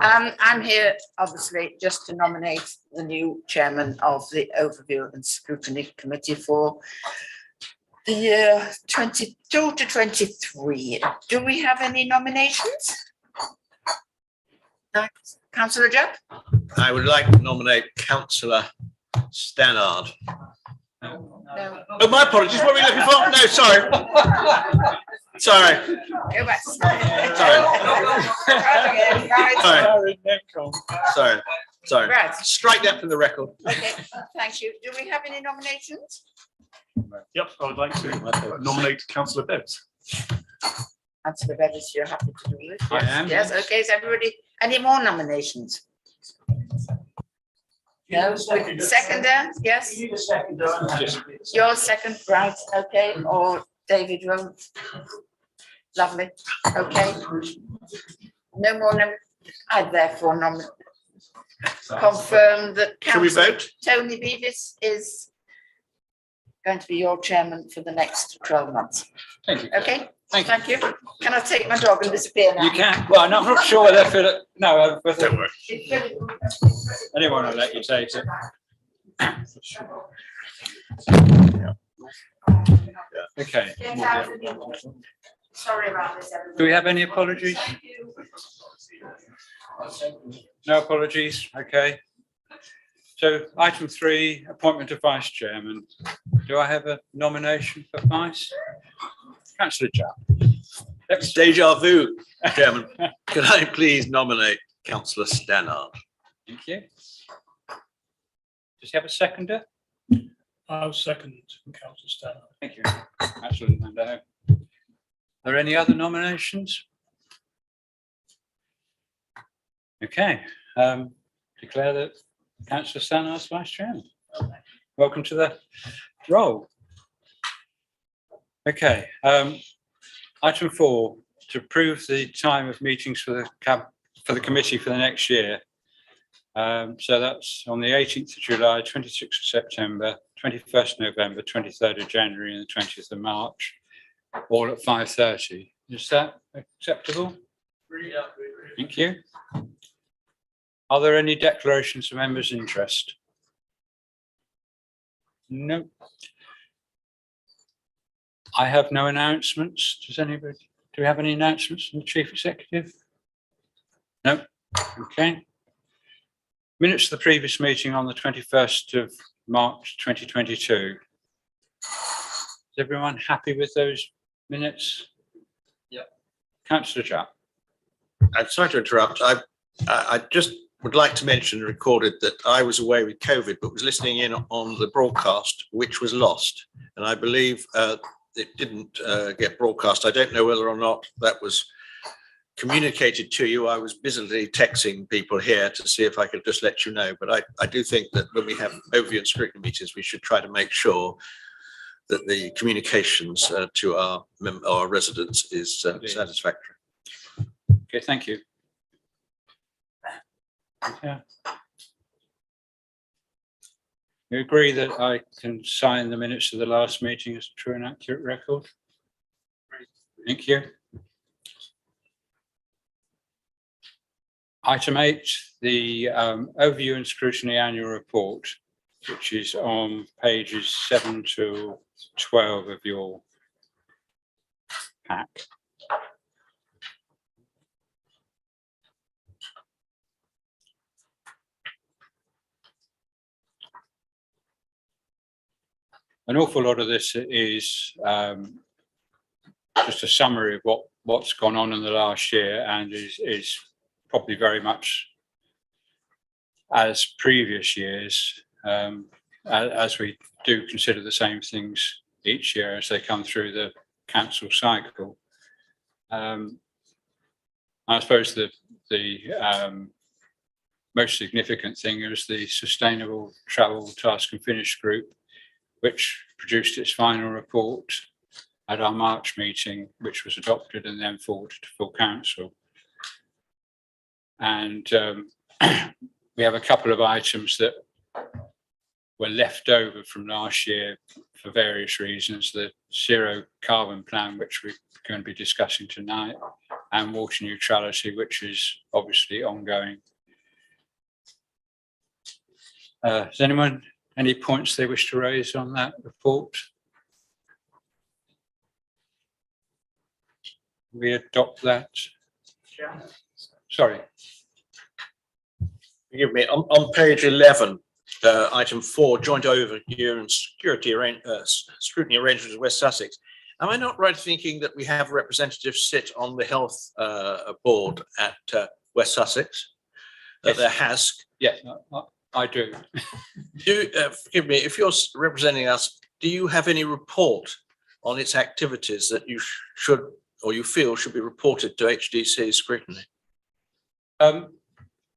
I'm here, obviously, just to nominate the new chairman of the Overview and Scrutiny Committee for the year 22 to 23. Do we have any nominations? Councillor Judd? I would like to nominate Councillor Stannard. No. Oh, my apologies. What are we looking for? No, sorry. Sorry. Go back. Sorry. Right. Strike that from the record. Okay, thank you. Do we have any nominations? Yep, I would like to nominate Councillor Bebbs. Councillor Bevis, you're happy to do it? I am. Yes, okay, is everybody, any more nominations? No, seconder, yes, need a seconder. your second, right, okay, or David won't. Lovely, okay. No more, I therefore confirm that Shall we Councillor vote? Tony Bevis is going to be your chairman for the next 12 months. Thank you. Okay, Thank you. thank you. Can I take my dog and disappear now? You can. Well, I'm not sure whether Philip. No, whether Don't worry. anyone will let you take it. Okay. Sorry about this, everybody. Do we have any apologies? No apologies. Okay. So item 3, appointment of vice chairman. Do I have a nomination for vice? Councillor Judd. It's deja vu, Chairman. Can I please nominate Councillor Stannard? Thank you. Does he have a seconder? I'll second Councillor Stannard. Thank you. Absolutely. Are there any other nominations? Okay. Declare that Councillor Stannard is vice chairman. Welcome to the role. Okay. Item 4, to approve the time of meetings for the committee for the next year. So that's on the 18th of July, 26th of September, 21st November, 23rd of January and the 20th of March, all at 5:30. Is that acceptable? Thank you. Are there any declarations of members' interest? No. I have no announcements. Does anybody, do we have any announcements from the Chief Executive? No. Okay. Minutes of the previous meeting on the 21st of March 2022. Is everyone happy with those minutes? Yep. Councillor Judd. I'm sorry to interrupt. I just would like to mention and recorded that I was away with COVID, but was listening in on the broadcast, which was lost. And I believe it didn't get broadcast. I don't know whether or not that was communicated to you. I was busily texting people here to see if I could just let you know. But I do think that when we have overview and scrutiny meetings, we should try to make sure that the communications to our residents is satisfactory. Okay, thank you. Yeah. You agree that I can sign the minutes of the last meeting as a true and accurate record? Thank you. Item 8, the overview and scrutiny annual report, which is on pages 7 to 12 of your pack. An awful lot of this is just a summary of what's gone on in the last year, and is probably very much as previous years, as we do consider the same things each year as they come through the council cycle. I suppose the most significant thing is the Sustainable Travel Task and Finish Group, which produced its final report at our March meeting, which was adopted and then forwarded to full council. And we have a couple of items that were left over from last year for various reasons. The zero carbon plan, which we're going to be discussing tonight, and water neutrality, which is obviously ongoing. Does anyone any points they wish to raise on that report? We adopt that. Sorry. Forgive me, on page 11, item 4, joint overview and scrutiny arrangements of West Sussex. Am I not right thinking that we have representatives sit on the health board at West Sussex? Yes. The HASC? Yes, I do. Forgive me, if you're representing us, do you have any report on its activities that you should or you feel should be reported to HDC scrutiny?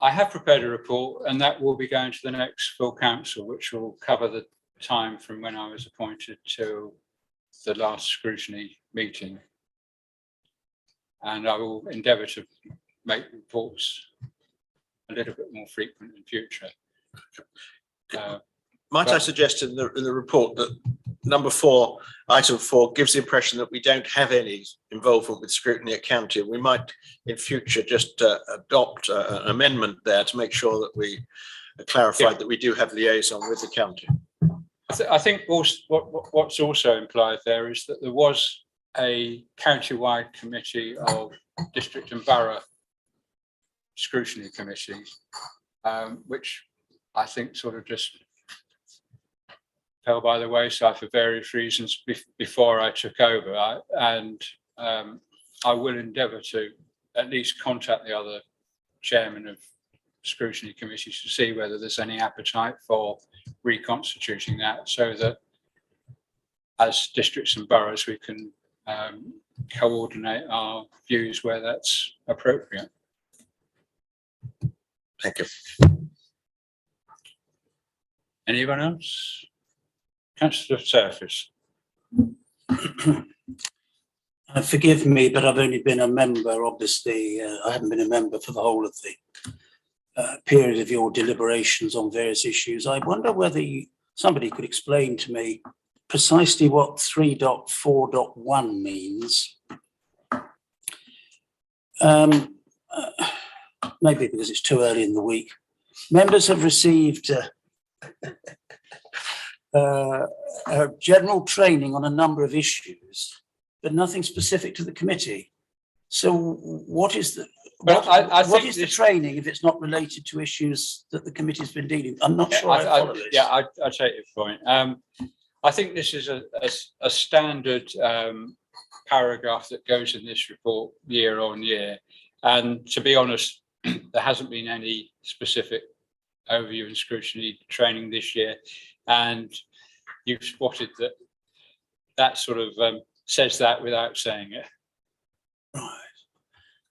I have prepared a report, and that will be going to the next full council, which will cover the time from when I was appointed to the last scrutiny meeting. And I will endeavour to make reports a little bit more frequent in future. Might I suggest in the report that number 4, item 4, gives the impression that we don't have any involvement with scrutiny at county. We might in future just adopt an amendment there to make sure that we clarify that we do have liaison with the county. I think also, what's also implied there is that there was a county-wide committee of district and borough scrutiny committees, which I think sort of just fell by the wayside for various reasons before I took over. I will endeavour to at least contact the other chairman of scrutiny committees to see whether there's any appetite for reconstituting that, so that as districts and boroughs we can coordinate our views where that's appropriate. Thank you. Anyone else? Councillor Surface. Forgive me, but I've only been a member, obviously. I haven't been a member for the whole of the period of your deliberations on various issues. I wonder whether somebody could explain to me precisely what 3.4.1 means. Maybe because it's too early in the week. Members have received general training on a number of issues, but nothing specific to the committee. So what is the what is the training if it's not related to issues that the committee's been dealing with? I'm not sure I follow this. Yeah, I take your point. I think this is a standard paragraph that goes in this report year on year. And to be honest, there hasn't been any specific overview and scrutiny training this year. And you've spotted that sort of says that without saying it. Right.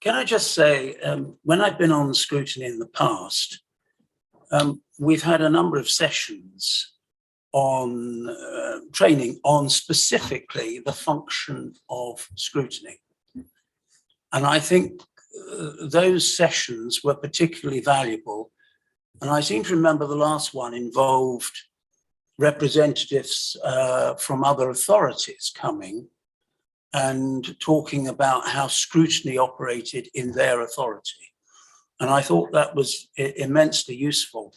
Can I just say, when I've been on scrutiny in the past, we've had a number of sessions on training on specifically the function of scrutiny. And I think those sessions were particularly valuable. And I seem to remember the last one involved representatives from other authorities coming and talking about how scrutiny operated in their authority. And I thought that was immensely useful.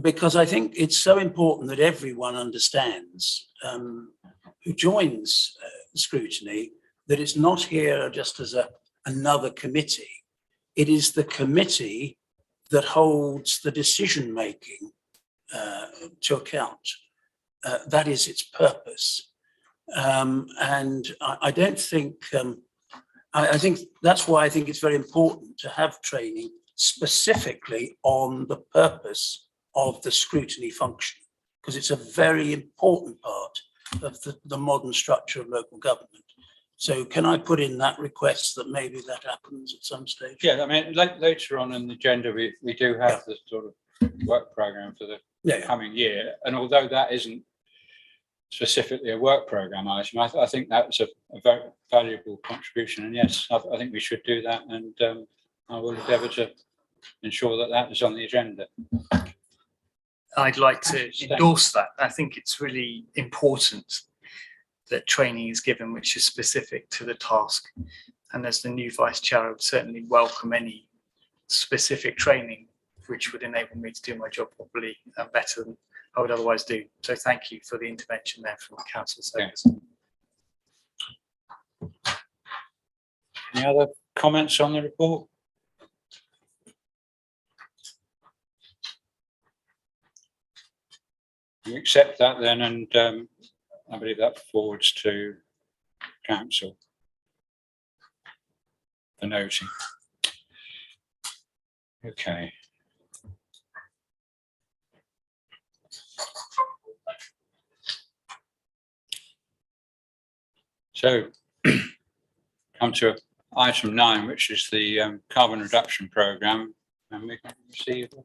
Because I think it's so important that everyone understands who joins scrutiny that it's not here just as another committee. It is the committee that holds the decision making to account. That is its purpose. And I don't think, I think that's why I think it's very important to have training specifically on the purpose of the scrutiny function, because it's a very important part of the modern structure of local government. So can I put in that request that maybe that happens at some stage? Yeah, I mean, later on in the agenda, we do have the sort of work programme for the coming year. And although that isn't specifically a work programme item, I think that was a very valuable contribution. And yes, I think we should do that. And I will endeavour to ensure that that is on the agenda. I'd like to endorse that. I think it's really important that training is given which is specific to the task. And as the new vice chair, I would certainly welcome any specific training which would enable me to do my job properly and better than I would otherwise do. So thank you for the intervention there from the council service. Any other comments on the report? You accept that then, and I believe that forwards to council for noting. Okay. So come to item 9, which is the carbon reduction programme, and we can receive a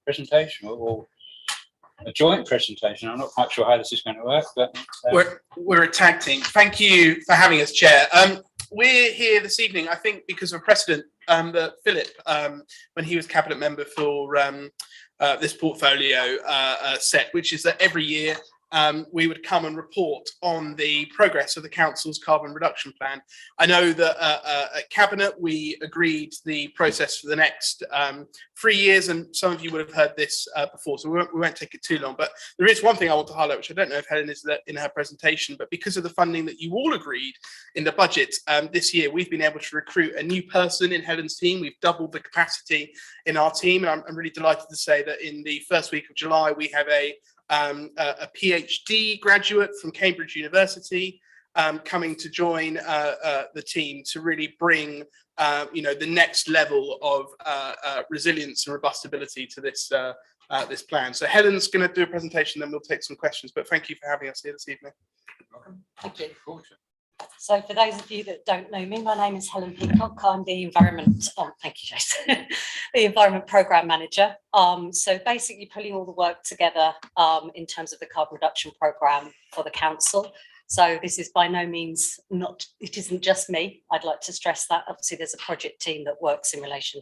presentation or a joint presentation. I'm not quite sure how this is going to work, but we're a tag team. Thank you for having us, Chair. We're here this evening, I think, because of a precedent that Philip, when he was cabinet member for this portfolio, set, which is that every year we would come and report on the progress of the council's carbon reduction plan. I know that at cabinet we agreed the process for the next 3 years, and some of you would have heard this before, so we won't take it too long. But there is one thing I want to highlight, which I don't know if Helen is in her presentation, but because of the funding that you all agreed in the budget this year, we've been able to recruit a new person in Helen's team. We've doubled the capacity in our team, and I'm really delighted to say that in the first week of July we have a PhD graduate from Cambridge University coming to join the team to really bring the next level of resilience and robustability to this this plan. So Helen's going to do a presentation, then we'll take some questions. But thank you for having us here this evening. Thank you. So for those of you that don't know me, my name is Helen Peacock. I'm the environment, thank you, Jason, the environment programme manager. So basically pulling all the work together in terms of the carbon reduction programme for the council. So this is by no means it isn't just me. I'd like to stress that. Obviously there's a project team that works in relation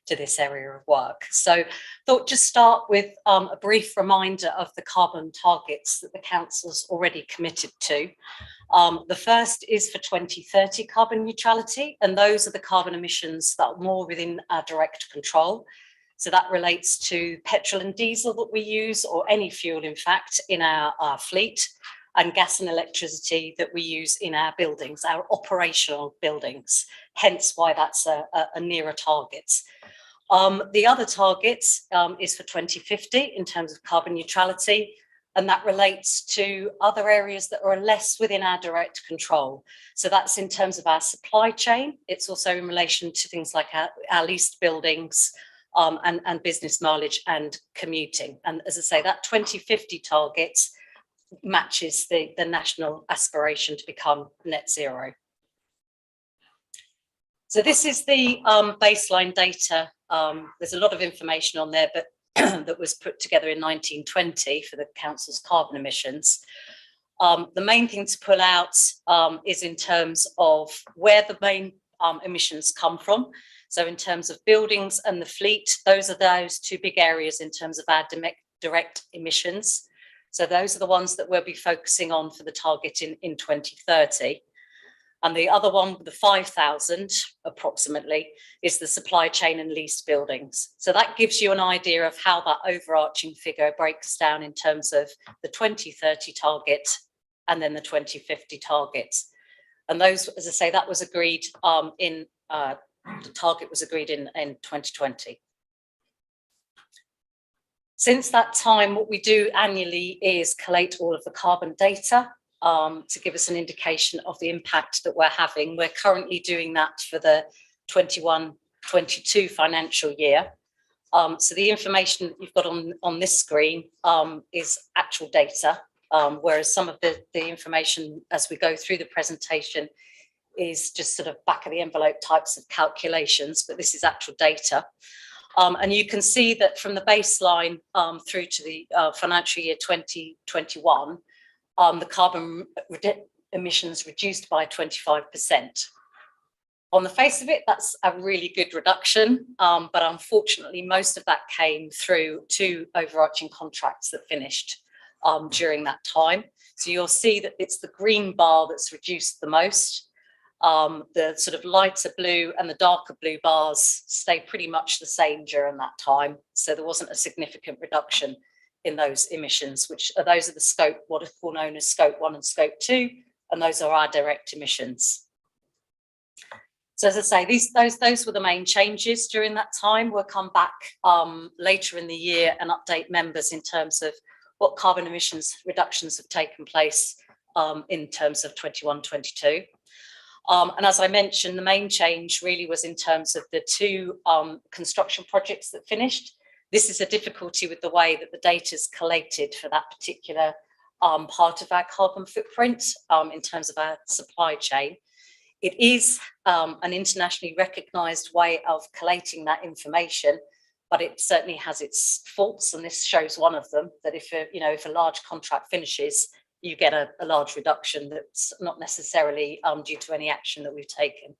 to this area of work. So thought just start with a brief reminder of the carbon targets that the council's already committed to. The first is for 2030 carbon neutrality, and those are the carbon emissions that are more within our direct control. So that relates to petrol and diesel that we use, or any fuel in fact, in our fleet, and gas and electricity that we use in our buildings, our operational buildings, hence why that's a nearer target. The other target is for 2050 in terms of carbon neutrality, and that relates to other areas that are less within our direct control. So that's in terms of our supply chain. It's also in relation to things like our leased buildings and business mileage and commuting. And as I say, that 2050 target matches the national aspiration to become net zero. So this is the baseline data. There's a lot of information on there, but that was put together in 1920 for the council's carbon emissions. The main thing to pull out is in terms of where the main emissions come from. So in terms of buildings and the fleet, those are those two big areas in terms of our direct emissions. So those are the ones that we'll be focusing on for the target in 2030. And the other one, the 5,000 approximately, is the supply chain and leased buildings. So that gives you an idea of how that overarching figure breaks down in terms of the 2030 target and then the 2050 targets. And those, as I say, that was agreed the target was agreed in 2020. Since that time, what we do annually is collate all of the carbon data to give us an indication of the impact that we're having. We're currently doing that for the 21-22 financial year. So the information that you've got on this screen is actual data, whereas some of the information as we go through the presentation is just sort of back of the envelope types of calculations, but this is actual data. And you can see that from the baseline through to the financial year 2021, the carbon emissions reduced by 25%. On the face of it, that's a really good reduction, but unfortunately, most of that came through two overarching contracts that finished during that time. So you'll see that it's the green bar that's reduced the most. The sort of lighter blue and the darker blue bars stay pretty much the same during that time. So there wasn't a significant reduction in those emissions, those are the scope, what is known as scope 1 and scope 2, and those are our direct emissions. So as I say, those were the main changes during that time. We'll come back later in the year and update members in terms of what carbon emissions reductions have taken place in terms of 21-22. And as I mentioned, the main change really was in terms of the two construction projects that finished. This is a difficulty with the way that the data is collated for that particular part of our carbon footprint in terms of our supply chain. It is an internationally recognised way of collating that information, but it certainly has its faults, and this shows one of them, that if a large contract finishes, you get a large reduction that's not necessarily due to any action that we've taken.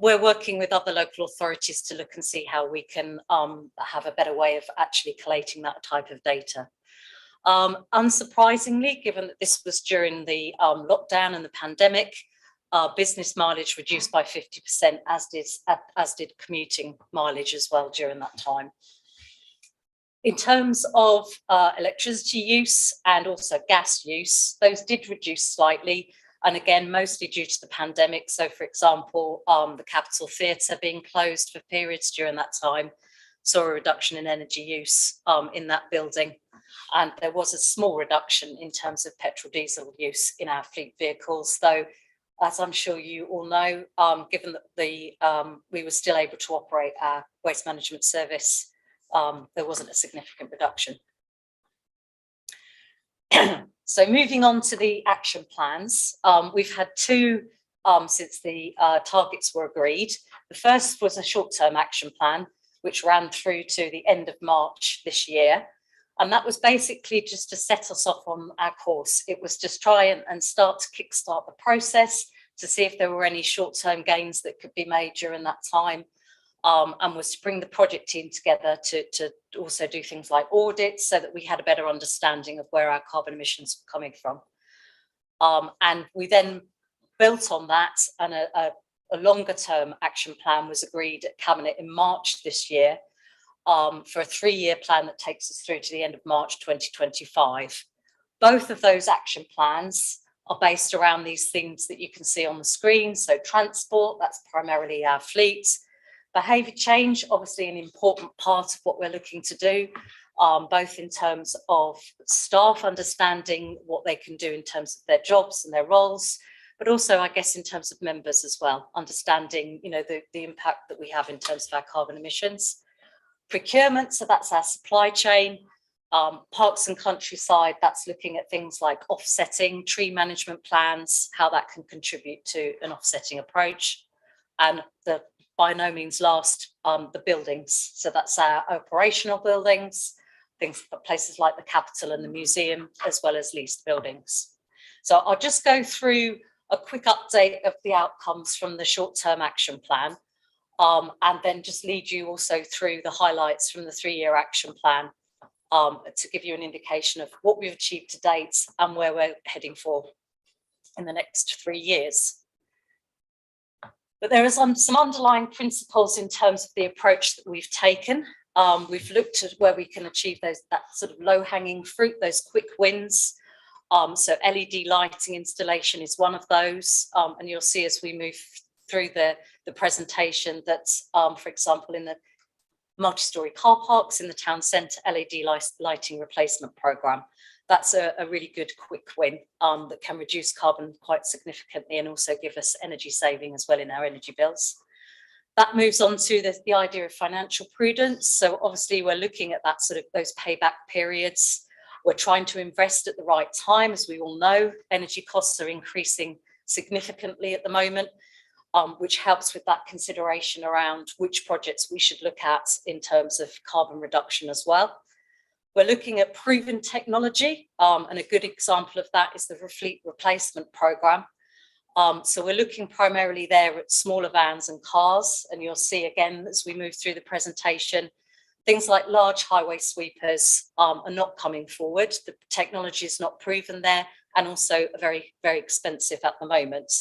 We're working with other local authorities to look and see how we can have a better way of actually collating that type of data. Unsurprisingly, given that this was during the lockdown and the pandemic, business mileage reduced by 50%, as did commuting mileage as well during that time. In terms of electricity use and also gas use, those did reduce slightly, and again, mostly due to the pandemic. So, for example, the Capitol Theatre being closed for periods during that time saw a reduction in energy use in that building. And there was a small reduction in terms of petrol diesel use in our fleet vehicles, though, as I'm sure you all know, given that we were still able to operate our waste management service, there wasn't a significant reduction. So moving on to the action plans, we've had two since the targets were agreed. The first was a short-term action plan, which ran through to the end of March this year. And that was basically just to set us off on our course. It was just try and start to kickstart the process to see if there were any short-term gains that could be made during that time, and was to bring the project team together to also do things like audits so that we had a better understanding of where our carbon emissions were coming from. And we then built on that, and a longer-term action plan was agreed at Cabinet in March this year, for a 3-year plan that takes us through to the end of March 2025. Both of those action plans are based around these things that you can see on the screen. So transport, that's primarily our fleet. Behaviour change, obviously an important part of what we're looking to do, both in terms of staff understanding what they can do in terms of their jobs and their roles, but also, I guess, in terms of members as well, understanding, the impact that we have in terms of our carbon emissions. Procurement, so that's our supply chain. Parks and countryside, that's looking at things like offsetting, tree management plans, how that can contribute to an offsetting approach. And the by no means last, the buildings. So that's our operational buildings, places like the Capitol and the museum, as well as leased buildings. So I'll just go through a quick update of the outcomes from the short-term action plan, and then just lead you also through the highlights from the 3-year action plan, to give you an indication of what we've achieved to date and where we're heading for in the next 3 years. But there are some underlying principles in terms of the approach that we've taken. We've looked at where we can achieve that sort of low-hanging fruit, those quick wins. So LED lighting installation is one of those, and you'll see as we move through the presentation that, for example, in the multi-storey car parks in the town centre, LED lighting replacement programme. That's a really good quick win that can reduce carbon quite significantly and also give us energy saving as well in our energy bills. That moves on to the idea of financial prudence. So obviously we're looking at that sort of those payback periods. We're trying to invest at the right time. As we all know, energy costs are increasing significantly at the moment, which helps with that consideration around which projects we should look at in terms of carbon reduction as well. We're looking at proven technology, and a good example of that is the fleet replacement programme. So we're looking primarily there at smaller vans and cars, and you'll see again as we move through the presentation, things like large highway sweepers are not coming forward. The technology is not proven there, and also very, very expensive at the moment.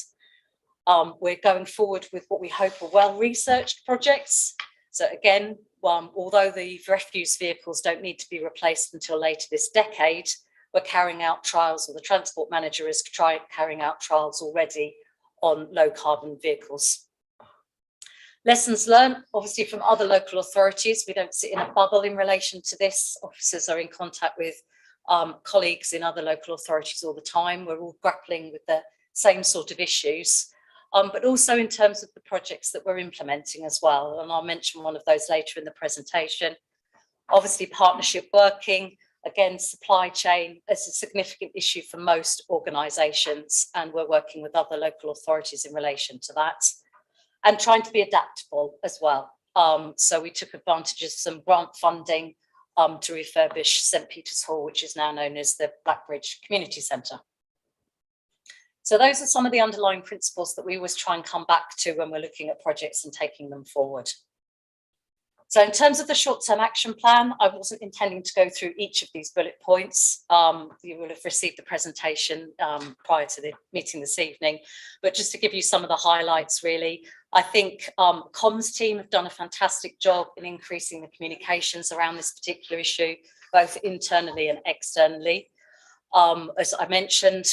We're going forward with what we hope are well-researched projects. So again, although the refuse vehicles don't need to be replaced until later this decade, we're carrying out trials, or the Transport Manager is carrying out trials already on low carbon vehicles. Lessons learned, obviously, from other local authorities. We don't sit in a bubble in relation to this. Officers are in contact with colleagues in other local authorities all the time. We're all grappling with the same sort of issues, but also in terms of the projects that we're implementing as well. And I'll mention one of those later in the presentation. Obviously, partnership working, again, supply chain is a significant issue for most organisations, and we're working with other local authorities in relation to that, and trying to be adaptable as well. So we took advantage of some grant funding to refurbish St Peter's Hall, which is now known as the Blackbridge Community Centre. So those are some of the underlying principles that we always try and come back to when we're looking at projects and taking them forward. So in terms of the short-term action plan, I wasn't intending to go through each of these bullet points. You will have received the presentation prior to the meeting this evening, but just to give you some of the highlights, really, I think comms team have done a fantastic job in increasing the communications around this particular issue, both internally and externally. As I mentioned,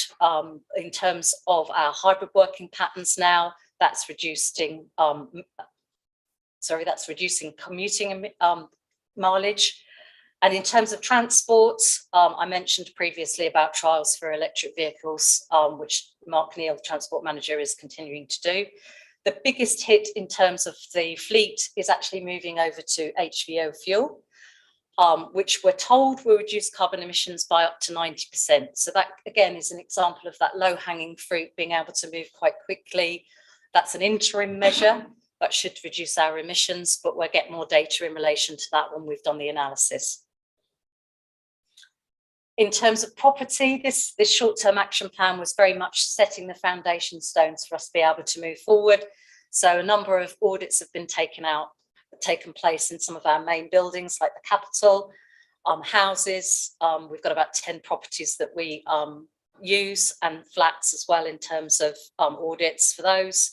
in terms of our hybrid working patterns now, that's reducing commuting mileage. And in terms of transport, I mentioned previously about trials for electric vehicles, which Mark Neal, the Transport Manager, is continuing to do. The biggest hit in terms of the fleet is actually moving over to HVO fuel, which we're told will reduce carbon emissions by up to 90%. So that, again, is an example of that low-hanging fruit being able to move quite quickly. That's an interim measure, but should reduce our emissions, but we'll get more data in relation to that when we've done the analysis. In terms of property, this short-term action plan was very much setting the foundation stones for us to be able to move forward. So a number of audits have been taken place in some of our main buildings, like the Capitol, houses. We've got about 10 properties that we use, and flats as well in terms of audits for those.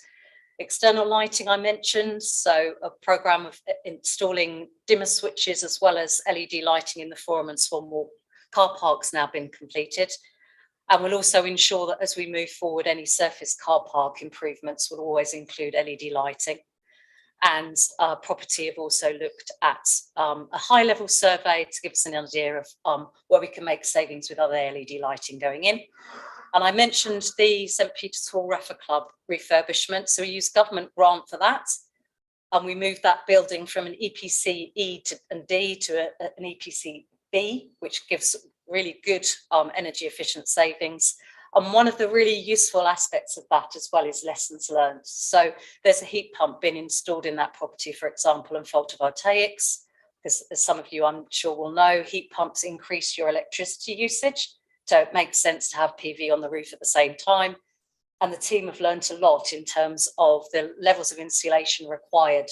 External lighting I mentioned, so a programme of installing dimmer switches as well as LED lighting in the Forum and Swan Walk car parks now been completed. And we'll also ensure that as we move forward, any surface car park improvements will always include LED lighting. And property have also looked at a high-level survey to give us an idea of where we can make savings with other LED lighting going in. And I mentioned the St Peter's Hall Rafa Club refurbishment. So we used government grant for that. And we moved that building from an EPC E and D to an EPC B, which gives really good energy efficient savings. And one of the really useful aspects of that as well is lessons learned. So there's a heat pump being installed in that property, for example, and photovoltaics, because as some of you I'm sure will know, heat pumps increase your electricity usage. So it makes sense to have PV on the roof at the same time. And the team have learned a lot in terms of the levels of insulation required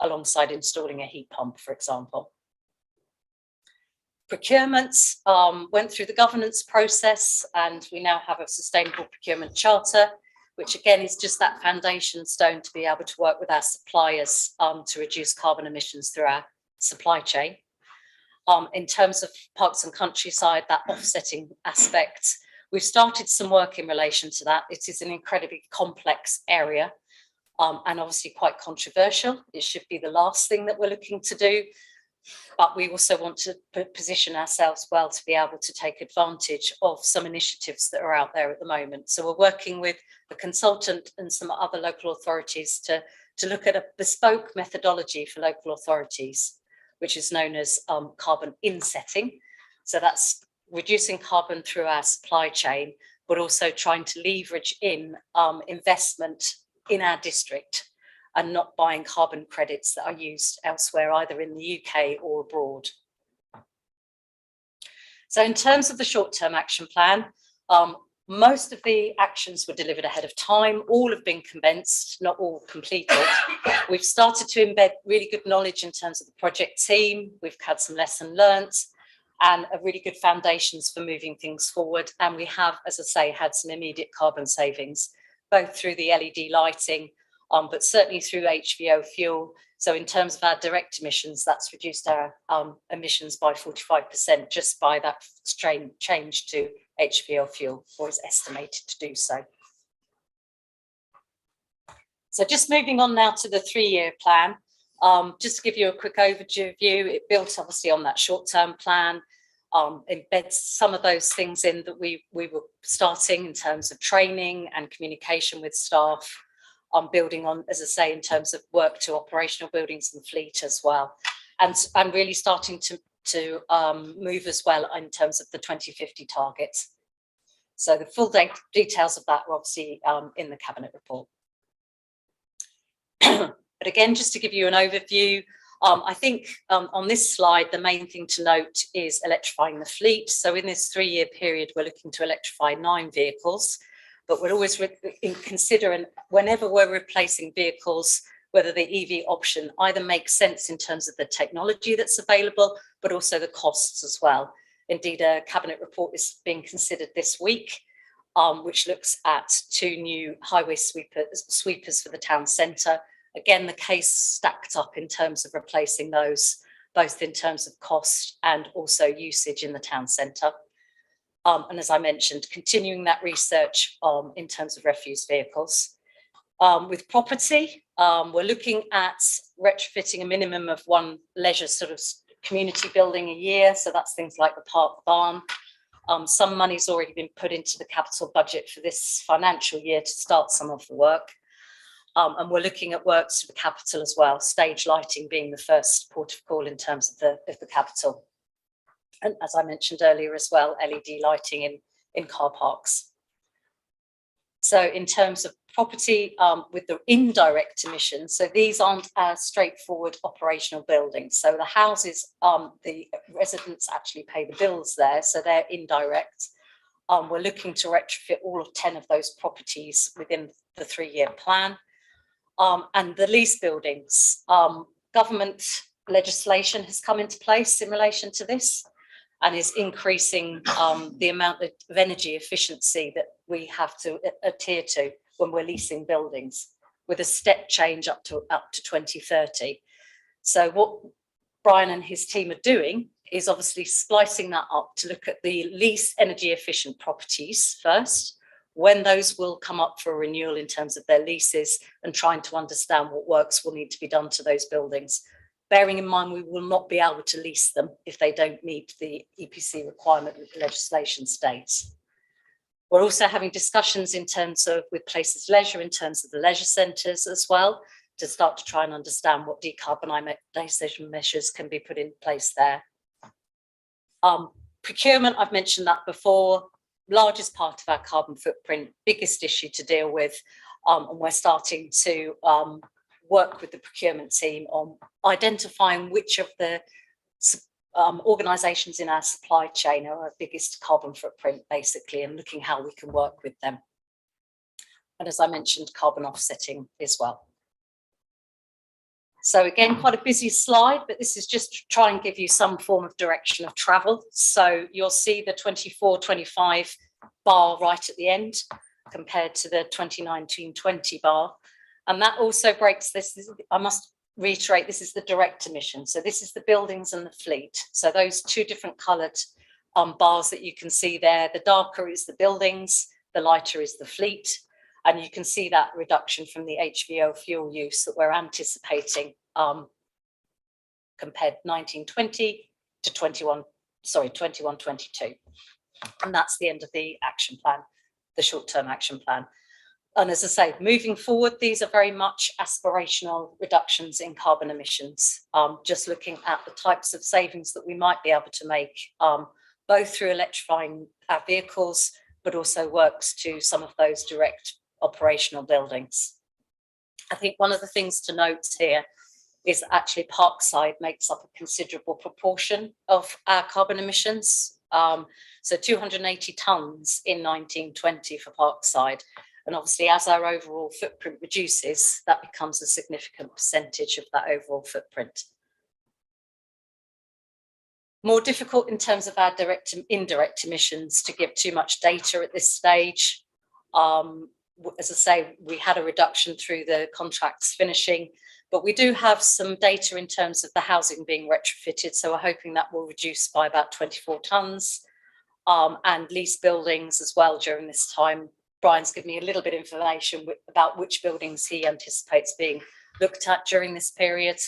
alongside installing a heat pump, for example. Procurements went through the governance process, and we now have a sustainable procurement charter, which again is just that foundation stone to be able to work with our suppliers to reduce carbon emissions through our supply chain. In terms of parks and countryside, that offsetting aspect, we've started some work in relation to that. It is an incredibly complex area and obviously quite controversial. It should be the last thing that we're looking to do. But we also want to position ourselves well to be able to take advantage of some initiatives that are out there at the moment. So we're working with a consultant and some other local authorities to look at a bespoke methodology for local authorities, which is known as carbon insetting. So that's reducing carbon through our supply chain, but also trying to leverage in investment in our district, and not buying carbon credits that are used elsewhere, either in the UK or abroad. So in terms of the short-term action plan, most of the actions were delivered ahead of time. All have been commenced, not all completed. We've started to embed really good knowledge in terms of the project team. We've had some lesson learnt. and are really good foundations for moving things forward. And we have, as I say, had some immediate carbon savings, both through the LED lighting, but certainly through HVO fuel. So in terms of our direct emissions, that's reduced our emissions by 45% just by that change to HVO fuel, or is estimated to do so. So just moving on now to the 3-year plan. Just to give you a quick overview, it built obviously on that short-term plan, embeds some of those things in that we were starting in terms of training and communication with staff, building on, as I say, in terms of work to operational buildings and fleet as well. And I'm really starting to move as well in terms of the 2050 targets. So the full details of that are obviously in the Cabinet report. But again, just to give you an overview, I think on this slide, the main thing to note is electrifying the fleet. So in this 3-year period, we're looking to electrify 9 vehicles, but we're always considering whenever we're replacing vehicles, whether the EV option either makes sense in terms of the technology that's available, but also the costs as well. Indeed, a Cabinet report is being considered this week, which looks at 2 new highway sweepers for the town centre. Again, the case stacked up in terms of replacing those, both in terms of cost and also usage in the town centre. And as I mentioned, continuing that research in terms of refuse vehicles. With property, we're looking at retrofitting a minimum of 1 leisure sort of community building a year. So that's things like the park barn. Some money's already been put into the capital budget for this financial year to start some of the work. And we're looking at works for the capital as well, stage lighting being the first port of call in terms of the capital. And as I mentioned earlier as well, LED lighting in car parks. So in terms of property, with the indirect emissions, so these aren't straightforward operational buildings. So the houses, the residents actually pay the bills there, so they're indirect. We're looking to retrofit all of 10 of those properties within the 3-year plan. And the lease buildings, government legislation has come into place in relation to this and is increasing the amount of energy efficiency that we have to adhere to when we're leasing buildings, with a step change up to 2030. So what Brian and his team are doing is obviously splicing that up to look at the least energy efficient properties first, when those will come up for renewal in terms of their leases, and trying to understand what works will need to be done to those buildings. Bearing in mind, we will not be able to lease them if they don't meet the EPC requirement that the legislation states. We're also having discussions in terms of with Places Leisure, in terms of the leisure centres as well, to start to try and understand what decarbonisation measures can be put in place there. Procurement, I've mentioned that before. Largest part of our carbon footprint, biggest issue to deal with, and we're starting to work with the procurement team on identifying which of the organisations in our supply chain are our biggest carbon footprint, basically, and looking how we can work with them. And as I mentioned, carbon offsetting as well. So again, quite a busy slide, but this is just to try and give you some form of direction of travel. So you'll see the 24-25 bar right at the end compared to the 2019-20 bar. And that also breaks this, I must reiterate, this is the direct emission. So this is the buildings and the fleet. So those 2 different coloured bars that you can see there, the darker is the buildings, the lighter is the fleet. And you can see that reduction from the HVO fuel use that we're anticipating compared 1920 to 21-22. And that's the end of the action plan, the short-term action plan. And as I say, moving forward, these are very much aspirational reductions in carbon emissions, just looking at the types of savings that we might be able to make, both through electrifying our vehicles, but also works to some of those direct operational buildings. I think one of the things to note here is actually Parkside makes up a considerable proportion of our carbon emissions. So 280 tonnes in 1920 for Parkside. And obviously, as our overall footprint reduces, that becomes a significant percentage of that overall footprint. More difficult in terms of our direct and indirect emissions to give too much data at this stage. As I say, we had a reduction through the contracts finishing, but we do have some data in terms of the housing being retrofitted. So we're hoping that will reduce by about 24 tonnes, and lease buildings as well during this time. Brian's given me a little bit of information about which buildings he anticipates being looked at during this period.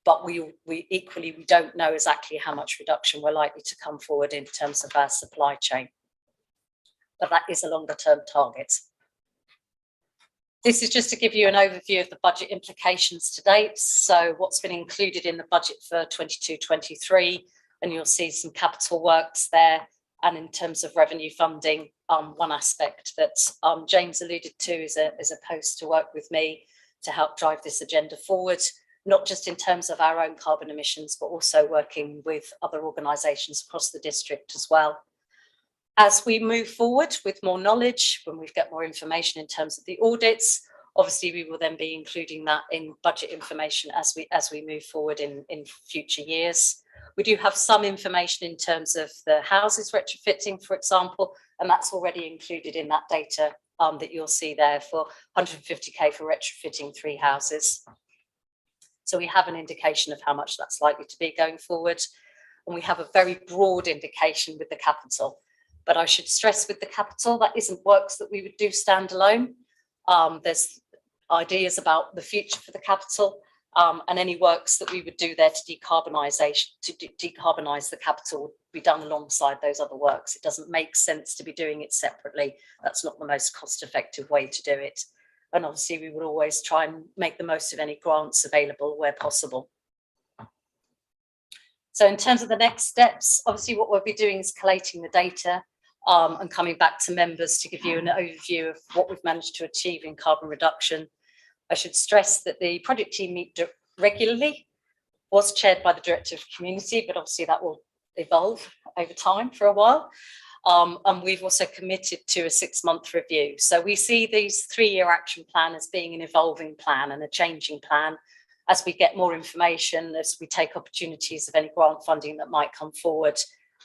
But we equally, we don't know exactly how much reduction we're likely to come forward in terms of our supply chain. But that is a longer term target. This is just to give you an overview of the budget implications to date. So what's been included in the budget for 22-23, and you'll see some capital works there. And in terms of revenue funding, one aspect that James alluded to is a post to work with me to help drive this agenda forward, not just in terms of our own carbon emissions, but also working with other organisations across the district as well. As we move forward with more knowledge, when we get more information in terms of the audits, obviously we will then be including that in budget information as we move forward in future years. We do have some information in terms of the houses retrofitting, for example, and that's already included in that data that you'll see there for 150k for retrofitting 3 houses. So we have an indication of how much that's likely to be going forward. And we have a very broad indication with the capital. But I should stress with the capital, that isn't works that we would do standalone. There's ideas about the future for the capital, and any works that we would do there to decarbonise the capital would be done alongside those other works. It doesn't make sense to be doing it separately. That's not the most cost-effective way to do it. And obviously we would always try and make the most of any grants available where possible. So in terms of the next steps, obviously what we'll be doing is collating the data and coming back to members to give you an overview of what we've managed to achieve in carbon reduction. I should stress that the project team meet regularly, was chaired by the Director of Community, but obviously that will evolve over time for a while. And we've also committed to a 6-month review. So we see these 3-year action plan as being an evolving plan and a changing plan as we get more information, as we take opportunities of any grant funding that might come forward.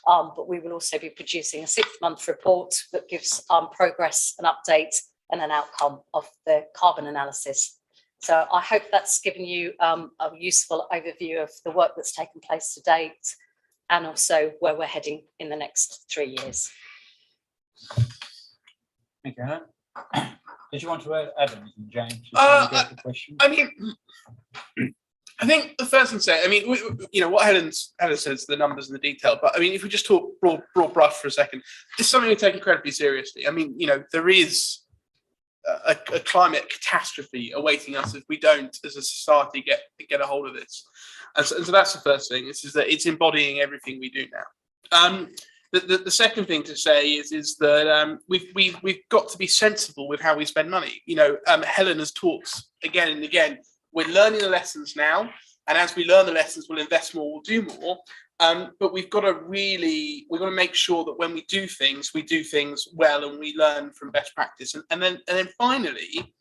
But we will also be producing a 6-month report that gives progress and update and an outcome of the carbon analysis. So I hope that's given you a useful overview of the work that's taken place to date, and also where we're heading in the next 3 years. Thank you, Helen. Did you want to add anything, James? I mean, I think the first thing to say, I mean, you know, what Helen says, the numbers and the detail, but I mean, if we just talk broad brush for a second, it's something we take incredibly seriously. I mean, you know, there is a climate catastrophe awaiting us if we don't, as a society, get a hold of this. And so that's the first thing. This is that it's embodying everything we do now. The second thing to say is that we've got to be sensible with how we spend money. You know, Helen has talked again and again. We're learning the lessons now, and as we learn the lessons, we'll invest more, we'll do more. But we've got to make sure that when we do things well, and we learn from best practice. And then finally,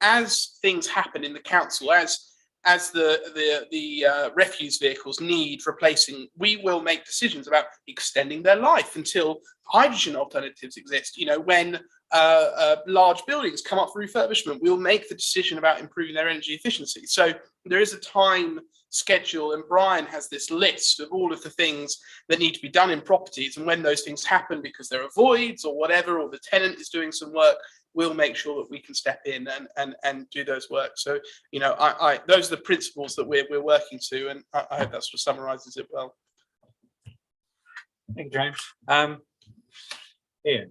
as things happen in the council, as the refuse vehicles need replacing, we will make decisions about extending their life until hydrogen alternatives exist. You know, when large buildings come up for refurbishment, we'll make the decision about improving their energy efficiency. So there is a time schedule, and Brian has this list of all of the things that need to be done in properties, and when those things happen because there are voids or whatever, or the tenant is doing some work, we'll make sure that we can step in and do those work. So, you know, those are the principles that we're working to, and I hope that sort of summarizes it well. Thank you, James. Ian.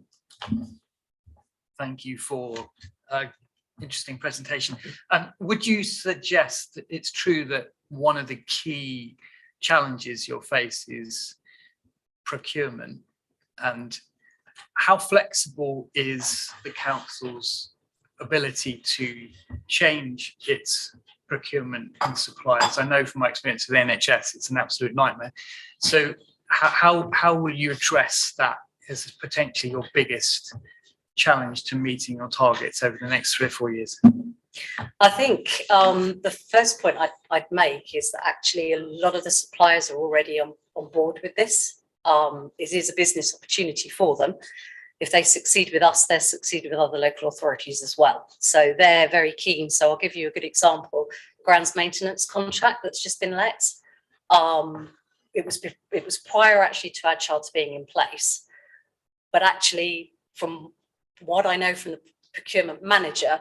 Thank you for an interesting presentation. Would you suggest that it's true that one of the key challenges you'll face is procurement, and how flexible is the council's ability to change its procurement and suppliers? I know from my experience with the NHS, it's an absolute nightmare. So how will you address that as potentially your biggest challenge to meeting your targets over the next 3 or 4 years? I think the first point I'd make is that actually a lot of the suppliers are already on board with this. It is a business opportunity for them. If they succeed with us, they'll succeed with other local authorities as well. So they're very keen. So I'll give you a good example. Grounds maintenance contract that's just been let. It was prior actually to our charter being in place. But actually, from what I know from the procurement manager,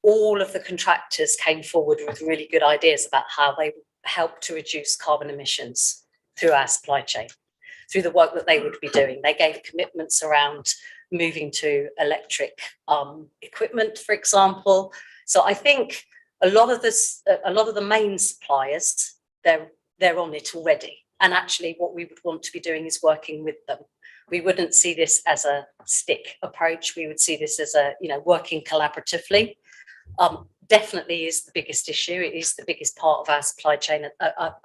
all of the contractors came forward with really good ideas about how they help to reduce carbon emissions through our supply chain, through the work that they would be doing. They gave commitments around moving to electric equipment, for example. So I think a lot of the main suppliers, they're on it already. And actually what we would want to be doing is working with them. We wouldn't see this as a stick approach. We would see this as a, working collaboratively. Definitely is the biggest issue. It is the biggest part of our supply chain,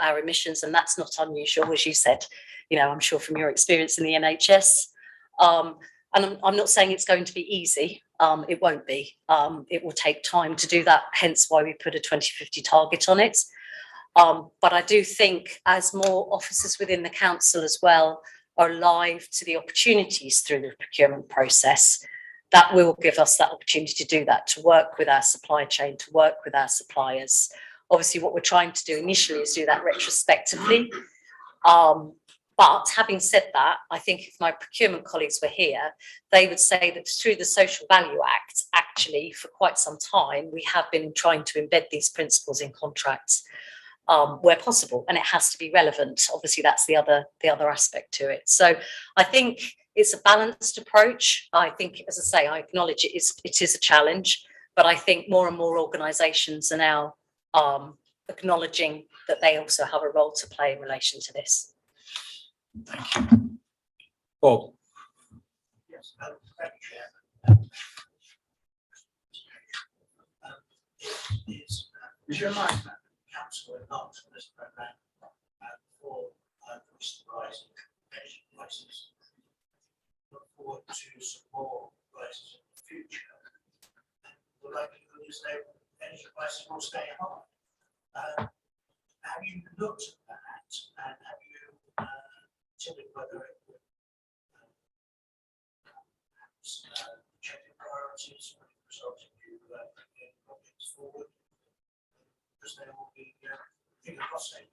our emissions, and that's not unusual, as you said. I'm sure from your experience in the NHS. And I'm not saying it's going to be easy. It won't be. It will take time to do that. Hence why we put a 2050 target on it. But I do think as more officers within the council as well are alive to the opportunities through the procurement process, that will give us that opportunity to do that, to work with our supply chain, to work with our suppliers. Obviously, what we're trying to do initially is do that retrospectively. But having said that, I think if my procurement colleagues were here, they would say that through the Social Value Act, actually, for quite some time, we have been trying to embed these principles in contracts where possible, and it has to be relevant. Obviously, that's the other aspect to it. So I think it's a balanced approach. I think, as I say, I acknowledge it is a challenge, but I think more and more organisations are now acknowledging that they also have a role to play in relation to this. Thank you. Bob. Yes, thank you, Chairman. Is your mind that the council are not on this programme for the rising energy prices? Look forward to some more prices in the future. The likelihood is that energy prices will stay high. Have you looked at that, and have you considered whether it would change the priorities when it results in you bringing projects forward? Because there will be bigger cost savings.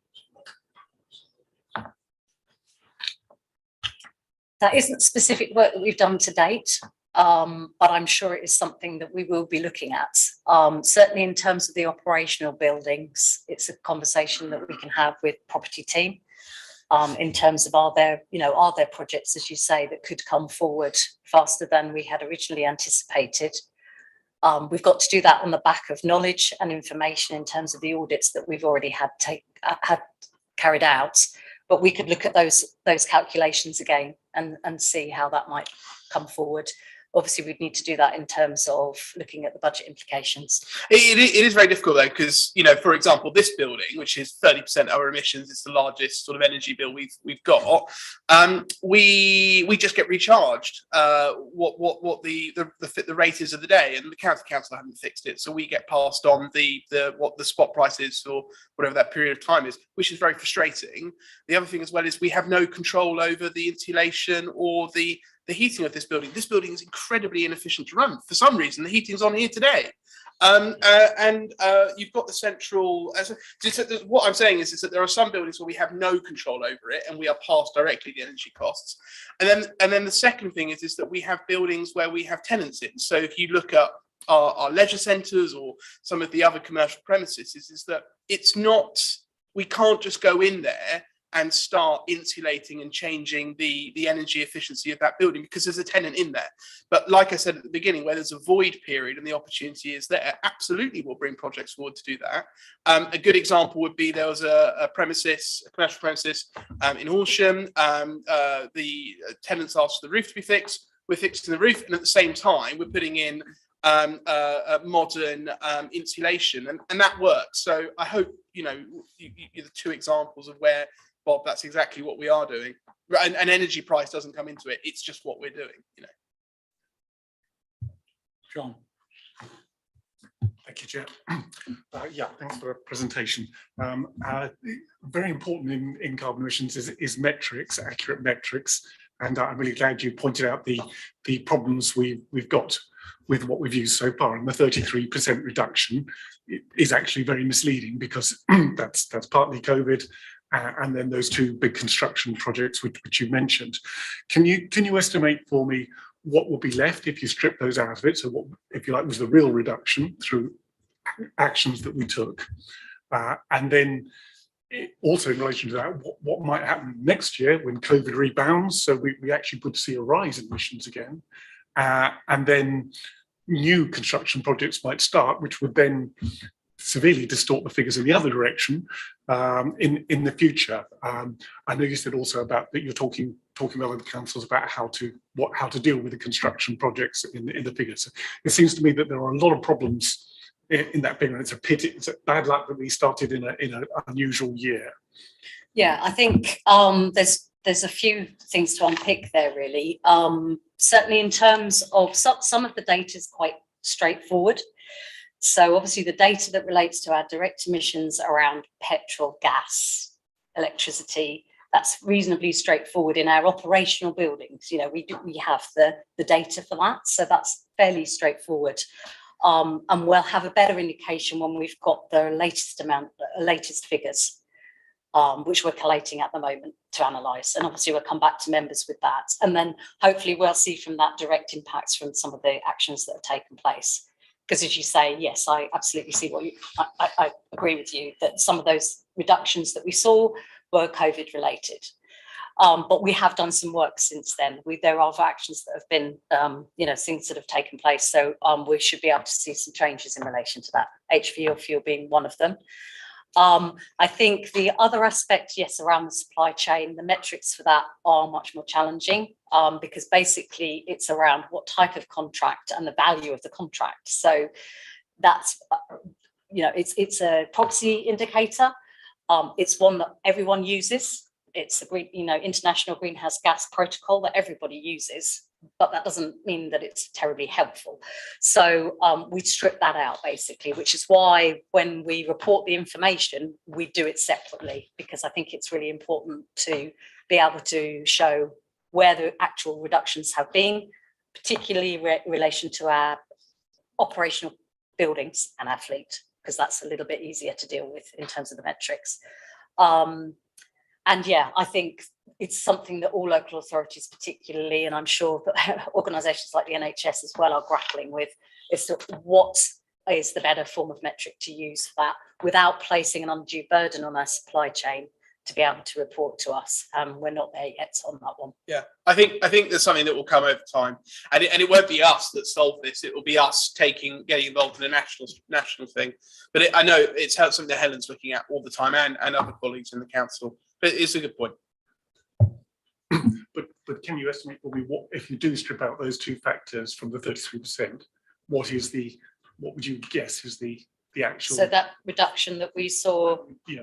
That isn't specific work that we've done to date, but I'm sure it is something that we will be looking at. Certainly in terms of the operational buildings, it's a conversation that we can have with property team in terms of are there projects, as you say, that could come forward faster than we had originally anticipated. We've got to do that on the back of knowledge and information in terms of the audits that we've already had carried out. But we could look at those calculations again and see how that might come forward. Obviously, we'd need to do that in terms of looking at the budget implications. It is very difficult though, because for example, this building, which is 30% of our emissions, it's the largest sort of energy bill we've got. We just get recharged what the rate is of the day, and the county council haven't fixed it, so we get passed on what the spot price is for whatever that period of time is, which is very frustrating. The other thing as well is we have no control over the insulation or the heating of this building. This building is incredibly inefficient to run. For some reason, the heating's on here today. You've got the central, what I'm saying is that there are some buildings where we have no control over it and we are passed directly the energy costs. And then the second thing is that we have buildings where we have tenants in. So if you look at our leisure centres or some of the other commercial premises, is that it's not, we can't just go in there and start insulating and changing the energy efficiency of that building because there's a tenant in there. But like I said at the beginning, where there's a void period and the opportunity is there, absolutely we'll bring projects forward to do that. A good example would be there was a commercial premises in Horsham. The tenants asked for the roof to be fixed. We're fixing the roof, and at the same time, we're putting in a modern insulation, and that works. So I hope you're the two examples of where, Bob, that's exactly what we are doing. And energy price doesn't come into it. It's just what we're doing, John. Thank you, Chair. Yeah, thanks for the presentation. Very important in carbon emissions is metrics, accurate metrics. And I'm really glad you pointed out the problems we've got with what we've used so far. And the 33% reduction is actually very misleading because that's partly COVID and then those two big construction projects which you mentioned. Can you estimate for me what will be left if you strip those out of it? So what, if you like, was the real reduction through actions that we took? And then also in relation to that, what might happen next year when COVID rebounds? So we actually could see a rise in emissions again. And then new construction projects might start, which would then severely distort the figures in the other direction in the future. I know you said also about that you're talking with other councils about how to deal with the construction projects in the figures. It seems to me that there are a lot of problems in that figure, and it's a pity, it's a bad luck that we started in an unusual year. Yeah, I think there's a few things to unpick there, really. Certainly in terms of some of the data is quite straightforward. So obviously the data that relates to our direct emissions around petrol, gas, electricity, that's reasonably straightforward in our operational buildings. You know, we have the data for that, so that's fairly straightforward. And we'll have a better indication when we've got the latest figures, which we're collating at the moment to analyse. And obviously we'll come back to members with that. And then hopefully we'll see from that direct impacts from some of the actions that have taken place. Because as you say, yes, I absolutely see I agree with you that some of those reductions that we saw were COVID related. But we have done some work since then. There are actions that have been, things that have taken place. So we should be able to see some changes in relation to that, HVO fuel being one of them. I think the other aspect, yes, around the supply chain, the metrics for that are much more challenging because basically it's around what type of contract and the value of the contract. So that's, it's a proxy indicator. It's one that everyone uses. It's a international greenhouse gas protocol that everybody uses, but that doesn't mean that it's terribly helpful. So we strip that out basically, which is why when we report the information, we do it separately, because I think it's really important to be able to show where the actual reductions have been, particularly in relation to our operational buildings and our fleet, because that's a little bit easier to deal with in terms of the metrics. And yeah, I think it's something that all local authorities particularly, and I'm sure that organisations like the NHS as well are grappling with, is what is the better form of metric to use for that without placing an undue burden on our supply chain to be able to report to us. We're not there yet on that one. Yeah, I think there's something that will come over time, and it won't be us that solve this. It will be us getting involved in a national thing. But I know it's something that Helen's looking at all the time, and other colleagues in the council. But it's a good point. But can you estimate for me what, if you do strip out those two factors from the 33%, what would you guess is the actual? So that reduction that we saw,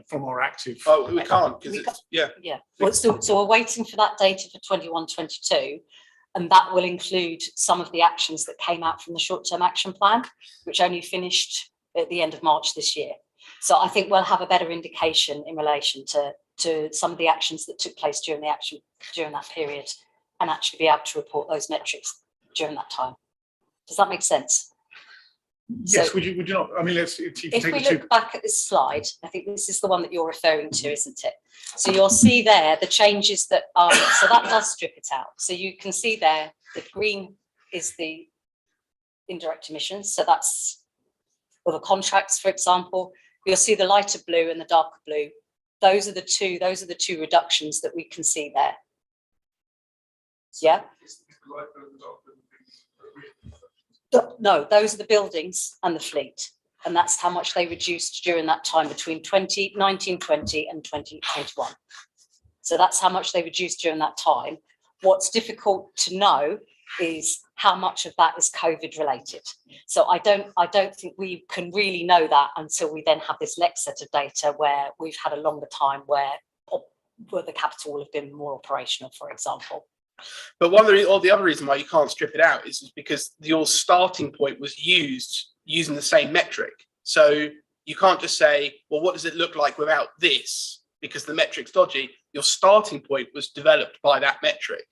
from our active. Oh, we can't because it's yeah. Well, so we're waiting for that data for 21-22, and that will include some of the actions that came out from the short-term action plan, which only finished at the end of March this year. So I think we'll have a better indication in relation to some of the actions that took place during that period, and actually be able to report those metrics during that time. Does that make sense? Yes, so, would you not? I mean, if we look back at this slide, I think this is the one that you're referring to, isn't it? So you'll see there the changes that are, so that does strip it out. So you can see there, the green is the indirect emissions. So that's for the contracts, for example. You'll see the lighter blue and the darker blue. Those are the two reductions that we can see there. Yeah. No, those are the buildings and the fleet, and that's how much they reduced during that time between 1920 and 2021. So that's how much they reduced during that time. What's difficult to know is how much of that is COVID related. So I don't think we can really know that until we then have this next set of data where we've had a longer time where the capital will have been more operational, for example. But the other reason why you can't strip it out is because your starting point was used using the same metric. So you can't just say, well, what does it look like without this? Because the metric's dodgy. Your starting point was developed by that metric.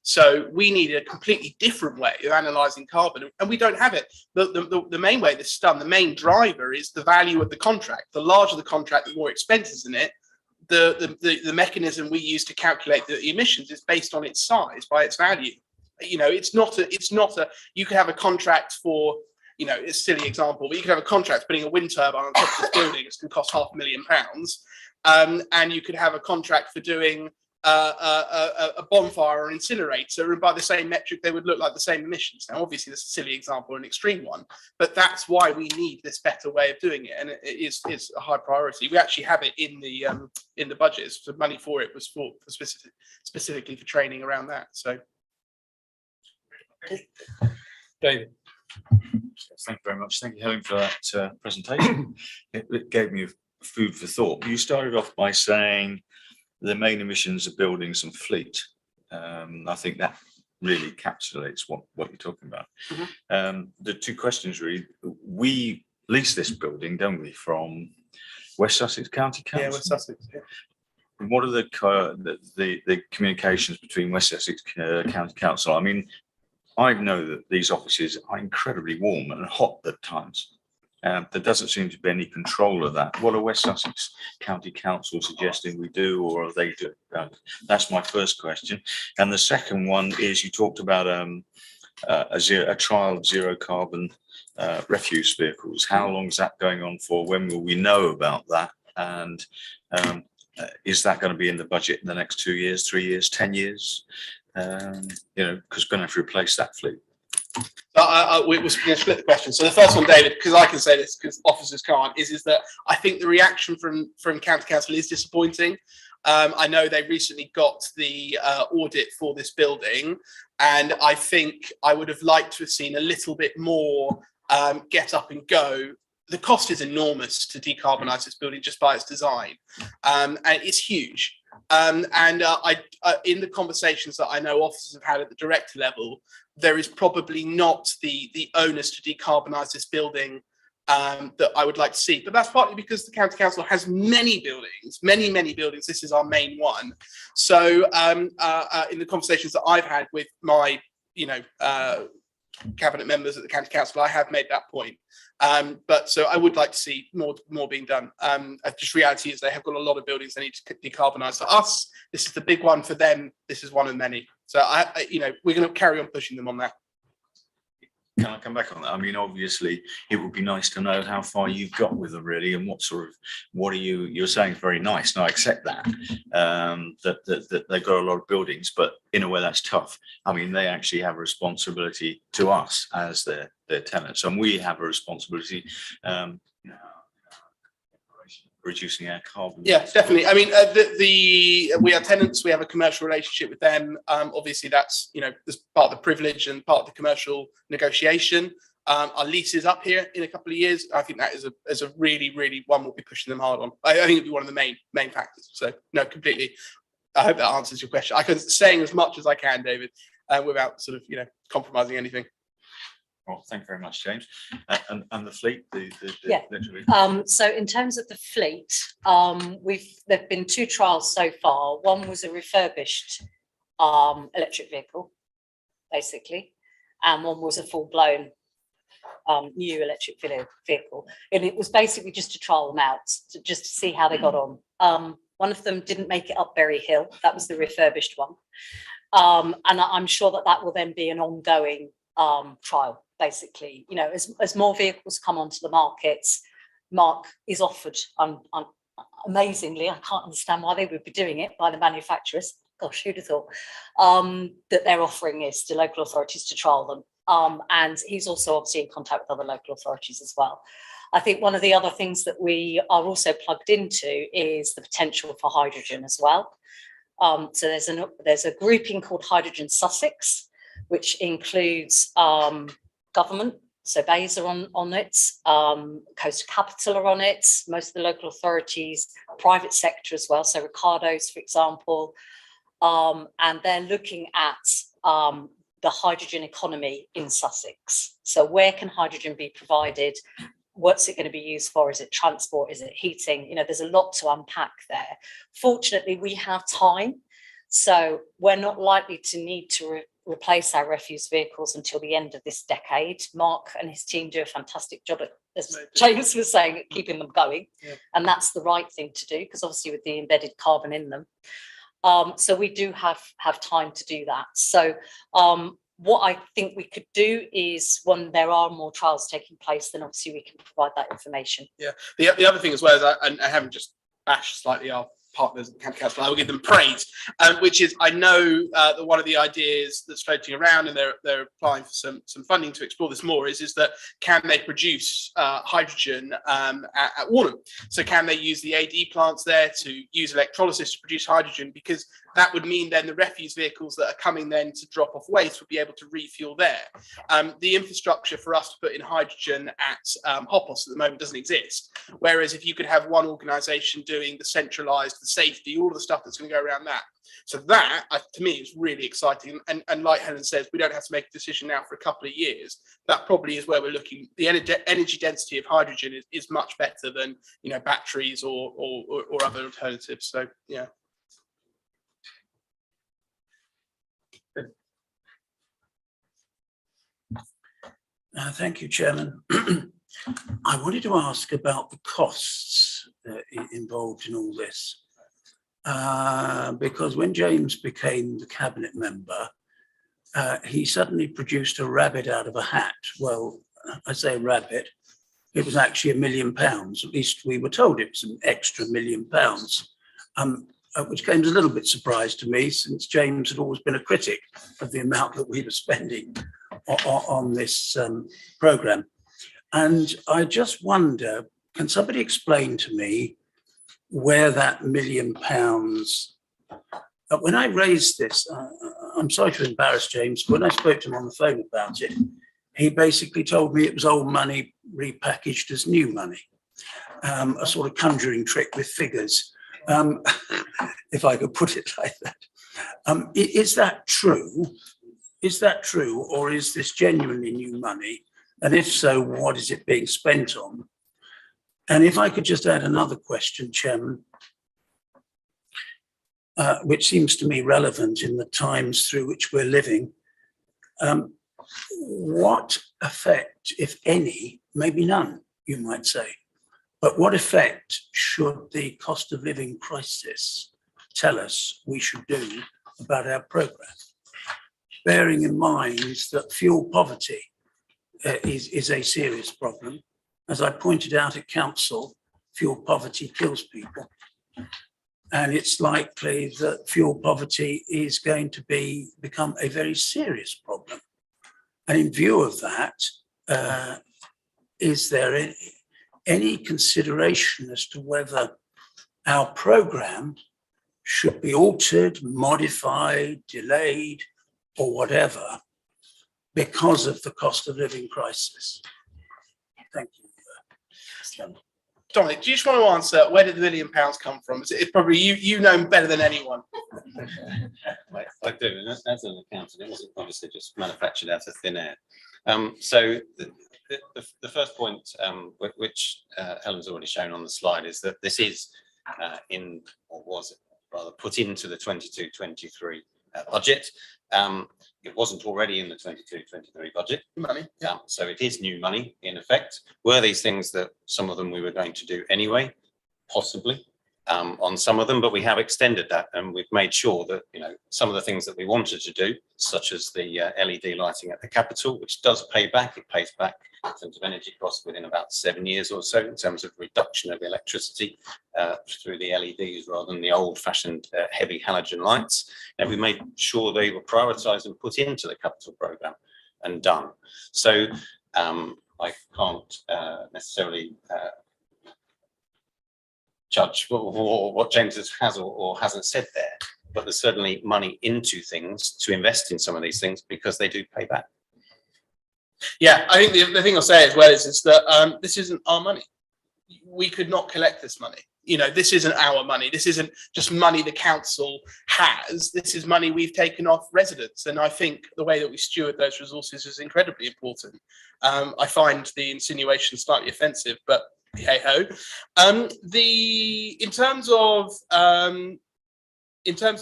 So we need a completely different way of analysing carbon, and we don't have it. The main way this is done, the main driver is the value of the contract. The larger the contract, the more expenses in it. The mechanism we use to calculate the emissions is based on its size, by its value. You know, it's not a, you could have a contract for, you know, it's a silly example, but you could have a contract putting a wind turbine on top of this building. It's going to cost £500,000. And you could have a contract for doing a bonfire or an incinerator, and by the same metric, they would look like the same emissions. Now, obviously, this is a silly example, an extreme one, but that's why we need this better way of doing it, and it is a high priority. We actually have it in the budget. So money for it was for specifically for training around that. So, David. Thank you very much. Thank you, Helen, for that presentation. It gave me food for thought. You started off by saying the main emissions of buildings and fleet. I think that really encapsulates what you're talking about. The two questions really, we lease this building, don't we, from West Sussex County Council? Yeah, West Sussex, yeah. And what are the communications between West Sussex County Council? I mean, I know that these offices are incredibly warm and hot at times. There doesn't seem to be any control of that. What are West Sussex County Council suggesting we do, or are they doing? That's my first question. And the second one is, you talked about a trial of zero carbon refuse vehicles. How long is that going on for? When will we know about that? And is that going to be in the budget in the next 2 years, 3 years, 10 years? You know, because we're going to have to replace that fleet. We'll split the question. So the first one, David, because I can say this because officers can't, is that I think the reaction from County Council is disappointing. I know they recently got the audit for this building, and I think I would have liked to have seen a little bit more get up and go. The cost is enormous to decarbonise this building just by its design, and it's huge. In the conversations that I know officers have had at the director level, there is probably not the onus to decarbonise this building that I would like to see. But that's partly because the County Council has many buildings, many buildings. This is our main one. So in the conversations that I've had with my, cabinet members at the County Council, I have made that point. But so I would like to see more being done. Just reality is they have got a lot of buildings they need to decarbonise. For us, this is the big one. For them, this is one of many. So we're going to carry on pushing them on that. Can I come back on that? I mean, obviously, it would be nice to know how far you've got with them, really, and what are you're saying is very nice, and I accept that, that they've got a lot of buildings, but in a way that's tough. I mean, they actually have a responsibility to us as their tenants, and we have a responsibility reducing our carbon. Yeah, definitely. I mean, we are tenants. We have a commercial relationship with them. Obviously, that's as part of the privilege and part of the commercial negotiation. Our lease is up here in a couple of years. I think that is a really one we'll be pushing them hard on. I think it'll be one of the main factors. So no, completely. I hope that answers your question. I can saying as much as I can, David, without sort of compromising anything. Well, thank you very much, James. And the fleet, Yeah. So in terms of the fleet, there've been 2 trials so far. One was a refurbished electric vehicle, basically, and one was a full-blown new electric vehicle. And it was basically just to trial them out, just to see how they got on. One of them didn't make it up Berry Hill. That was the refurbished one. And I'm sure that will then be an ongoing trial. Basically, as more vehicles come onto the markets, Mark is offered, amazingly, I can't understand why they would be doing it by the manufacturers. Gosh, who'd have thought that their offering is to local authorities to trial them. And he's also obviously in contact with other local authorities as well. I think one of the other things that we are also plugged into is the potential for hydrogen as well. So there's a grouping called Hydrogen Sussex, which includes government, so Bays are on it, Coastal Capital are on it, most of the local authorities, private sector as well, so Ricardo's, for example, and they're looking at the hydrogen economy in Sussex. So where can hydrogen be provided? What's it going to be used for? Is it transport? Is it heating? There's a lot to unpack there. Fortunately, we have time. So we're not likely to need to replace our refuse vehicles until the end of this decade. Mark and his team do a fantastic job at, as James was saying, at keeping them going. Yeah. And that's the right thing to do, because obviously with the embedded carbon in them. So we do have time to do that. So what I think we could do is, when there are more trials taking place, then obviously we can provide that information. Yeah. The other thing as well is I haven't just bashed slightly our partners at County Council, I will give them praise, which is, I know that one of the ideas that's floating around, and they're applying for some funding to explore this more, is that can they produce hydrogen at Warnham? So can they use the AD plants there to use electrolysis to produce hydrogen? Because that would mean then the refuse vehicles that are coming then to drop off waste would be able to refuel there. The infrastructure for us to put in hydrogen at Hopos at the moment doesn't exist. Whereas if you could have one organisation doing the centralised, the safety, all of the stuff that's going to go around that. So that, to me, is really exciting. And like Helen says, we don't have to make a decision now for a couple of years. That probably is where we're looking. The energy density of hydrogen is much better than, batteries or other alternatives. So, yeah. Thank you, Chairman. I wanted to ask about the costs involved in all this, because when James became the cabinet member, he suddenly produced a rabbit out of a hat. Well, I say rabbit, it was actually £1 million. At least we were told it was an extra £1 million, which came as a little bit surprise to me, since James had always been a critic of the amount that we were spending on this programme. And I just wonder, can somebody explain to me where that £1 million, when I raised this, I'm sorry to embarrass James, but when I spoke to him on the phone about it, he basically told me it was old money repackaged as new money, a sort of conjuring trick with figures, if I could put it like that. Is that true? Is that true, or is this genuinely new money? And if so, what is it being spent on? And if I could just add another question, Chairman, which seems to me relevant in the times through which we're living. What effect, if any, maybe none, you might say, but what effect should the cost of living crisis tell us we should do about our programme? Bearing in mind that fuel poverty is a serious problem. As I pointed out at council, fuel poverty kills people. And it's likely that fuel poverty is going to become a very serious problem. And in view of that, is there any consideration as to whether our programme should be altered, modified, delayed, or whatever, because of the cost of living crisis? Thank you. Dominic, do you just want to answer, where did the £1 million come from? It's probably you know better than anyone. I do, and as an accountant, it wasn't obviously just manufactured out of thin air. So the first point, which Helen's already shown on the slide, is that this is put into the 22-23 budget. It wasn't already in the 22-23 budget. Money. Yeah. So it is new money in effect. Were these things that some of them we were going to do anyway? Possibly on some of them, but we have extended that, and we've made sure that some of the things that we wanted to do, such as the LED lighting at the Capitol, which does pay back. It pays back in terms of energy costs within about 7 years or so, in terms of reduction of electricity through the LEDs rather than the old-fashioned heavy halogen lights. And we made sure they were prioritised and put into the Capitol programme and done. So I can't necessarily judge what James has or hasn't said there, but there's certainly money into things to invest in some of these things because they do pay back. Yeah, I think the thing I'll say as well is that this isn't our money. We could not collect this money. You know, this isn't our money. This isn't just money the council has. This is money we've taken off residents. And I think the way that we steward those resources is incredibly important. I find the insinuation slightly offensive, but hey ho. In terms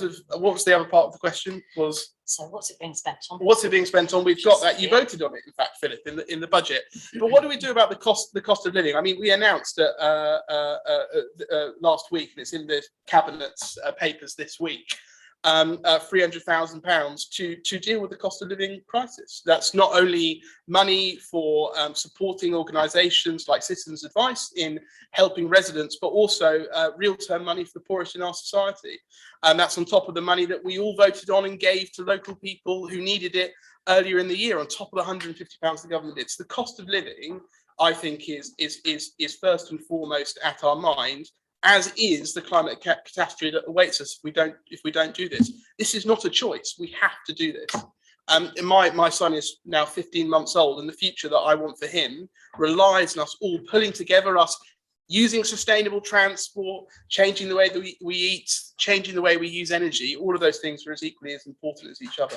of what was the other part of the question was? So what's it being spent on? What's it being spent on? We've got that. You voted on it, in fact, Philip, in the budget. But what do we do about the cost of living? I mean, we announced last week, and it's in the cabinet's papers this week, £300,000 to deal with the cost of living crisis. That's not only money for supporting organisations like Citizens Advice in helping residents, but also real-term money for the poorest in our society. And that's on top of the money that we all voted on and gave to local people who needed it earlier in the year, on top of the £150 the government did. So the cost of living, I think, is first and foremost at our mind, as is the climate catastrophe that awaits us if we don't do this. This is not a choice. We have to do this. My son is now 15 months old, and the future that I want for him relies on us all pulling together, us using sustainable transport, changing the way that we eat, changing the way we use energy. All of those things are as equally as important as each other.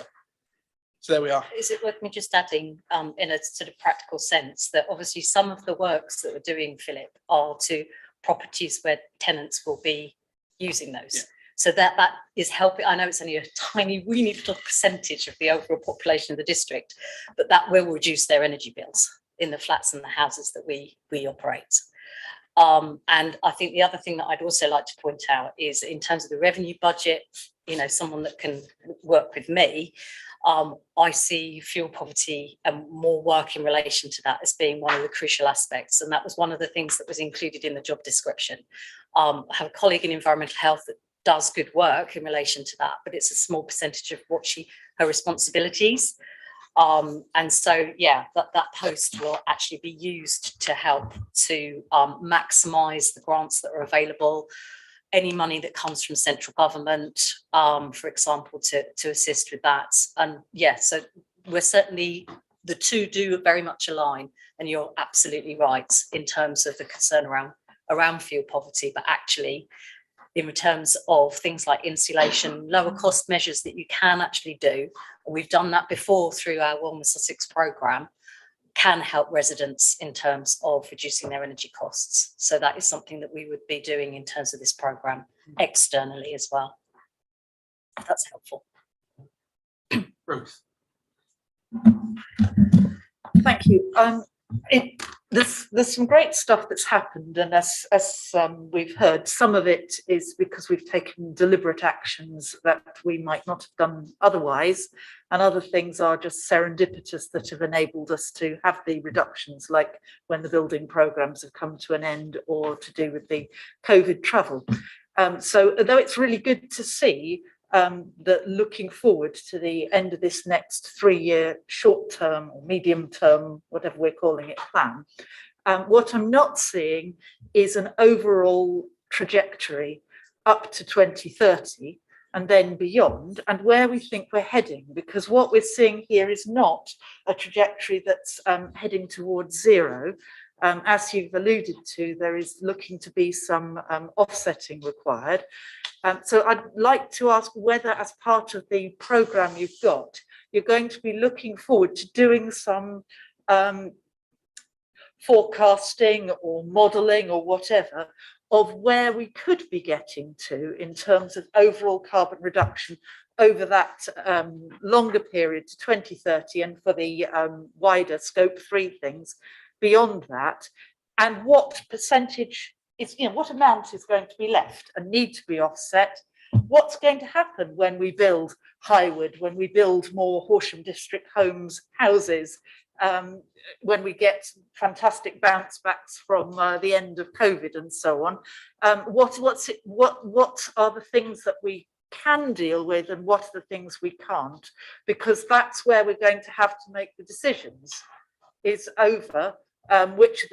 So there we are. Is it worth me just adding, in a sort of practical sense, that obviously some of the works that we're doing, Philip, are to properties where tenants will be using those. Yeah. So that is helping. I know it's only a tiny, weeny little percentage of the overall population of the district, but that will reduce their energy bills in the flats and the houses that we operate. And I think the other thing that I'd also like to point out is, in terms of the revenue budget, you know, someone that can work with me, I see fuel poverty and more work in relation to that as being one of the crucial aspects. And that was one of the things that was included in the job description. I have a colleague in environmental health that does good work in relation to that, but it's a small percentage of her responsibilities. And so, yeah, that post will actually be used to help to maximise the grants that are available, any money that comes from central government, for example, to assist with that. And yeah, so we're certainly, the two do very much align, and you're absolutely right in terms of the concern around fuel poverty, but actually in terms of things like insulation, lower cost measures that you can actually do, and we've done that before through our Warmer Sussex programme, can help residents in terms of reducing their energy costs. So that is something that we would be doing in terms of this programme externally as well. That's helpful. Ruth. Thank you. There's some great stuff that's happened, and as we've heard, some of it is because we've taken deliberate actions that we might not have done otherwise, and other things are just serendipitous that have enabled us to have the reductions, like when the building programmes have come to an end, or to do with the COVID travel. So although it's really good to see that looking forward to the end of this next 3-year short-term or medium-term, whatever we're calling it, plan, what I'm not seeing is an overall trajectory up to 2030 and then beyond, and where we think we're heading, because what we're seeing here is not a trajectory that's heading towards zero. As you've alluded to, there is looking to be some offsetting required. So I'd like to ask whether, as part of the programme you've got, you're going to be looking forward to doing some forecasting or modelling or whatever of where we could be getting to in terms of overall carbon reduction over that longer period to 2030, and for the wider scope 3 things beyond that, and what percentage is, what amount is going to be left and need to be offset. What's going to happen when we build Highwood, when we build more Horsham District houses, when we get fantastic bounce backs from the end of COVID and so on? What are the things that we can deal with, and what are the things we can't? Because that's where we're going to have to make the decisions, is over which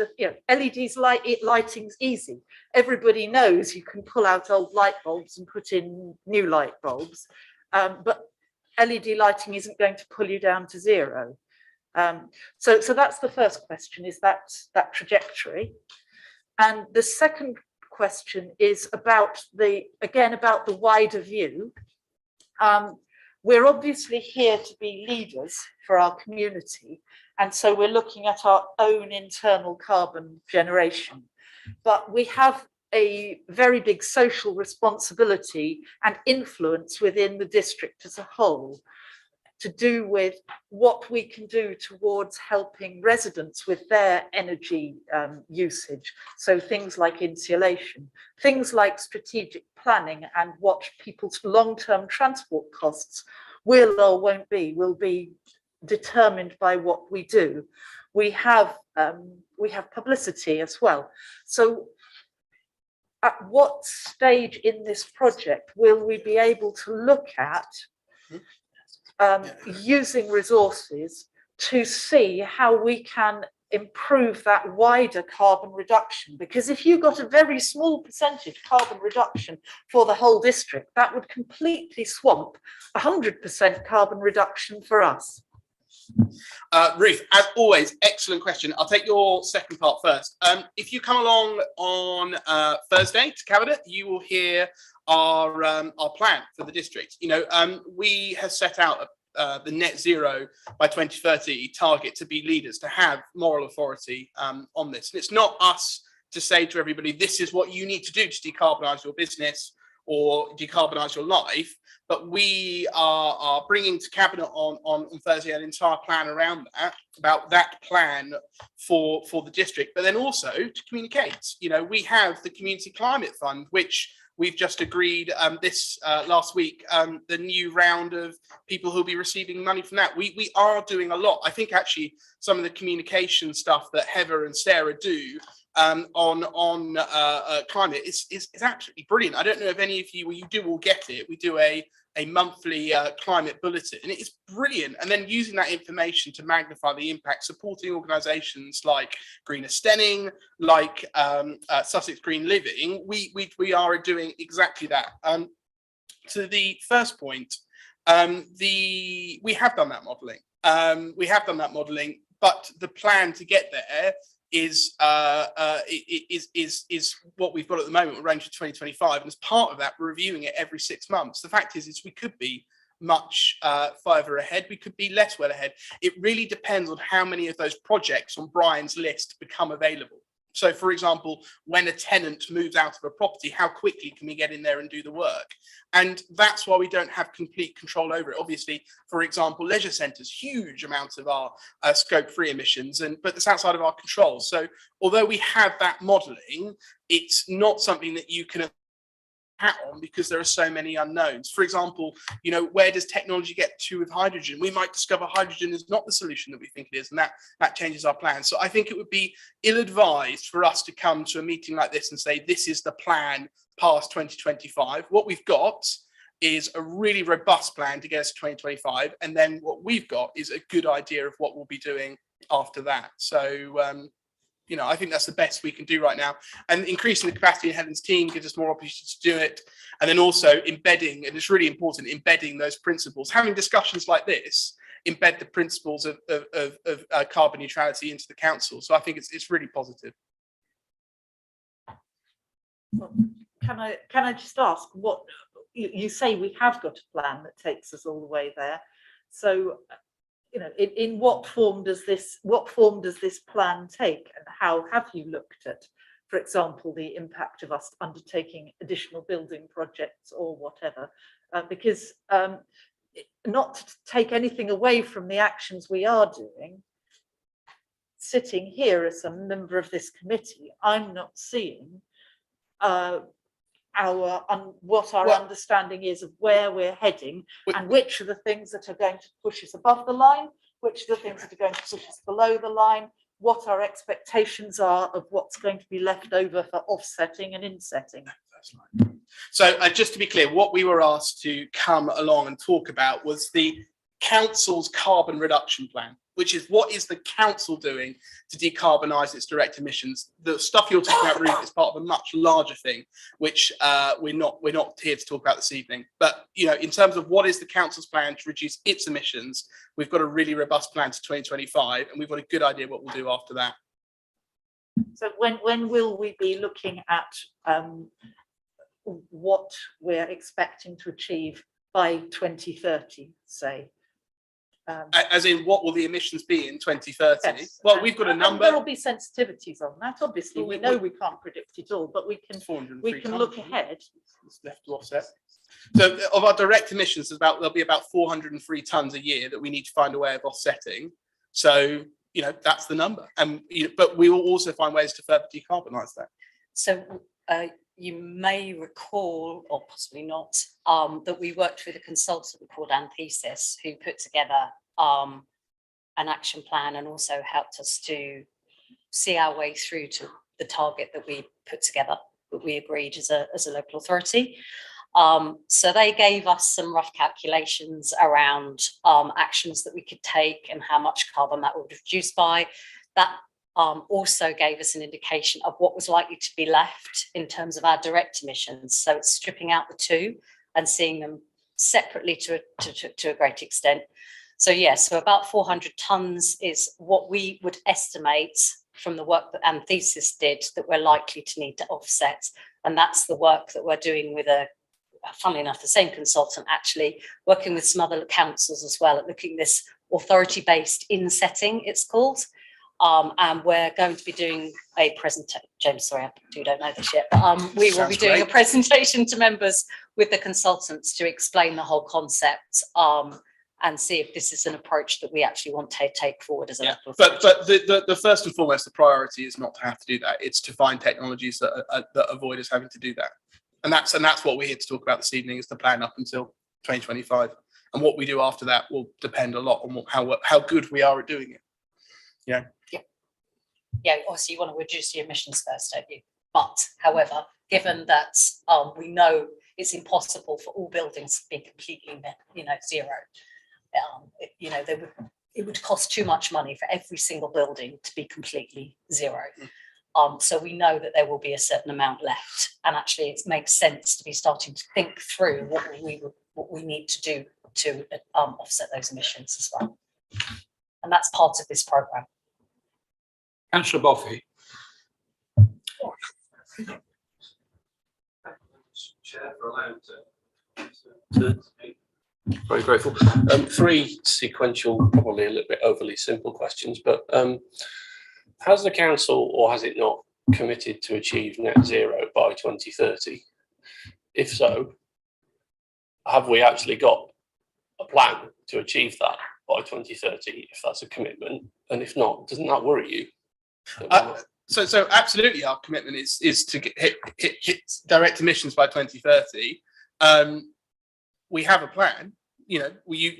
LEDs lighting's easy. Everybody knows you can pull out old light bulbs and put in new light bulbs, but LED lighting isn't going to pull you down to zero. So that's the first question, is that trajectory. And the second question is about about the wider view. We're obviously here to be leaders for our community, and so we're looking at our own internal carbon generation. But we have a very big social responsibility and influence within the district as a whole to do with what we can do towards helping residents with their energy usage. So things like insulation, things like strategic planning, and what people's long-term transport costs will or won't be, will be determined by what we do. We have publicity as well. So at what stage in this project will we be able to look at using resources to see how we can improve that wider carbon reduction? Because if you got a very small percentage carbon reduction for the whole district, that would completely swamp 100% carbon reduction for us. Ruth, as always, excellent question. I'll take your second part first. If you come along on Thursday to Cabinet, you will hear our plan for the district. You know, we have set out the net zero by 2030 target to be leaders, to have moral authority on this. And it's not us to say to everybody, this is what you need to do to decarbonise your business or decarbonise your life, but we are bringing to Cabinet on Thursday an entire plan around that, about that plan for the district, but then also to communicate. You know, we have the Community Climate Fund, which we've just agreed this last week, the new round of people who'll be receiving money from that. We are doing a lot. I think actually some of the communication stuff that Heather and Sarah do on climate is absolutely brilliant. I don't know if any of you, well, you do all get it. We do a monthly climate bulletin, and it is brilliant. And then using that information to magnify the impact, supporting organisations like Greener Stenning, like Sussex Green Living, we are doing exactly that. To the first point, we have done that modelling. But the plan to get there is what we've got at the moment. We're range to 2025, and as part of that, we're reviewing it every 6 months. The fact is we could be much further ahead. We could be less well ahead. It really depends on how many of those projects on Brian's list become available. So, for example, when a tenant moves out of a property, how quickly can we get in there and do the work? And that's why we don't have complete control over it. Obviously, for example, leisure centres, huge amounts of our scope 3 emissions, but it's outside of our control. So although we have that modelling, it's not something that you can hat on because there are so many unknowns. For example, you know, where does technology get to with hydrogen? We might discover hydrogen is not the solution that we think it is, and that changes our plans. So I think it would be ill-advised for us to come to a meeting like this and say this is the plan past 2025. What we've got is a really robust plan to get us to 2025, and then what we've got is a good idea of what we'll be doing after that. So you know, I think that's the best we can do right now. And increasing the capacity in Helen's team gives us more opportunities to do it. And then also embedding, and it's really important, embedding those principles. Having discussions like this embed the principles of carbon neutrality into the council. So I think it's really positive. Well, can I just ask, what you say we have got a plan that takes us all the way there? So, you know, in what form does this plan take, and how have you looked at, for example, the impact of us undertaking additional building projects or whatever? Because not to take anything away from the actions we are doing, sitting here as a member of this committee, I'm not seeing what our understanding is of where we're heading, and which are the things that are going to push us above the line, which are the things that are going to push us below the line, what our expectations are of what's going to be left over for offsetting and insetting. So just to be clear, what we were asked to come along and talk about was the council's carbon reduction plan, which is what is the council doing to decarbonise its direct emissions. The stuff you're talking about, Ruth, is part of a much larger thing, which we're not here to talk about this evening. But you know, in terms of what is the council's plan to reduce its emissions, we've got a really robust plan to 2025, and we've got a good idea what we'll do after that. So when will we be looking at what we're expecting to achieve by 2030, say? As in, what will the emissions be in 2030? Yes. Well, we've got a And number. There'll be sensitivities on that. Obviously, Well, we know we can't predict it all, but we can 403 tons, look isn't it? ahead. It's left to offset. So of our direct emissions, there'll be about 403 tons a year that we need to find a way of offsetting. So, you know, that's the number. And but we will also find ways to further decarbonise that. So you may recall, or possibly not, that we worked with a consultant called Anthesis, who put together an action plan and also helped us to see our way through to the target that we put together, that we agreed as a local authority. So they gave us some rough calculations around actions that we could take and how much carbon that would reduce by. That also gave us an indication of what was likely to be left in terms of our direct emissions. So it's stripping out the two and seeing them separately to a great extent. So yes, so about 400 tonnes is what we would estimate from the work that Anthesis did that we're likely to need to offset. And that's the work that we're doing with funnily enough, the same consultant actually working with some other councils as well at looking at this authority-based insetting, it's called. And we're going to be doing a presentation. James, sorry, I don't know this yet, but we will be doing a presentation to members with the consultants to explain the whole concept and see if this is an approach that we actually want to take forward as a local authority. But the first and foremost, the priority is not to have to do that. It's to find technologies that avoid us having to do that. And that's what we're here to talk about this evening, is the plan up until 2025. And what we do after that will depend a lot on how good we are at doing it. Yeah. Yeah, obviously you want to reduce your emissions first, don't you? But however, given that we know it's impossible for all buildings to be completely zero, it would cost too much money for every single building to be completely zero. So we know that there will be a certain amount left, and actually it makes sense to be starting to think through what we need to do to offset those emissions as well. And that's part of this programme. Councillor Boffey. Chair, for allowing to very grateful. Three sequential, probably a little bit overly simple questions, but has the council, or has it not, committed to achieve net zero by 2030? If so, have we actually got a plan to achieve that by 2030, if that's a commitment? And if not, doesn't that worry you? So absolutely, our commitment is to hit direct emissions by 2030. We have a plan. We've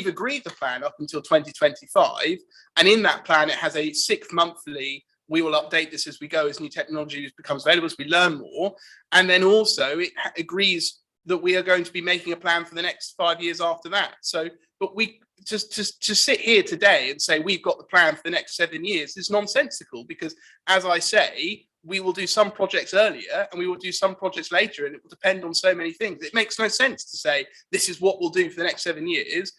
agreed the plan up until 2025, and in that plan it has a 6 monthly. We will update this as we go, as new technology becomes available, as we learn more, and then also it agrees that we are going to be making a plan for the next 5 years after that. So, but we to sit here today and say we've got the plan for the next 7 years is nonsensical, because, as I say, we will do some projects earlier and we will do some projects later, and it will depend on so many things. It makes no sense to say this is what we'll do for the next 7 years.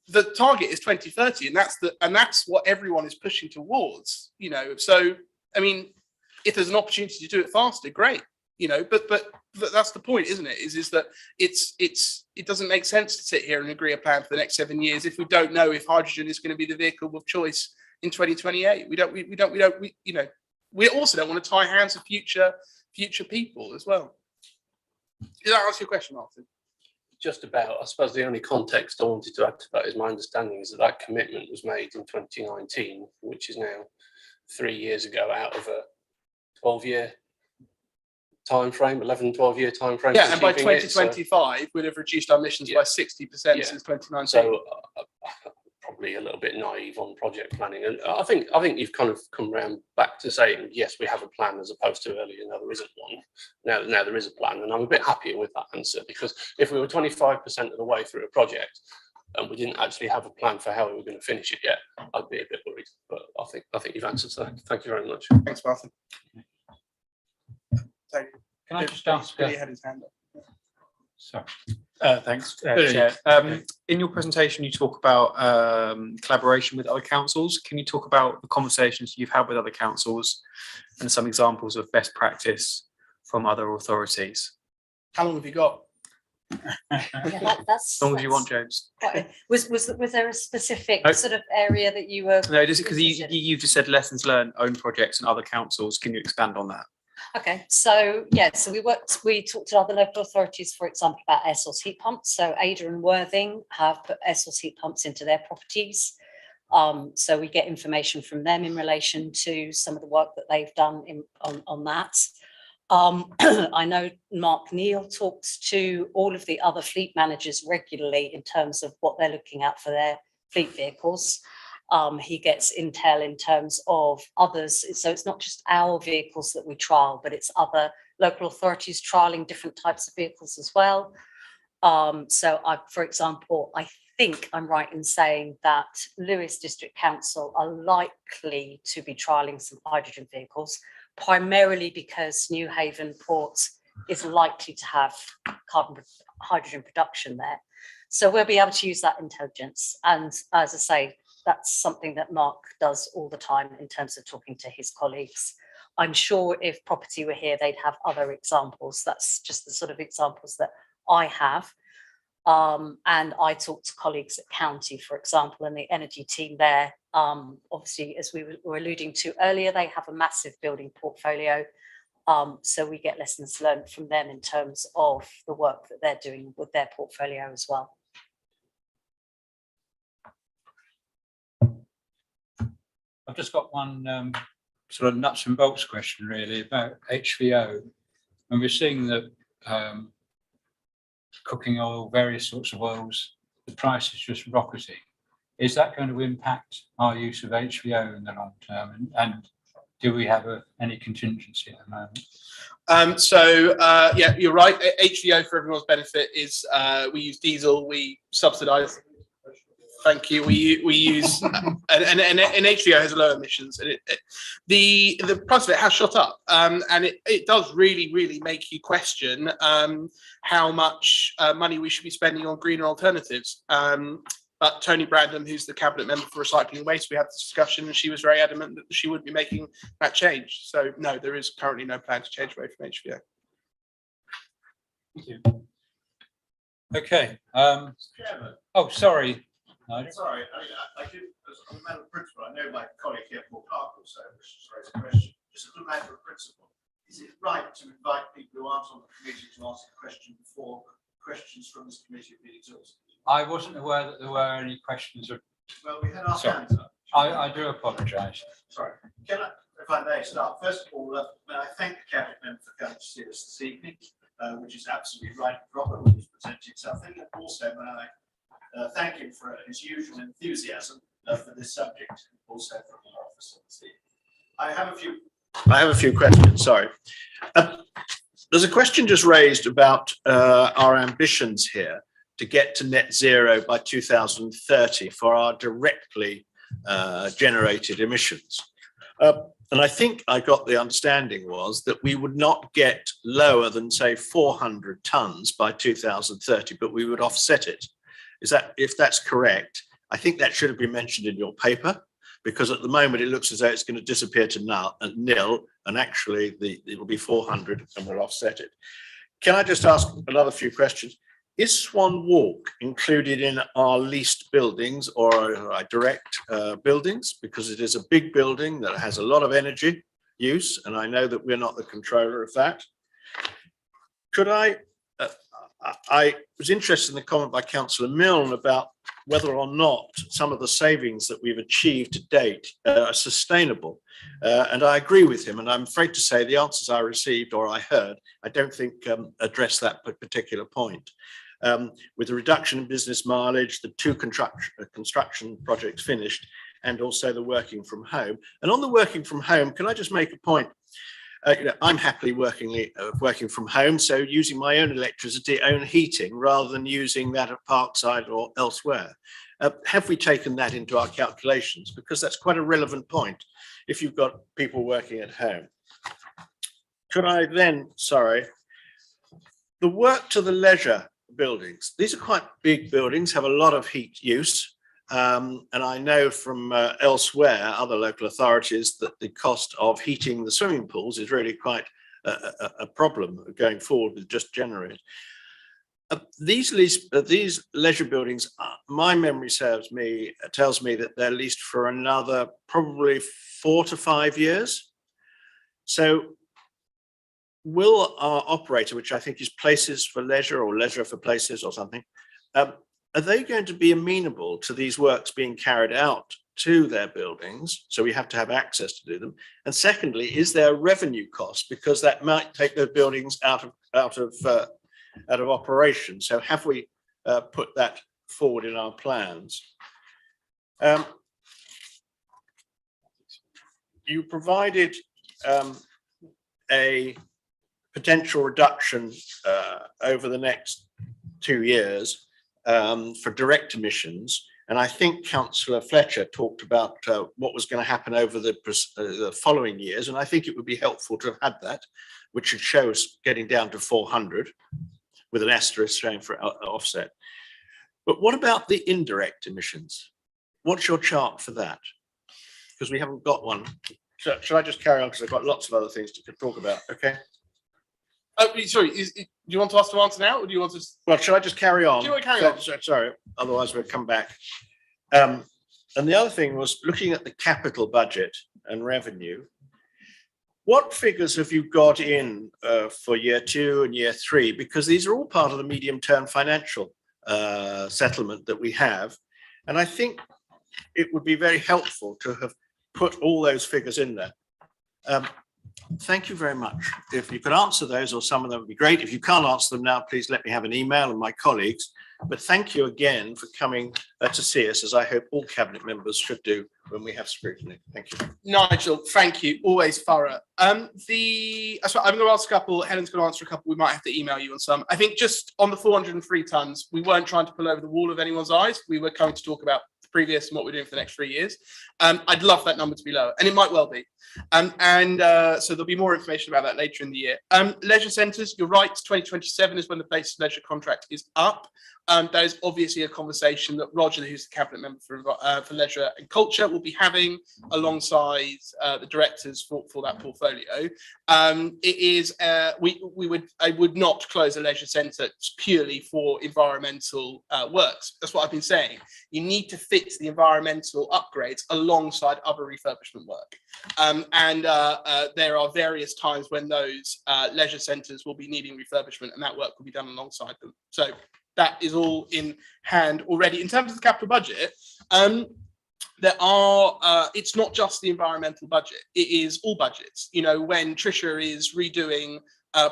The target is 2030, and that's what everyone is pushing towards. So I mean, if there's an opportunity to do it faster, great. But that's the point, isn't it? Is that it doesn't make sense to sit here and agree a plan for the next 7 years if we don't know if hydrogen is going to be the vehicle of choice in 2028. We also don't want to tie hands of future people as well. Did that answer your question, Martin? Just about. I suppose the only context I wanted to add to that is my understanding is that commitment was made in 2019, which is now 3 years ago, out of a 12-year time frame, 12-year time frame. Yeah, and by 2025, we'd have reduced our emissions by 60% since 2019. So probably a little bit naive on project planning, and I think you've kind of come around back to saying yes, we have a plan, as opposed to earlier no, there isn't one. Now there is a plan, and I'm a bit happier with that answer, because if we were 25% of the way through a project and we didn't actually have a plan for how we were going to finish it yet, I'd be a bit worried. But I think you've answered that. Thank you very much. Thanks, Martin. Can I just ask? Billy had his hand up. So, Thanks, Chair. In your presentation, you talk about collaboration with other councils. Can you talk about the conversations you've had with other councils and some examples of best practice from other authorities? How long have you got? As long as you want, James. Was there a specific No. sort of area that you were? No, just because interested in? you just said lessons learned, own projects and other councils. Can you expand on that? Okay, so yeah, so we talked to other local authorities, for example, about air source heat pumps. So Ada and Worthing have put air source heat pumps into their properties. So we get information from them in relation to some of the work that they've done on that. I know Mark Neal talks to all of the other fleet managers regularly in terms of what they're looking at for their fleet vehicles. He gets intel in terms of others. So it's not just our vehicles that we trial, but it's other local authorities trialing different types of vehicles as well. For example, I think I'm right in saying that Lewes District Council are likely to be trialing some hydrogen vehicles, primarily because New Haven Port is likely to have hydrogen production there. So we'll be able to use that intelligence. And as I say, that's something that Mark does all the time in terms of talking to his colleagues. I'm sure if property were here, they'd have other examples. That's just the sort of examples that I have. And I talk to colleagues at county, for example, and the energy team there. Obviously, as we were alluding to earlier, they have a massive building portfolio. So we get lessons learned from them in terms of the work that they're doing with their portfolio as well. I've just got one sort of nuts and bolts question really about HVO. And we're seeing that cooking oil, various sorts of oils, the price is just rocketing. Is that going to impact our use of HVO in the long term? And do we have any contingency at the moment? Yeah, you're right. HVO, for everyone's benefit, is we use diesel, we subsidise. Thank you. We use and HVO has low emissions. And the price of it has shot up, and it does really make you question how much money we should be spending on greener alternatives. But Tony Brandon, who's the cabinet member for recycling and waste, we had this discussion, and she was very adamant that she would be making that change. So no, there is currently no plan to change away from HVO. Thank you. Okay. Oh, sorry. No. Sorry, I do, as a matter of principle, I know my colleague here, Paul Clark, also wishes to raise a question. Just as a matter of principle, is it right to invite people who aren't on the committee to ask a question before questions from this committee have been exhausted? I wasn't aware that there were any questions. Well, we had our hands up. I do apologise. Sorry. Can I, if I may start, first of all, may I thank the cabinet member for coming to see us this evening, which is absolutely right and proper when he's presenting something. And also, may I thank him for his usual enthusiasm for this subject, also from the office of the team. I have a few questions. Sorry. There's a question just raised about our ambitions here to get to net zero by 2030 for our directly generated emissions. And I think I got the understanding was that we would not get lower than, say, 400 tonnes by 2030, but we would offset it. Is that, if that's correct, I think that should have been mentioned in your paper, because at the moment it looks as though it's going to disappear to nil, and actually it will be 400 and we'll offset it. Can I just ask another few questions? Is Swan Walk included in our leased buildings or our direct buildings? Because it is a big building that has a lot of energy use, and I know that we're not the controller of that. Could I was interested in the comment by Councillor Milne about whether or not some of the savings that we've achieved to date are sustainable. And I agree with him. And I'm afraid to say the answers I received or I heard, I don't think address that particular point. With the reduction in business mileage, the 2 construction projects finished, and also the working from home. And on the working from home, can I just make a point? I'm happily working from home, so using my own electricity, own heating, rather than using that at Parkside or elsewhere. Have we taken that into our calculations? Because that's quite a relevant point if you've got people working at home. Could I then, sorry, the work to the leisure buildings, these are quite big buildings, have a lot of heat use. And I know from elsewhere, other local authorities, that the cost of heating the swimming pools is really quite a problem going forward with just generators. These leisure buildings, my memory tells me that they're leased for another probably 4 to 5 years. So will our operator, which I think is Places for Leisure or Leisure for Places or something, are they going to be amenable to these works being carried out to their buildings? So we have to have access to do them. And secondly, is there a revenue cost, because that might take those buildings out of operation? So have we put that forward in our plans? You provided a potential reduction over the next 2 years for direct emissions. And I think Councillor Fletcher talked about what was going to happen over the following years. And I think it would be helpful to have had that, which should show us getting down to 400 with an asterisk showing for offset. But what about the indirect emissions? What's your chart for that? Because we haven't got one. So should I just carry on, because I've got lots of other things to talk about? Okay. Oh, sorry. Do you want us to answer now, or do you want to? Well, should I just carry on? Do you want to carry on? Sorry, otherwise we'll come back. And the other thing was looking at the capital budget and revenue. What figures have you got in for year 2 and year 3? Because these are all part of the medium-term financial settlement that we have. And I think it would be very helpful to have put all those figures in there. Thank you very much. If you could answer those, or some of them would be great. If you can't answer them now, please let me have an email and my colleagues. But thank you again for coming to see us, as I hope all cabinet members should do when we have scrutiny. Thank you. Nigel, thank you. Always thorough. I'm going to ask a couple. Helen's going to answer a couple. We might have to email you on some. I think just on the 403 tonnes, we weren't trying to pull over the wall of anyone's eyes. We were coming to talk about the previous and what we're doing for the next 3 years. I'd love that number to be lower, and it might well be. So there'll be more information about that later in the year. Leisure centres, you're right. 2027 is when the Places Leisure contract is up. That is obviously a conversation that Roger, who's the cabinet member for Leisure and Culture, will be having alongside the directors for that portfolio. It is I would not close a leisure centre purely for environmental works. That's what I've been saying. You need to fit the environmental upgrades alongside other refurbishment work. There are various times when those leisure centres will be needing refurbishment, and that work will be done alongside them. So that is all in hand already. In terms of the capital budget, it's not just the environmental budget, it is all budgets. You know, when Tricia is redoing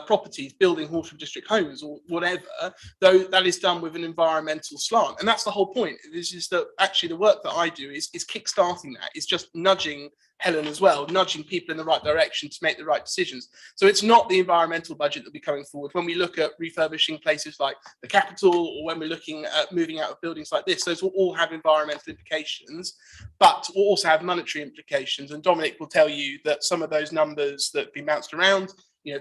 properties, building Horsham District homes or whatever, though that is done with an environmental slant. And that's the whole point. This is that actually the work that I do is kick-starting that. It's just nudging Helen as well, nudging people in the right direction to make the right decisions. So it's not the environmental budget that will be coming forward. When we look at refurbishing places like the Capitol, or when we're looking at moving out of buildings like this, those will all have environmental implications, but will also have monetary implications. And Dominic will tell you that some of those numbers that have been bounced around,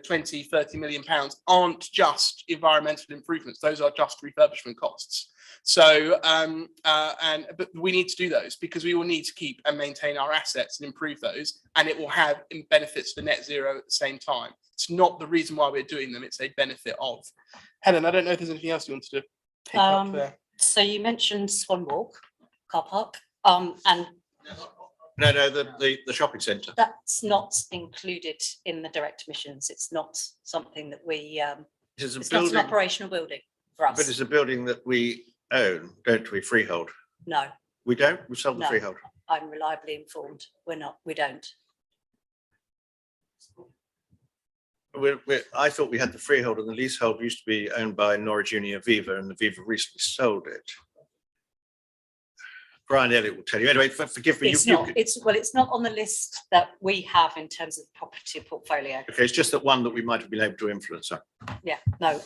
20, 30 million pounds, aren't just environmental improvements. Those are just refurbishment costs. So, but we need to do those because we will need to keep and maintain our assets and improve those, and it will have benefits for net zero at the same time. It's not the reason why we're doing them, it's a benefit of. Helen, I don't know if there's anything else you wanted to pick up there. So you mentioned Swan Walk car park, and No, the shopping centre. that's not included in the direct emissions. It's not something that we, it's not an operational building for us. But it's a building that we own, don't we, freehold? No, We don't? We sold the No. freehold. I'm reliably informed. We don't. I thought we had the freehold, and the leasehold used to be owned by Norwich Uni Aviva, and Aviva recently sold it. Brian Elliott will tell you. Anyway, forgive me. It's not. It's not on the list that we have in terms of property portfolio. Okay, it's just that one that we might have been able to influence. Yeah, no.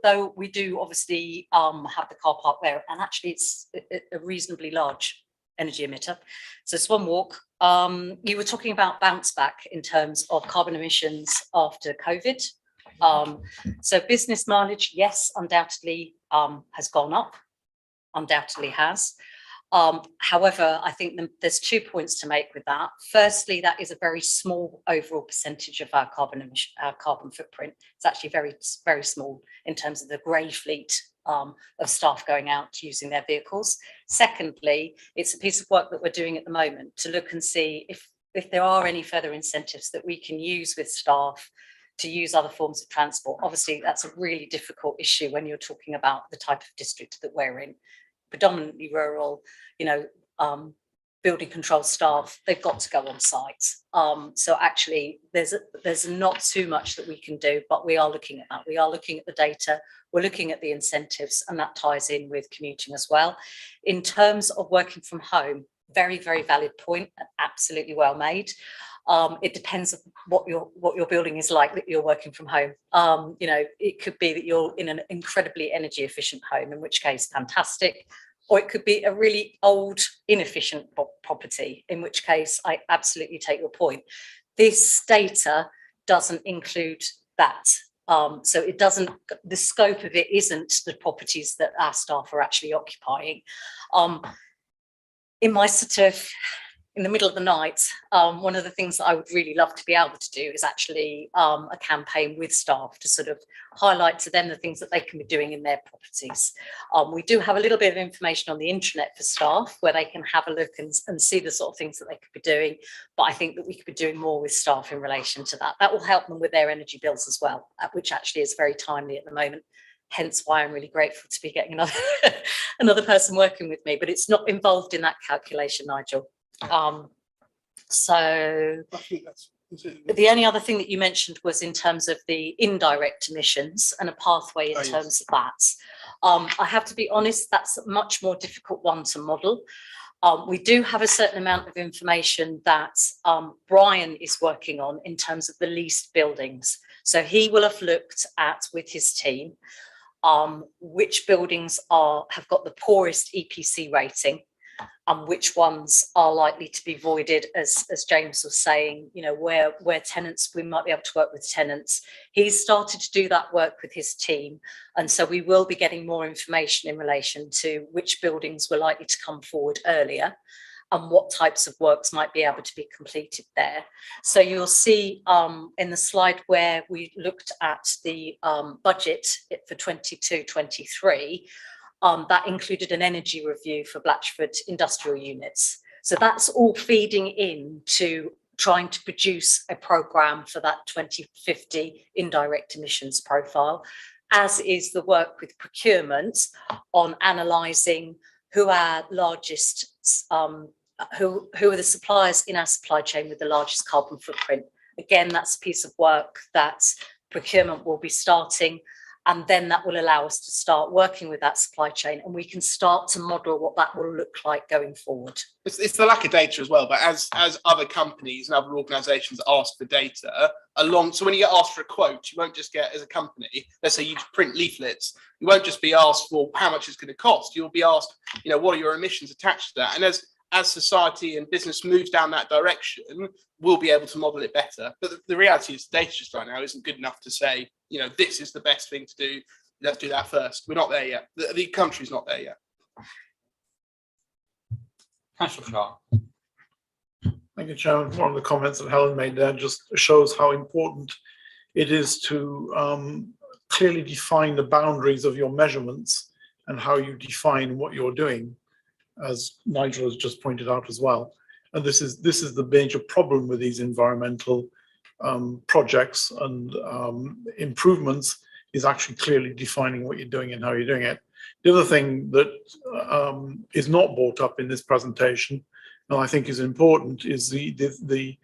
Though we do obviously have the car park there, and actually it's a reasonably large energy emitter. So Swan Walk, you were talking about bounce back in terms of carbon emissions after COVID. So business mileage, yes, undoubtedly has gone up, undoubtedly has. However, I think there's 2 points to make with that. Firstly, that is a very small overall percentage of our carbon footprint. It's actually very, very small in terms of the grey fleet of staff going out using their vehicles. Secondly, it's a piece of work that we're doing at the moment to look and see if there are any further incentives that we can use with staff to use other forms of transport. Obviously, that's a really difficult issue when you're talking about the type of district that we're in. Predominantly rural, building control staff, they've got to go on site. So actually there's not too much that we can do, but we are looking at that. We are looking at the data, we're looking at the incentives, and that ties in with commuting as well. In terms of working from home, very, very valid point, absolutely well made. It depends on what your building is like that you're working from home. It could be that you're in an incredibly energy efficient home, in which case fantastic, or it could be a really old inefficient property, in which case I absolutely take your point. This data doesn't include that. So it doesn't, the scope of it isn't the properties that our staff are actually occupying. In my sort of, in the middle of the night, one of the things that I would really love to be able to do is actually a campaign with staff to sort of highlight to them the things that they can be doing in their properties. We do have a little bit of information on the intranet for staff where they can have a look and see the sort of things that they could be doing. But I think that we could be doing more with staff in relation to that. That will help them with their energy bills as well, which actually is very timely at the moment. Hence why I'm really grateful to be getting another person working with me, but it's not involved in that calculation, Nigel. So the only other thing that you mentioned was in terms of the indirect emissions and a pathway in terms of that. I have to be honest, that's a much more difficult one to model. We do have a certain amount of information that Brian is working on in terms of the leased buildings. So he will have looked at with his team which buildings have got the poorest EPC rating and which ones are likely to be voided, as James was saying, where tenants, we might be able to work with tenants. He's started to do that work with his team. And so we will be getting more information in relation to which buildings were likely to come forward earlier and what types of works might be able to be completed there. So you'll see in the slide where we looked at the budget for 22-23, that included an energy review for Blatchford industrial units. So that's all feeding into trying to produce a programme for that 2050 indirect emissions profile, as is the work with procurement on analysing who our largest, who are the suppliers in our supply chain with the largest carbon footprint. Again, that's a piece of work that procurement will be starting, and then that will allow us to start working with that supply chain, and we can start to model what that will look like going forward. It's the lack of data as well, but as other companies and other organisations ask for data so when you get asked for a quote, you won't just get, as a company, let's say you print leaflets, you won't just be asked for how much it's going to cost. You'll be asked, what are your emissions attached to that? And as society and business moves down that direction, we'll be able to model it better. But the reality is the data just right now isn't good enough to say, this is the best thing to do. Let's do that first. We're not there yet. The country's not there yet. Councillor Clark. Thank you, Chairman. One of the comments that Helen made there just shows how important it is to clearly define the boundaries of your measurements and how you define what you're doing, as Nigel has just pointed out as well. And this is the major problem with these environmental projects and improvements, is actually clearly defining what you're doing and how you're doing it. The other thing that is not brought up in this presentation, and I think is important, is the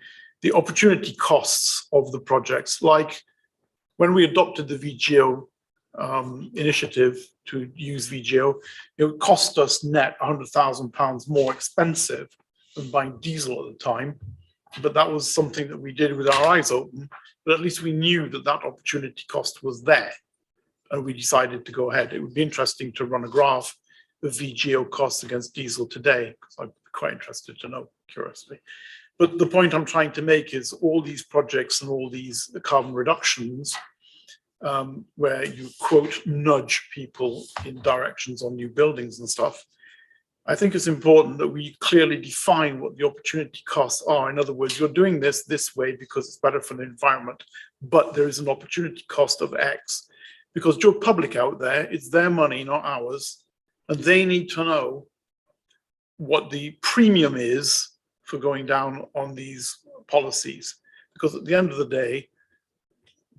opportunity costs of the projects. Like when we adopted the VGO initiative to use VGO, it cost us net £100,000 more expensive than buying diesel at the time. But that was something that we did with our eyes open, but at least we knew that opportunity cost was there, and we decided to go ahead. It would be interesting to run a graph of VGO costs against diesel today, because I'd be quite interested to know, curiously. But the point I'm trying to make is all these projects and all these carbon reductions where you quote nudge people in directions on new buildings and stuff. I think it's important that we clearly define what the opportunity costs are. In other words, you're doing this way because it's better for the environment, but there is an opportunity cost of X. Because your public out there, it's their money, not ours, and they need to know what the premium is for going down on these policies. Because at the end of the day,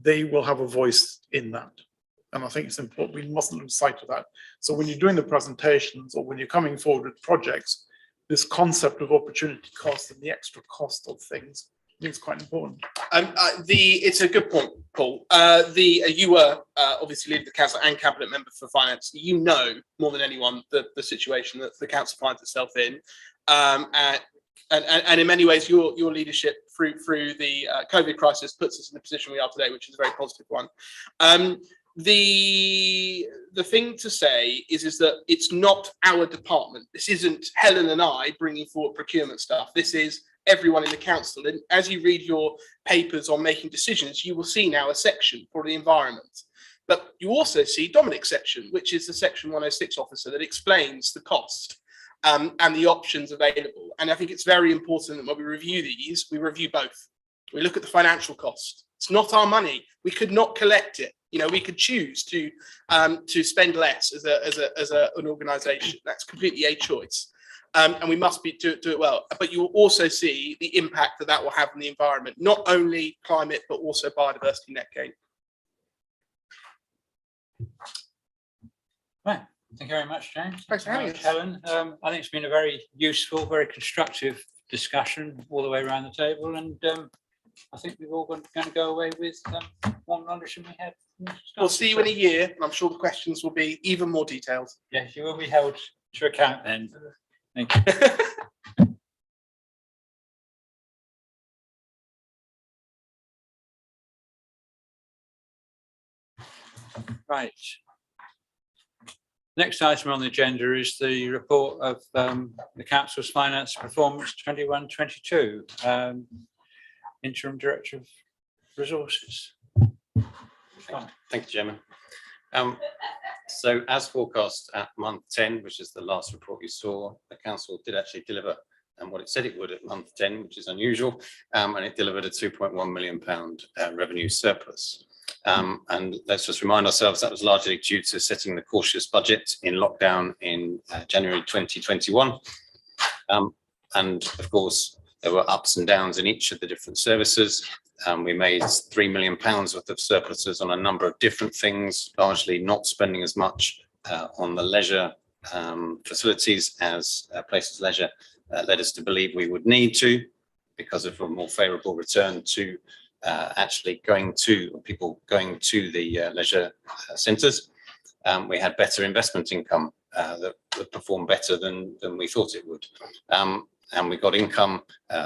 they will have a voice in that. And I think it's important, we mustn't lose sight of that. So when you're doing the presentations or when you're coming forward with projects, this concept of opportunity cost and the extra cost of things, I think it's quite important. It's a good point, Paul. You were obviously leader of the council and cabinet member for finance. You know more than anyone the situation that the council finds itself in. And in many ways, your leadership through the COVID crisis puts us in the position we are today, which is a very positive one. The thing to say is that it's not our department. This isn't Helen and I bringing forward procurement stuff. This is everyone in the council. And as you read your papers on making decisions, you will see now a section for the environment. But you also see Dominic's section, which is the Section 106 officer that explains the cost and the options available. And I think it's very important that when we review these, we review both. We look at the financial cost. It's not our money. We could not collect it. You know, we could choose to spend less as an organisation. That's completely a choice, and we must do it well. But you will also see the impact that will have on the environment, not only climate but also biodiversity net gain. Right. Thank you very much, James. Thanks for having us, Helen. I think it's been a very useful, very constructive discussion all the way around the table, and I think we've all going to go away with more knowledge than we had. We'll see you in a year, and I'm sure the questions will be even more detailed. Yes, you will be held to account then. Thank you. Right. Next item on the agenda is the report of the Council's Finance Performance 21-22. Interim Director of Resources. Thank you, Chairman. So as forecast at month 10, which is the last report you saw, the council did actually deliver what it said it would at month 10, which is unusual, and it delivered a £2.1 million revenue surplus. And let's just remind ourselves that was largely due to setting the cautious budget in lockdown in January 2021. And of course, there were ups and downs in each of the different services. We made £3 million worth of surpluses on a number of different things, largely not spending as much on the leisure facilities as Places Leisure led us to believe we would need to, because of a more favourable return to actually people going to the leisure centres. We had better investment income that performed better than we thought it would. And we got income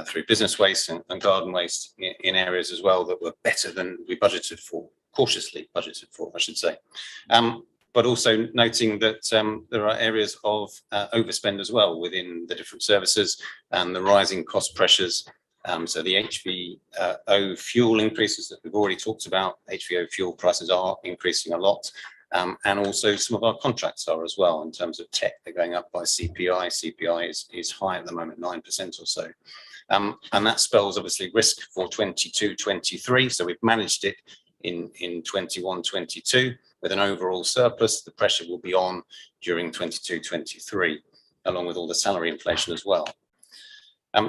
through business waste and garden waste in areas as well that were better than we budgeted for, cautiously budgeted for, I should say. But also noting that there are areas of overspend as well within the different services and the rising cost pressures. So the HVO fuel increases that we've already talked about, HVO fuel prices are increasing a lot. And also some of our contracts are as well in terms of tech. They're going up by CPI. CPI is high at the moment, 9% or so. And that spells obviously risk for 22-23. So we've managed it in 21-22 with an overall surplus. The pressure will be on during 22-23, along with all the salary inflation as well.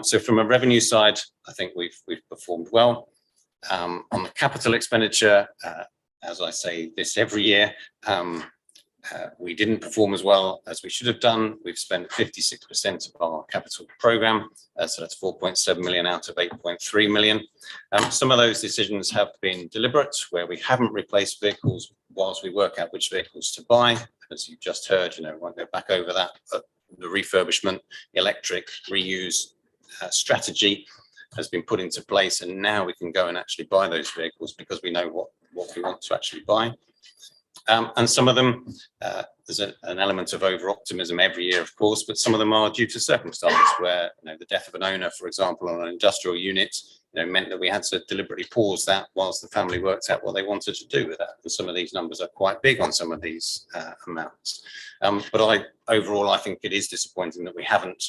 So from a revenue side, I think we've performed well. On the capital expenditure, as I say this every year, we didn't perform as well as we should have done. We've spent 56% of our capital programme, so that's 4.7 million out of 8.3 million. Some of those decisions have been deliberate, where we haven't replaced vehicles whilst we work out which vehicles to buy. As you've just heard, I won't go back over that, but the refurbishment, electric, reuse strategy has been put into place, and now we can go and actually buy those vehicles because we know what we want to actually buy. And some of them, there's an element of over-optimism every year, of course, but some of them are due to circumstances where the death of an owner, for example, on an industrial unit meant that we had to deliberately pause that whilst the family worked out what they wanted to do with that. And some of these numbers are quite big on some of these amounts. But overall, I think it is disappointing that we haven't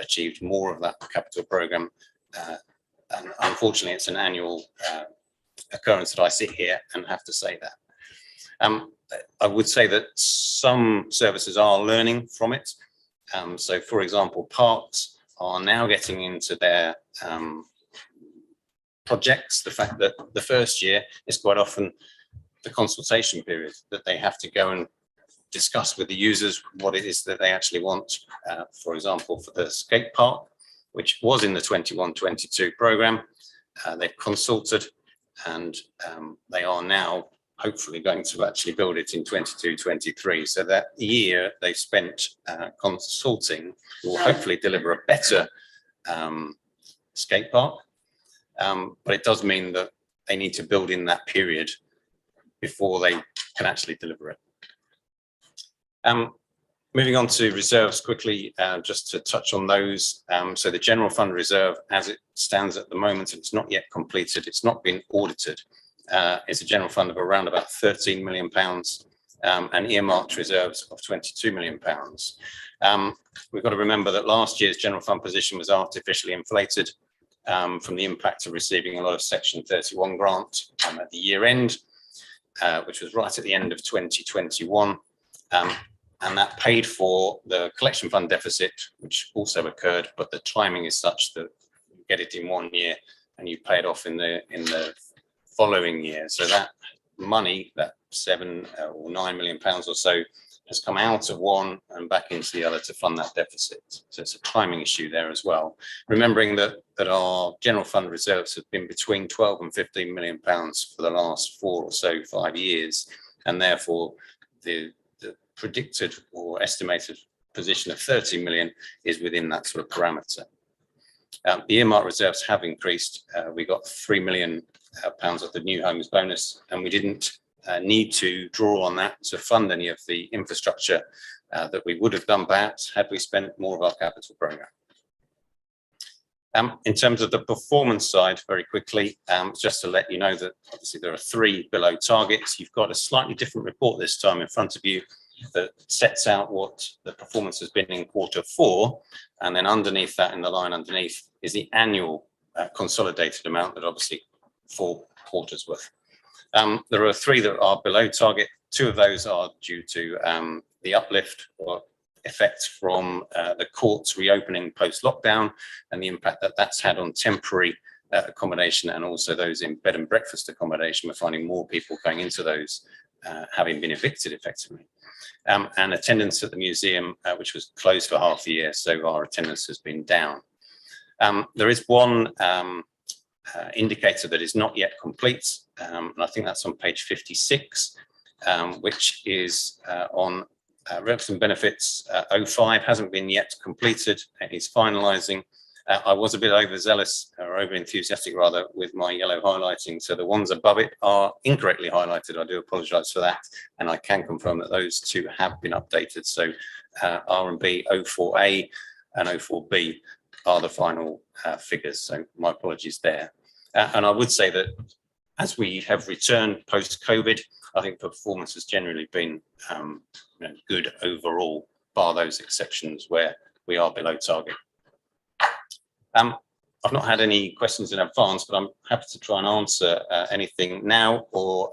achieved more of that capital programme. And unfortunately, it's an annual occurrence that I sit here and have to say that. I would say that some services are learning from it. So, for example, parks are now getting into their projects. The fact that the first year is quite often the consultation period, that they have to go and discuss with the users what it is that they actually want. For example, for the skate park, which was in the 21-22 programme, they've consulted, and they are now hopefully going to actually build it in 22-23. So that year they spent consulting will hopefully deliver a better skate park. But it does mean that they need to build in that period before they can actually deliver it. Moving on to reserves quickly, just to touch on those. So the general fund reserve, as it stands at the moment, it's not yet completed. It's not been audited. It's a general fund of around about £13 million and earmarked reserves of £22 million. We've got to remember that last year's general fund position was artificially inflated from the impact of receiving a lot of Section 31 grant at the year end, which was right at the end of 2021. And that paid for the collection fund deficit, which also occurred, but the timing is such that you get it in 1 year and you pay it off in the following year. So that money, that £7 or £9 million or so, has come out of one and back into the other to fund that deficit. So it's a timing issue there as well. Remembering that our general fund reserves have been between 12 and 15 million pounds for the last 4 or so 5 years, and therefore the predicted or estimated position of 30 million is within that sort of parameter. The earmark reserves have increased. We got £3 million of the new homes bonus, and we didn't need to draw on that to fund any of the infrastructure that we would have done perhaps had we spent more of our capital programme. In terms of the performance side, very quickly, just to let you know that obviously there are 3 below targets. You've got a slightly different report this time in front of you that sets out what the performance has been in Q4, and then underneath that, in the line underneath, is the annual consolidated amount that obviously 4 quarters worth. There are 3 that are below target. 2 of those are due to the uplift or effect from the courts reopening post-lockdown and the impact that that's had on temporary accommodation, and also those in bed and breakfast accommodation. We're finding more people going into those having been evicted effectively. And attendance at the museum, which was closed for half the year, so our attendance has been down. There is one indicator that is not yet complete, and I think that's on page 56, which is on reps and benefits 05, hasn't been yet completed, and he's finalising. I was a bit overzealous, or over enthusiastic rather, with my yellow highlighting, so the ones above it are incorrectly highlighted. I do apologise for that, and I can confirm that those 2 have been updated. So R&B 04A and 04B are the final figures, so my apologies there. And I would say that as we have returned post-COVID, I think performance has generally been good overall, bar those exceptions where we are below target. I've not had any questions in advance, but I'm happy to try and answer anything now, or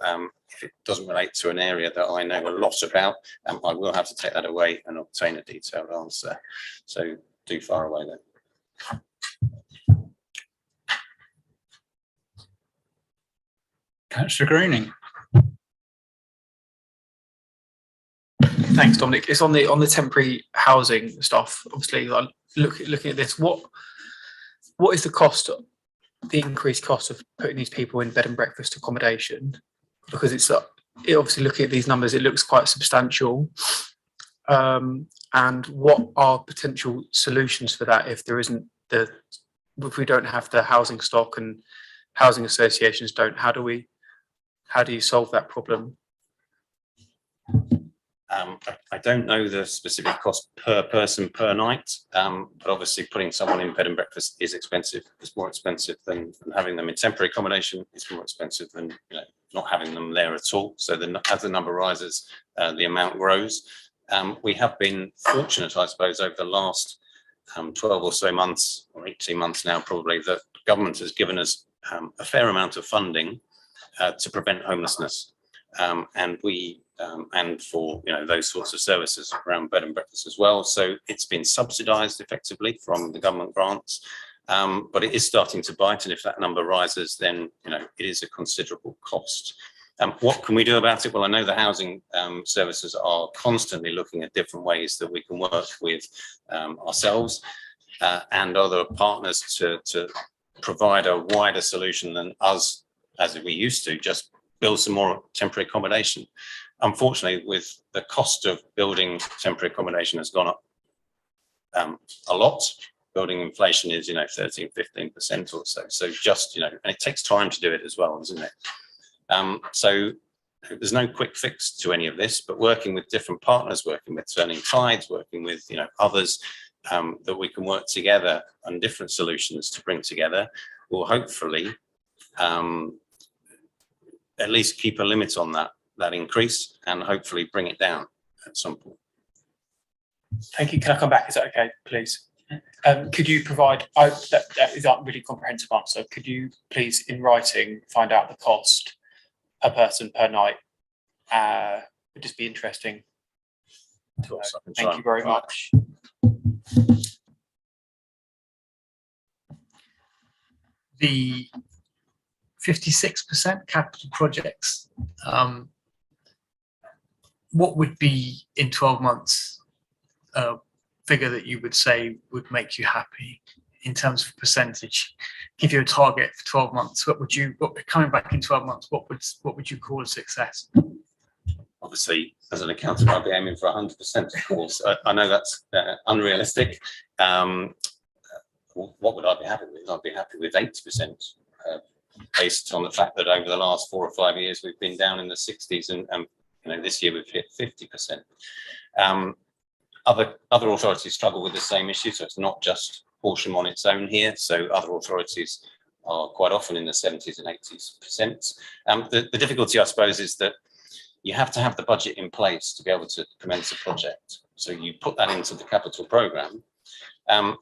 if it doesn't relate to an area that I know a lot about, I will have to take that away and obtain a detailed answer. So do fire away then. Councillor Greening. Thanks, Dominic. It's on the temporary housing stuff. Obviously, looking at this, what is the cost, the increased cost of putting these people in bed and breakfast accommodation? Because it's obviously, looking at these numbers, it looks quite substantial. And what are potential solutions for that if there isn't if we don't have the housing stock and housing associations don't? How do you solve that problem? I don't know the specific cost per person per night, but obviously putting someone in bed and breakfast is expensive. It's more expensive than having them in temporary accommodation. It's more expensive than not having them there at all. So as the number rises, the amount grows. We have been fortunate, I suppose, over the last 12 or so months, or 18 months now probably, that government has given us a fair amount of funding to prevent homelessness. And for those sorts of services around bed and breakfast as well. So it's been subsidised effectively from the government grants, but it is starting to bite. And if that number rises, then it is a considerable cost. What can we do about it? Well, I know the housing services are constantly looking at different ways that we can work with ourselves and other partners to provide a wider solution than us, as we used to, just build some more temporary accommodation. Unfortunately, with the cost of building temporary accommodation has gone up a lot. Building inflation is 13, 15% or so. So just and it takes time to do it as well, doesn't it? So there's no quick fix to any of this, but working with different partners, working with Turning Tides, working with others that we can work together on different solutions to bring together will hopefully at least keep a limit on that increase and hopefully bring it down at some point. Thank you. Can I come back? Is that okay, please? Could you provide, that is a really comprehensive answer. Could you please, in writing, find out the cost per person per night? Would just be interesting. Thank you very much. The 56% capital projects, what would be in 12 months a figure that you would say would make you happy in terms of percentage? Give you a target for 12 months. Coming back in 12 months, what would you call a success? Obviously, as an accountant, I'd be aiming for 100%, of course. I know that's unrealistic. What would I be happy with? I'd be happy with 80%, based on the fact that over the last 4 or 5 years, we've been down in the 60s and this year we've hit 50%. Other authorities struggle with the same issue, so it's not just Horsham on its own here. So other authorities are quite often in the 70s and 80%. The difficulty, I suppose, is that you have to have the budget in place to be able to commence a project. So you put that into the capital programme.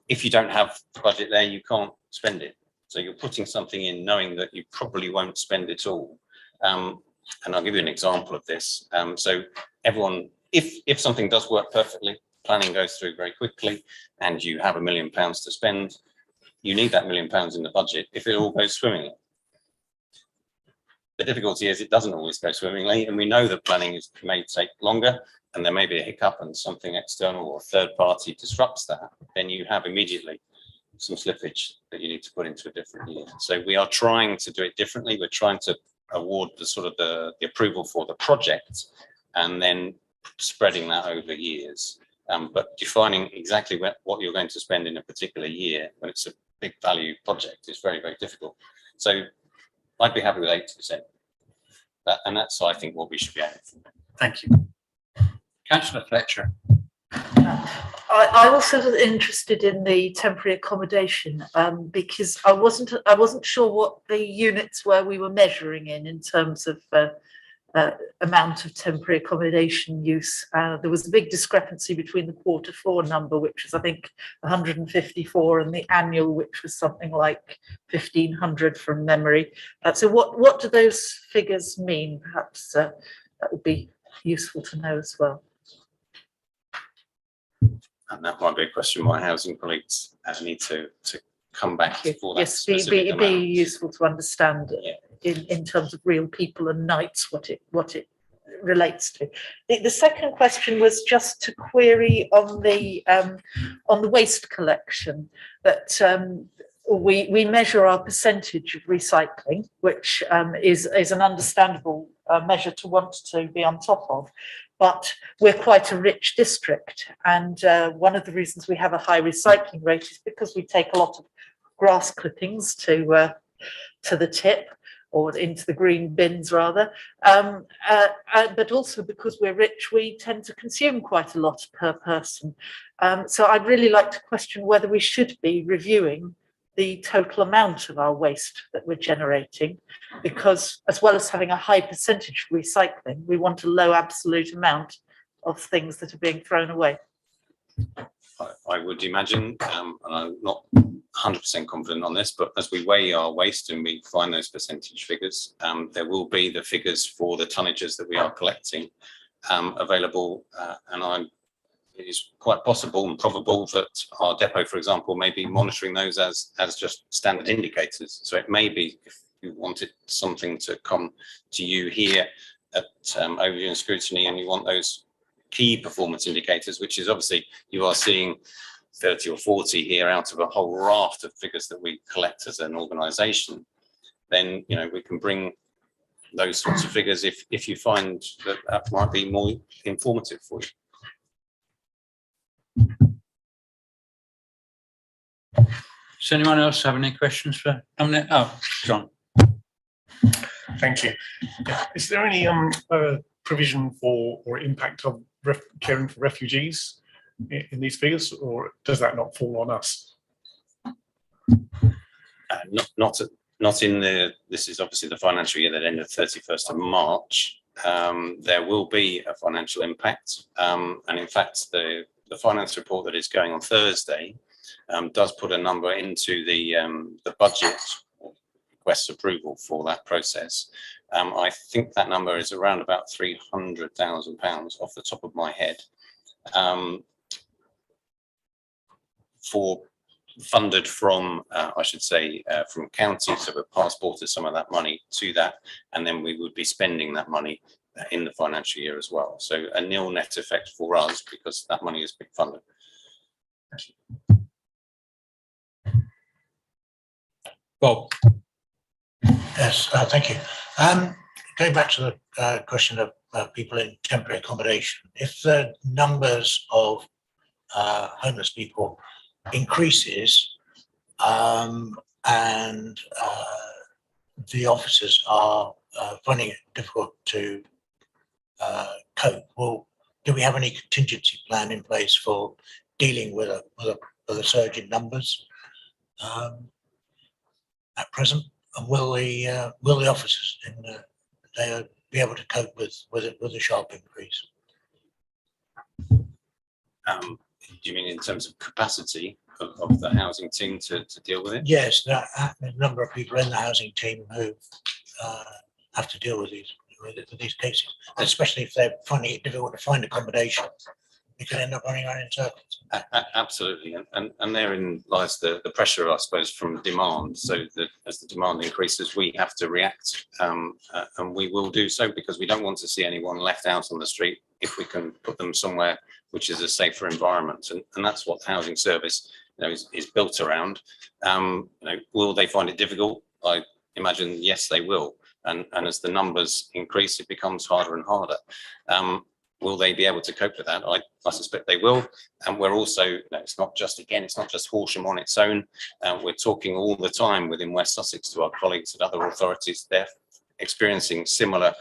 If you don't have the budget there, you can't spend it. So you're putting something in knowing that you probably won't spend it all. And I'll give you an example of this. So everyone, if something does work perfectly, planning goes through very quickly, and you have £1 million to spend, you need that £1 million in the budget if it all goes swimmingly. The difficulty is it doesn't always go swimmingly, and we know that planning may take longer, and there may be a hiccup and something external or third party disrupts that. Then you have immediately some slippage that you need to put into a different year. So we are trying to do it differently. We're trying to award the approval for the project and then spreading that over years. But defining exactly what you're going to spend in a particular year when it's a big value project is very, very difficult. So I'd be happy with 80%. And that's, I think, what we should be aiming for. Thank you. Councillor Fletcher. I also was interested in the temporary accommodation because I wasn't sure what the units were we were measuring in terms of amount of temporary accommodation use. There was a big discrepancy between the Q4 number, which was I think 154, and the annual, which was something like 1,500 from memory. So what do those figures mean? Perhaps that would be useful to know as well. And that might be a question my housing colleagues need to come back for that. Yes, it'd be useful to understand in terms of real people and nights what it relates to. The second question was just to query on the waste collection that we measure our percentage of recycling, which is an understandable measure to want to be on top of. But we're quite a rich district, and one of the reasons we have a high recycling rate is because we take a lot of grass clippings to the tip. or into the green bins rather. But also because we're rich, we tend to consume quite a lot per person. So I'd really like to question whether we should be reviewing the total amount of our waste that we're generating, because as well as having a high percentage recycling, we want a low absolute amount of things that are being thrown away. I would imagine, and I'm not 100% confident on this, but as we weigh our waste and we find those percentage figures, there will be the figures for the tonnages that we are collecting available, and it is quite possible and probable that our depot, for example, may be monitoring those as just standard indicators. So it may be, if you wanted something to come to you here at Overview and Scrutiny, and you want those key performance indicators, which is obviously you are seeing 30 or 40 here out of a whole raft of figures that we collect as an organisation, then we can bring those sorts of figures if you find that might be more informative for you. Does anyone else have any questions for Dominic? Oh, John. Thank you. Is there any provision for or impact of caring for refugees in these figures, or does that not fall on us? Not in the. This is obviously the financial year that ended 31st of March. There will be a financial impact, and in fact, the finance report that is going on Thursday does put a number into the budget request approval for that process. I think that number is around about £300,000 off the top of my head, for funded from, I should say, from counties. So we've passported some of that money to that, and then we would be spending that money in the financial year as well. So a nil net effect for us because that money has been funded. Bob. Yes, thank you. Going back to the question of people in temporary accommodation, if the numbers of homeless people increases and the officers are finding it difficult to cope, do we have any contingency plan in place for dealing with a surge in numbers at present? And will the officers they be able to cope with a sharp increase? Do you mean in terms of capacity of the housing team to deal with it? Yes, there are a number of people in the housing team who have to deal with these cases, especially if they're finding it difficult to find accommodation. You can end up running around in circles. Absolutely, and therein lies the pressure, I suppose, from demand. So that as the demand increases, we have to react, and we will do so, because we don't want to see anyone left out on the street if we can put them somewhere which is a safer environment, and that's what the housing service is built around. Will they find it difficult? I imagine yes, they will, and as the numbers increase, it becomes harder and harder. Will they be able to cope with that? I suspect they will. And we're also, it's not just Horsham on its own. We're talking all the time within West Sussex to our colleagues at other authorities. They're experiencing similar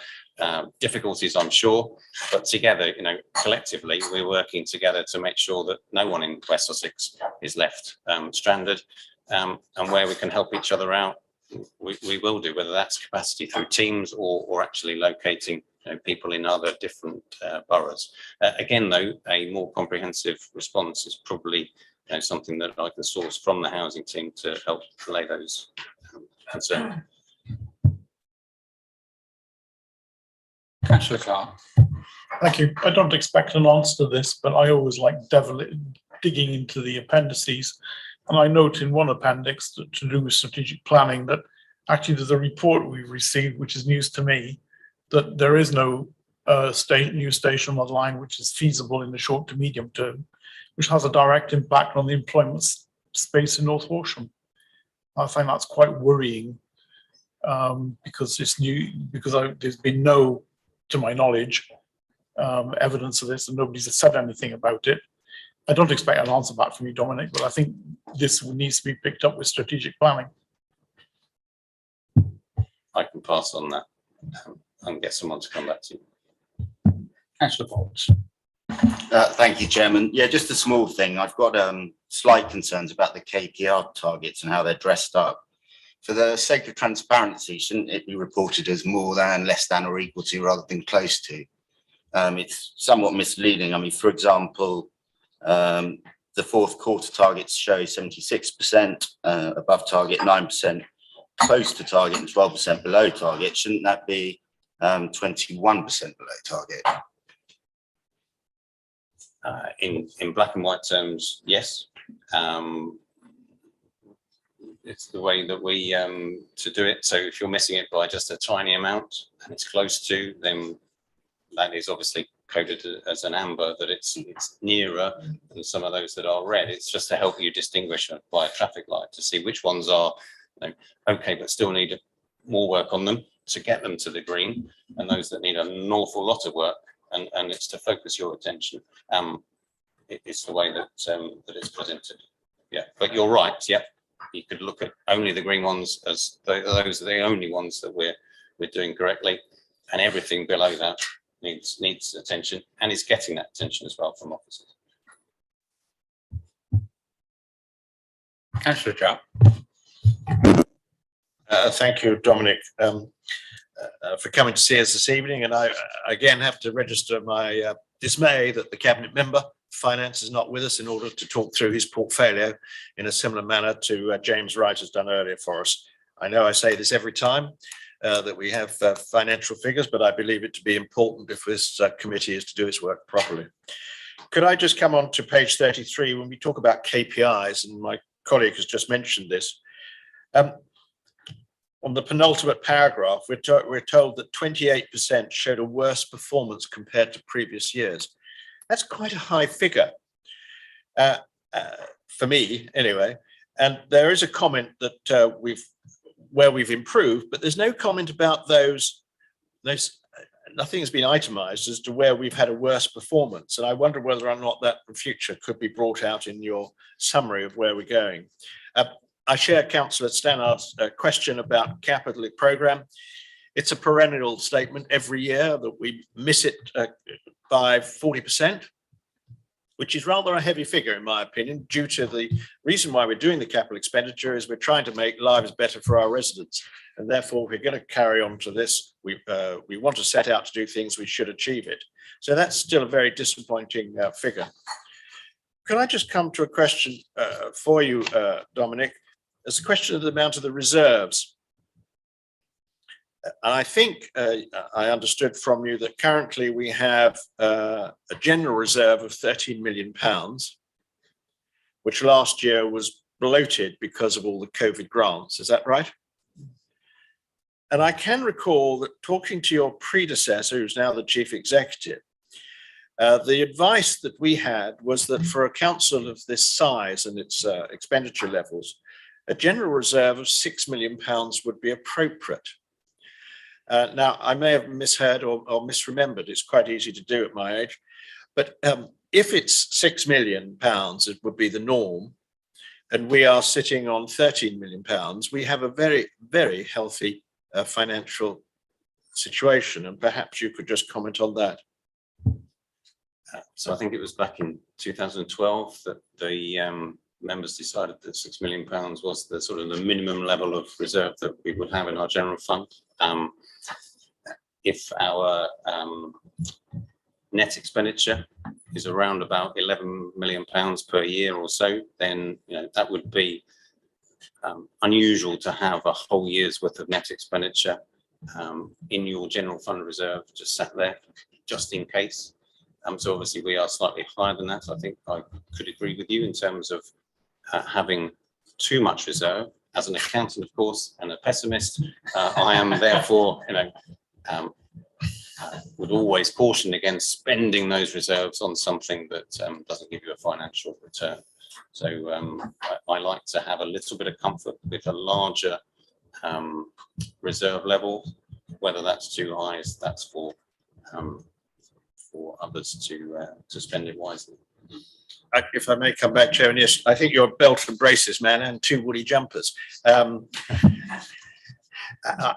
difficulties, I'm sure. But together, collectively, we're working together to make sure that no one in West Sussex is left stranded. And where we can help each other out, we will do, whether that's capacity through teams or actually locating people in other different boroughs. Again, though, a more comprehensive response is probably something that I can source from the housing team to help allay those concerns. Councillor Clark. Thank you. I don't expect an answer to this, but I always like digging into the appendices. And I note in one appendix to do with strategic planning that actually there's a report we've received, which is news to me, that there is no new station on the line which is feasible in the short to medium term, which has a direct impact on the employment space in North Horsham. I find that's quite worrying, because it's new, because there's been no, to my knowledge, evidence of this, and nobody's said anything about it. I don't expect an answer back from you, Dominic, but I think this needs to be picked up with strategic planning. I can can pass on that and get someone to come back to you. Councillor Fox. Thank you, Chairman. Yeah, just a small thing. I've got slight concerns about the KPR targets and how they're dressed up. For the sake of transparency, shouldn't it be reported as more than, less than, or equal to, rather than close to? It's somewhat misleading. I mean, for example, the fourth quarter targets show 76% above target, 9% close to target, and 12% below target. Shouldn't that be 21% below target? In black and white terms, yes. It's the way that we to do it. So if you're missing it by just a tiny amount and it's close to, then that is obviously coded as an amber, that it's nearer than some of those that are red. It's just to help you distinguish by a traffic light to see which ones are, you know, okay, but still need more work on them to get them to the green, and those that need an awful lot of work, and it's to focus your attention. It's the way that that it's presented. Yeah, but you're right. Yeah, you could look at only the green ones as those are the only ones that we're doing correctly, and everything below that needs attention, and is getting that attention as well from officers. Councillor Jupp. Thank you, Dominic, for coming to see us this evening. And I again have to register my dismay that the Cabinet Member Finance is not with us in order to talk through his portfolio in a similar manner to James Wright has done earlier for us. I know I say this every time that we have financial figures, but I believe it to be important if this committee is to do its work properly. Could I just come on to page 33 when we talk about KPIs, and my colleague has just mentioned this. On the penultimate paragraph, we're told that 28% showed a worse performance compared to previous years. That's quite a high figure for me, anyway. And there is a comment that we've improved, but there's no comment about those. Nothing has been itemized as to where we've had a worse performance. And I wonder whether or not that in future could be brought out in your summary of where we're going. I share Councillor Stannard's question about capital programme. It's a perennial statement every year that we miss it by 40%, which is rather a heavy figure in my opinion, due to the reason why we're doing the capital expenditure is we're trying to make lives better for our residents. And therefore we're going to carry on to this. We want to set out to do things, we should achieve it. So that's still a very disappointing figure. Could I just come to a question for you, Dominic? It's a question of the amount of the reserves. And I think I understood from you that currently we have a general reserve of £13 million, which last year was bloated because of all the COVID grants. Is that right? And I can recall that talking to your predecessor, who's now the chief executive, the advice that we had was that for a council of this size and its expenditure levels, a general reserve of £6 million would be appropriate. Now, I may have misheard or misremembered. It's quite easy to do at my age. But if it's £6 million, it would be the norm. And we are sitting on £13 million. We have a very, very healthy financial situation. And perhaps you could just comment on that. So I think it was back in 2012 that the members decided that £6 million was the sort of the minimum level of reserve that we would have in our general fund. If our net expenditure is around about £11 million per year or so, then that would be unusual to have a whole year's worth of net expenditure in your general fund reserve just sat there just in case. So obviously we are slightly higher than that. I think I could agree with you in terms of having too much reserve. As an accountant, of course, and a pessimist, I am therefore, would always caution against spending those reserves on something that doesn't give you a financial return. So I like to have a little bit of comfort with a larger reserve level, whether that's too high, that's for others to spend it wisely. If I may come back, Chairman, yes, I think you're a belt and braces man and two woolly jumpers.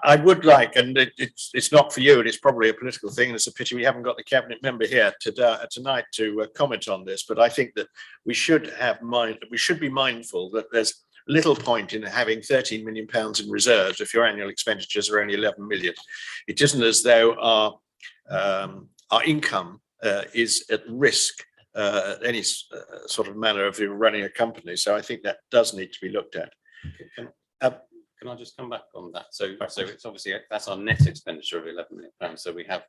I would like, and it's not for you, and it's probably a political thing, and it's a pity we haven't got the cabinet member here tonight to comment on this. But I think that we should be mindful that there's little point in having 13 million pounds in reserves if your annual expenditures are only 11 million. It isn't as though our income is at risk any sort of manner of running a company. So I think that does need to be looked at. Can I just come back on that? So it's obviously, that's our net expenditure of 11 million pounds. So we have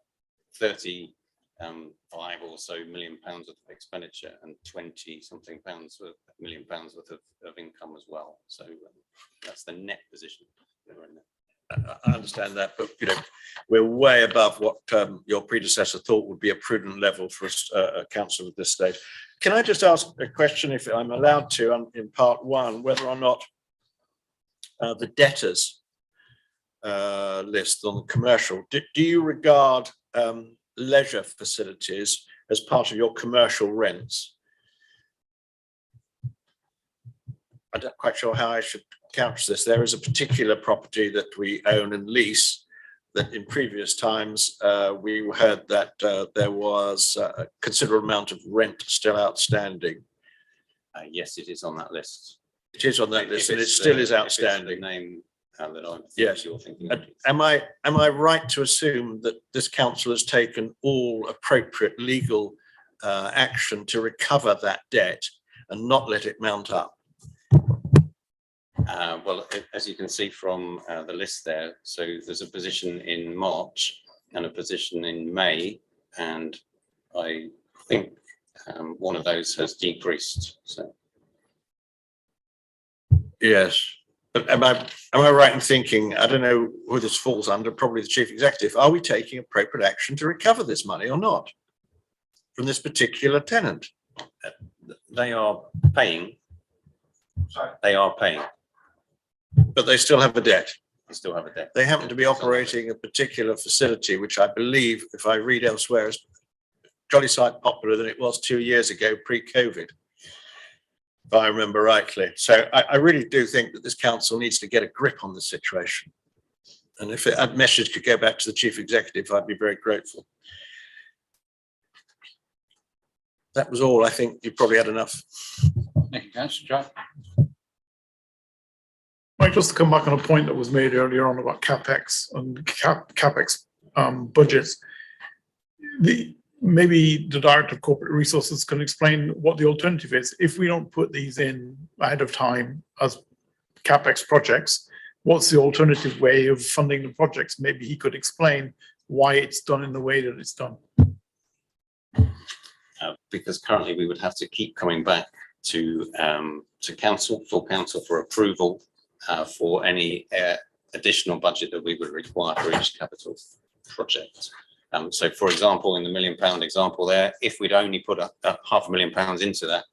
35 or so million pounds of expenditure and 20 something million pounds worth of income as well. So that's the net position that we're in there. I understand that, but we're way above what your predecessor thought would be a prudent level for a council at this stage. Can I just ask a question, if I'm allowed to, in part one, whether or not the debtors list on the commercial, do you regard leisure facilities as part of your commercial rents? I'm not quite sure how I should couch this. There is a particular property that we own and lease that in previous times we heard that there was a considerable amount of rent still outstanding. Yes, it is on that list. It is on that list, and it still is outstanding. Name that I'm yes. You're thinking. Am I right to assume that this council has taken all appropriate legal action to recover that debt and not let it mount up? Well, as you can see from the list there, so there's a position in March and a position in May, and I think one of those has decreased. So. Yes, but am I right in thinking, I don't know who this falls under, probably the chief executive, are we taking appropriate action to recover this money or not from this particular tenant? They are paying. Sorry. They are paying. But they still have a debt. They still have a debt. They happen to be operating a particular facility, which I believe, if I read elsewhere, is jolly sight popular than it was 2 years ago, pre-COVID, if I remember rightly. So I really do think that this council needs to get a grip on the situation. And if a message could go back to the chief executive, I'd be very grateful. That was all. I think you probably had enough. Thank you, Councillor John. Mike, just to come back on a point that was made earlier on about capex and capex budgets. Maybe the Director of Corporate Resources can explain what the alternative is. If we don't put these in ahead of time as capex projects, what's the alternative way of funding the projects? Maybe he could explain why it's done in the way that it's done. Because currently we would have to keep coming back to council, full council, for approval for any additional budget that we would require for each capital project. So, for example, in the £1 million example there, if we'd only put a £500,000 into that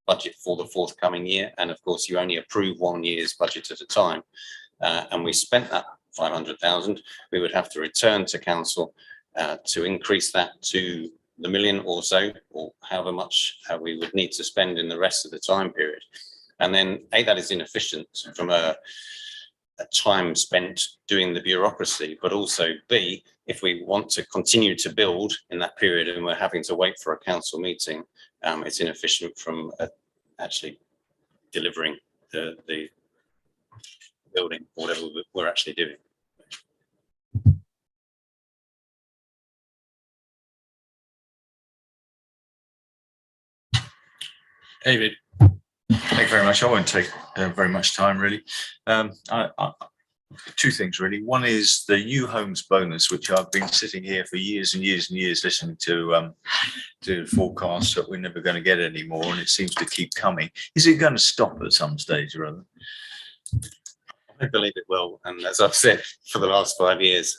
budget for the forthcoming year, and of course you only approve 1 year's budget at a time, and we spent that 500,000, we would have to return to council to increase that to the million or so, or however much we would need to spend in the rest of the time period. And then A, that is inefficient from a time spent doing the bureaucracy, but also B, if we want to continue to build in that period and we're having to wait for a council meeting, it's inefficient from actually delivering the building, whatever we're actually doing. David. Thank you very much. I won't take very much time, really. Two things, really. One is the new homes bonus, which I've been sitting here for years and years and years listening to forecasts that we're never going to get anymore, and it seems to keep coming. Is it going to stop at some stage or other? I believe it will, and as I've said for the last 5 years,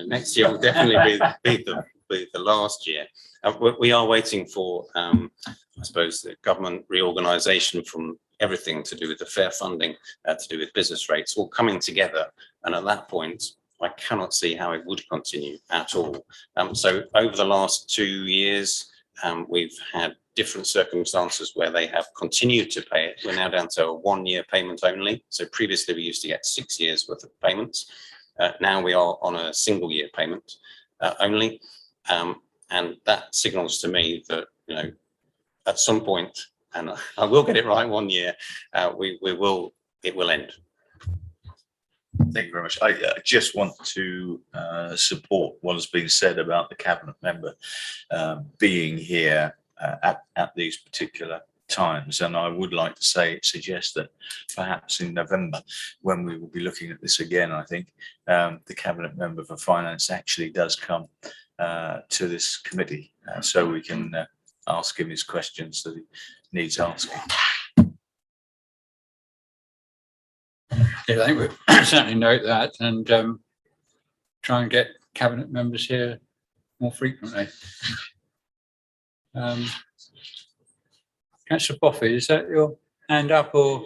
next year will definitely be the last year. We are waiting for, I suppose, the government reorganisation from everything to do with the fair funding, to do with business rates, all coming together. And at that point, I cannot see how it would continue at all. So over the last 2 years, We've had different circumstances where they have continued to pay it. We're now down to a 1-year payment only. So previously we used to get 6 years worth of payments. Now we are on a single year payment only. And that signals to me that, you know, at some point, and I will get it right 1 year, it will end. Thank you very much. I just want to support what has been said about the cabinet member being here at these particular times, and I would like to suggest that perhaps in November, when we will be looking at this again, I think the cabinet member for finance actually does come to this committee, so we can ask him his questions that he needs asking. Yeah, I think we'll certainly note that and try and get cabinet members here more frequently. Councillor Boffey, is that your hand up, or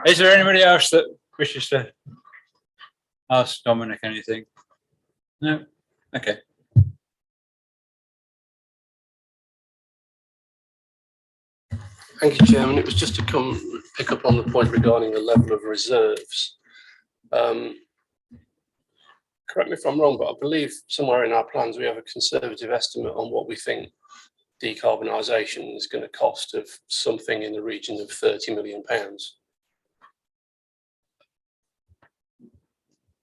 is there anybody else that wishes to ask Dominic anything? No? Okay. Thank you, Chairman. It was just to pick up on the point regarding the level of reserves. Correct me if I'm wrong, but I believe somewhere in our plans we have a conservative estimate on what we think decarbonisation is going to cost of something in the region of £30 million.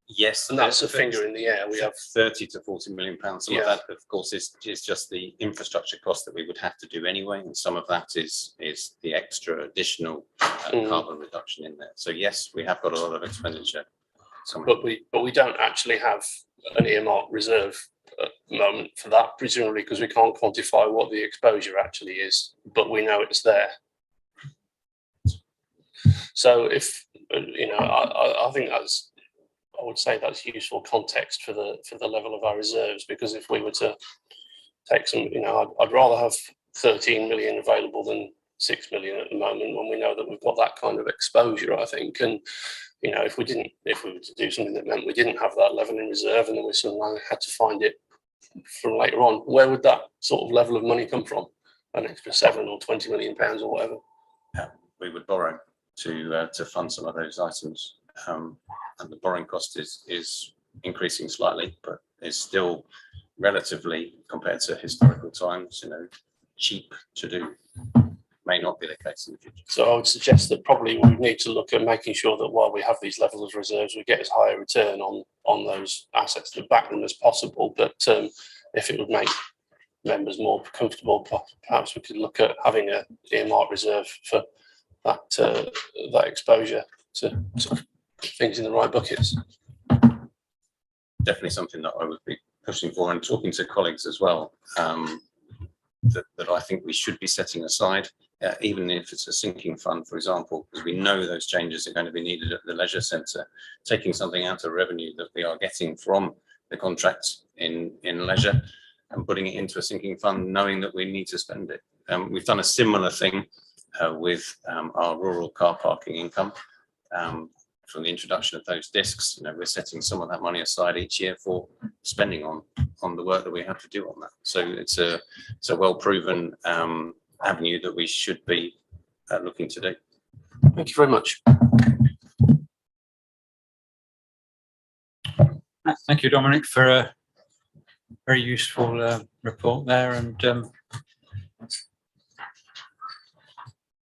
Yes, and that's a finger in the air. We have 30 to 40 million pounds. Some of that, of course, is just the infrastructure cost that we would have to do anyway, and some of that is the extra additional carbon reduction in there. So yes, we have got a lot of expenditure. But we don't actually have an earmarked reserve at the moment for that, presumably because we can't quantify what the exposure actually is, but we know it's there. So if you know, I think I would say that's useful context for the level of our reserves, because if we were to take some, you know, I'd rather have 13 million available than 6 million at the moment when we know that we've got that kind of exposure, I think. And you know, if we were to do something that meant we didn't have that level in reserve and then we suddenly had to find it from later on, where would that sort of level of money come from? An extra 7 or 20 million pounds or whatever? Yeah, we would borrow to fund some of those items. And the borrowing cost is increasing slightly, but is still relatively, compared to historical times, you know, cheap to do. May not be the case in the future. So I would suggest that probably we need to look at making sure that while we have these levels of reserves, we get as high a return on those assets to back them as possible. But if it would make members more comfortable, perhaps we could look at having a earmarked reserve for that exposure to things in the right buckets. Definitely something that I would be pushing for, and talking to colleagues as well, that I think we should be setting aside, even if it's a sinking fund, for example, because we know those changes are going to be needed at the leisure centre, taking something out of revenue that we are getting from the contracts in leisure and putting it into a sinking fund, knowing that we need to spend it. We've done a similar thing with our rural car parking income. From the introduction of those discs, you know, we're setting some of that money aside each year for spending on the work that we have to do on that. So it's a well proven avenue that we should be looking to do. Thank you very much. Thank you, Dominic, for a very useful report there, and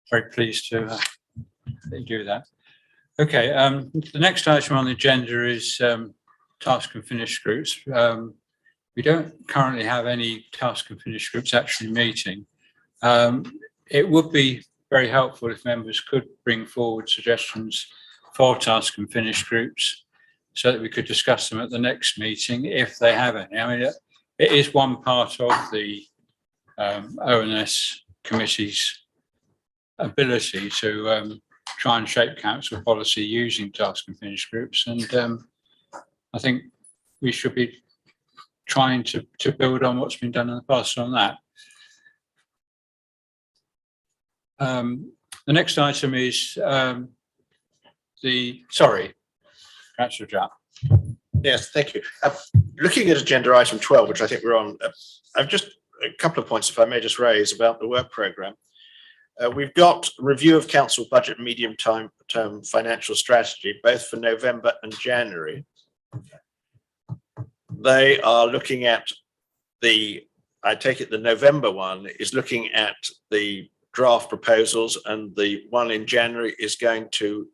very pleased to that you do that. Okay, the next item on the agenda is task and finish groups. We don't currently have any task and finish groups actually meeting. It would be very helpful if members could bring forward suggestions for task and finish groups so that we could discuss them at the next meeting if they have any. I mean, it is one part of the ONS committee's ability to try and shape council policy using task and finish groups, and I think we should be trying to build on what's been done in the past on that. The next item is Councillor Japp. Yes, thank you. Looking at agenda item 12, which I think we're on, I've just a couple of points, if I may just raise about the work programme. We've got review of council budget medium-term financial strategy, both for November and January. They are looking at I take it the November one is looking at the draft proposals, and the one in January is going to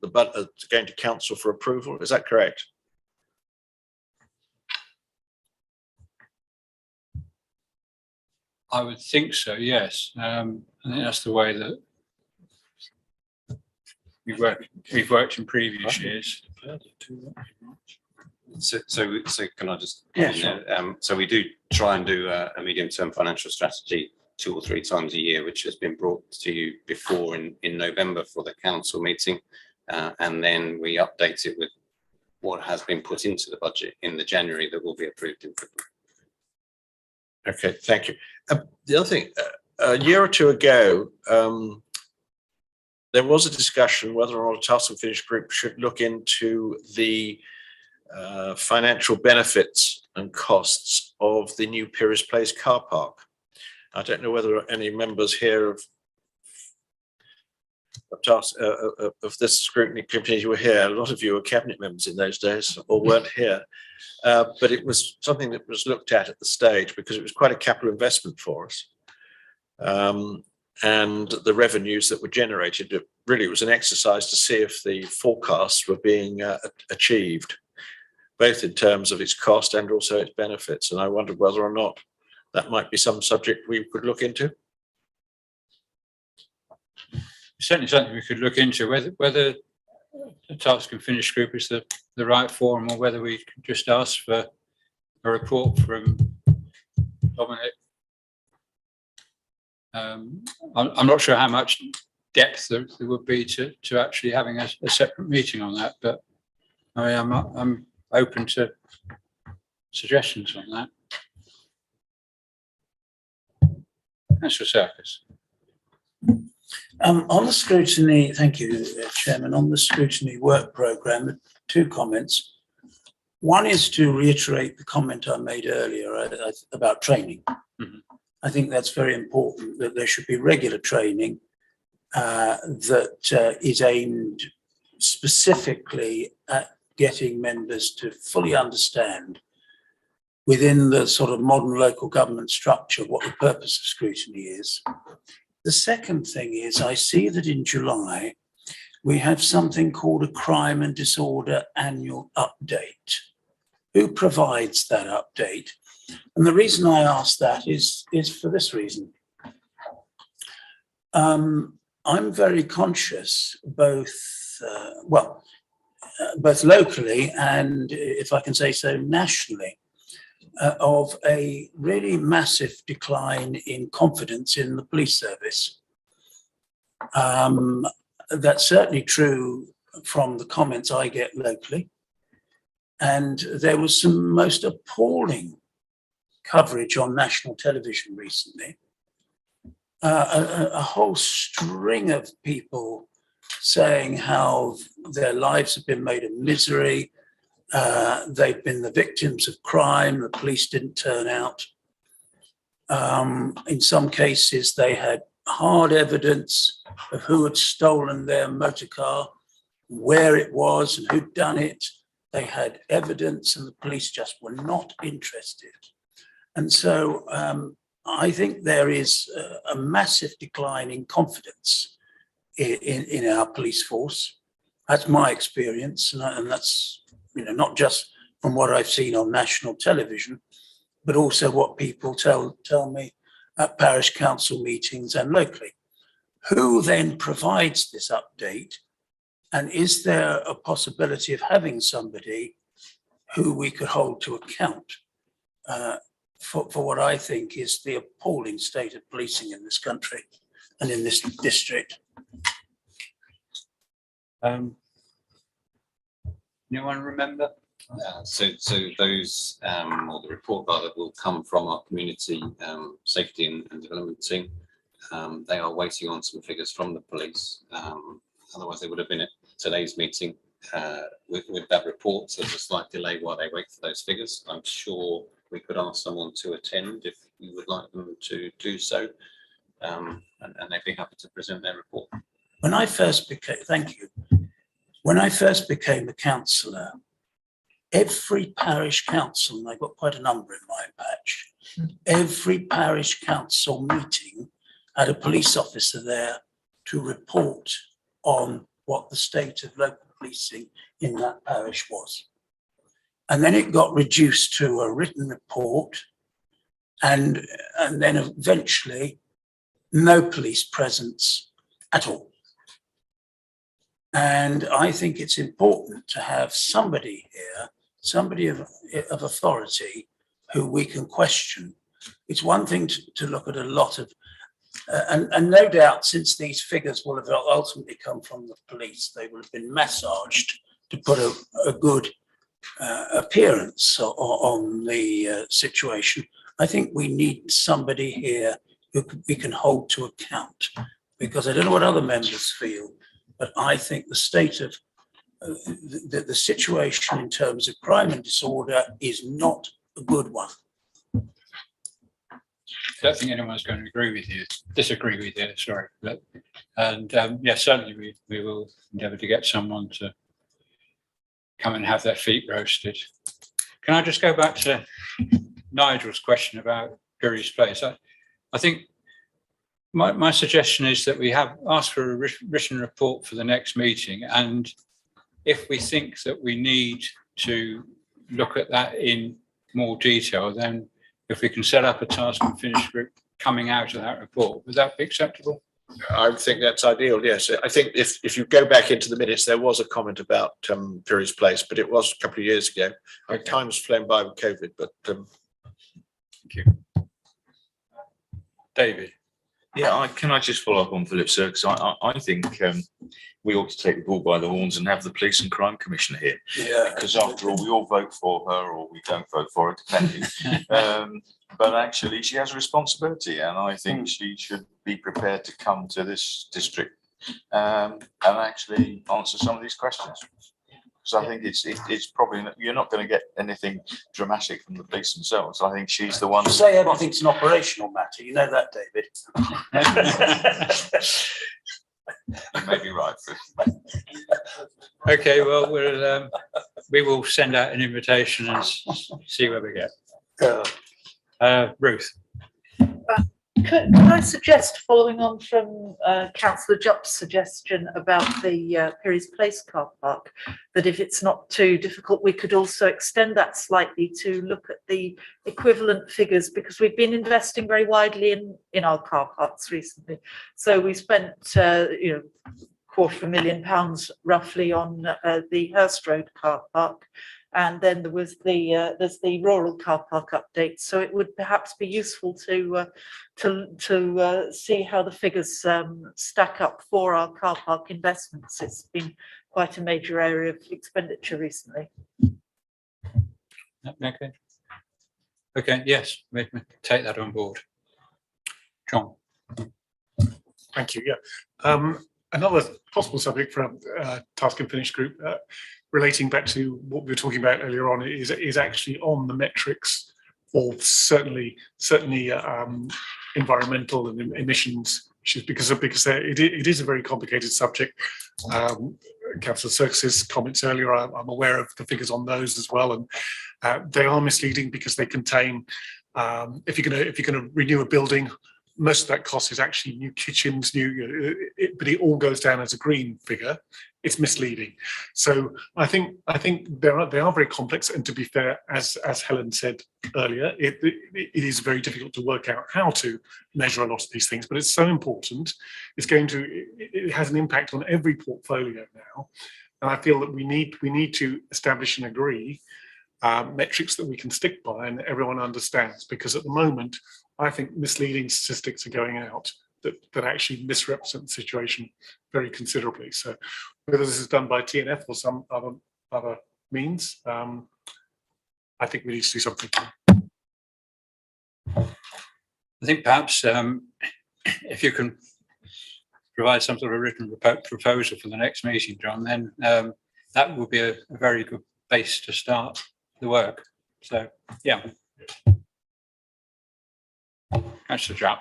council for approval. Is that correct? I would think so, yes. I think that's the way that we've worked in previous years. So can I just? Yeah, sure. So we do try and do a medium-term financial strategy 2 or 3 times a year, which has been brought to you before in November for the council meeting. And then we update it with what has been put into the budget in the January that will be approved in February. Okay, thank you. The other thing, a year or two ago, there was a discussion whether or not a Task and Finish group should look into the financial benefits and costs of the new Peerage Place car park. I don't know whether any members here of this scrutiny committee were here. A lot of you were cabinet members in those days or weren't here. But it was something that was looked at the stage because it was quite a capital investment for us. And the revenues that were generated, it really was an exercise to see if the forecasts were being achieved, both in terms of its cost and also its benefits. And I wondered whether or not that might be some subject we could look into. Certainly something we could look into, whether the Task and Finish group is the right forum, or whether we could just ask for a report from Dominic. I'm not sure how much depth there would be to actually having a separate meeting on that, but I mean, I'm open to suggestions on that. Councillor Serkis. On the scrutiny, thank you, Chairman. On the scrutiny work programme, 2 comments. One is to reiterate the comment I made earlier about training. Mm-hmm. I think that's very important, that there should be regular training that is aimed specifically at getting members to fully understand within the sort of modern local government structure what the purpose of scrutiny is. The second thing is, I see that in July, we have something called a Crime and Disorder Annual Update. Who provides that update? And the reason I ask that is for this reason. I'm very conscious, both locally and, if I can say so, nationally, of a really massive decline in confidence in the police service. That's certainly true from the comments I get locally. And there was some most appalling coverage on national television recently. A whole string of people saying how their lives have been made a misery. They've been the victims of crime. The police didn't turn out. In some cases, they had hard evidence of who had stolen their motor car, where it was and who'd done it. They had evidence and the police just were not interested. And so I think there is a massive decline in confidence in our police force. That's my experience, and that's, you know, not just from what I've seen on national television, but also what people tell me at parish council meetings and locally. Who then provides this update? And is there a possibility of having somebody who we could hold to account for what I think is the appalling state of policing in this country and in this district? Anyone remember? So those, or the report rather, will come from our community safety and development team. They are waiting on some figures from the police. Otherwise, they would have been at today's meeting. with that report. So there's a slight delay while they wait for those figures. I'm sure we could ask someone to attend if you would like them to do so. And they'd be happy to present their report. When I first became, thank you. When I first became a councillor, every parish council, and I've got quite a number in my patch, every parish council meeting had a police officer there to report on what the state of local policing in that parish was. And then it got reduced to a written report, and then eventually no police presence at all. And I think it's important to have somebody here, somebody of authority who we can question. It's one thing to look at a lot of, and no doubt since these figures will have ultimately come from the police, they will have been massaged to put a good appearance on the situation. I think we need somebody here who we can hold to account, because I don't know what other members feel, but I think the state of the situation in terms of crime and disorder is not a good one. I don't think anyone's going to disagree with you, sorry. And yes, certainly we will endeavour to get someone to come and have their feet roasted. Can I just go back to Nigel's question about Curry's Place? I think my suggestion is that we have asked for a written report for the next meeting, and if we think that we need to look at that in more detail, then if we can set up a task and finish group coming out of that report, would that be acceptable? I think that's ideal, yes. I think if you go back into the minutes, there was a comment about Curry's Place, but it was a couple of years ago. Time's flown by with COVID, but Thank you. David. Yeah, can I just follow up on Philip, sir? Because I think we ought to take the bull by the horns and have the Police and Crime Commissioner here. Yeah. Because after all, we all vote for her or we don't vote for her, depending. But actually, she has a responsibility, and I think she should be prepared to come to this district and actually answer some of these questions. Because I think it's probably, you're not going to get anything dramatic from the police themselves. I think she's the one. To say everything's an operational matter, you know that, David. You may be right. Okay, well, we will send out an invitation and see where we get. Ruth. Could I suggest, following on from Councillor Jupp's suggestion about the Perry's Place car park, that if it's not too difficult, we could also extend that slightly to look at the equivalent figures, because we've been investing very widely in our car parks recently. So we spent, £250,000 roughly on the Hurst Road car park. And then there was there's the rural car park update. So it would perhaps be useful to see how the figures stack up for our car park investments. It's been quite a major area of expenditure recently. Okay. Okay. Yes, we take that on board. John. Thank you. Yeah. Another possible subject for a task and finish group, relating back to what we were talking about earlier on, is actually on the metrics of certainly environmental and emissions issues, because it is a very complicated subject. Councillor Serkis's comments earlier, I'm aware of the figures on those as well, and they are misleading because they contain, if you're going to renew a building, most of that cost is actually new kitchens, but it all goes down as a green figure. It's misleading. So I think they are very complex. And to be fair, as Helen said earlier, it is very difficult to work out how to measure a lot of these things. But it's so important. It has an impact on every portfolio now. And I feel that we need to establish and agree metrics that we can stick by and everyone understands. Because at the moment, I think misleading statistics are going out that actually misrepresent the situation very considerably. So whether this is done by TNF or some other means, I think we need to do something. I think perhaps if you can provide some sort of written proposal for the next meeting, John, then that would be a very good base to start the work. So, yeah. That's the job.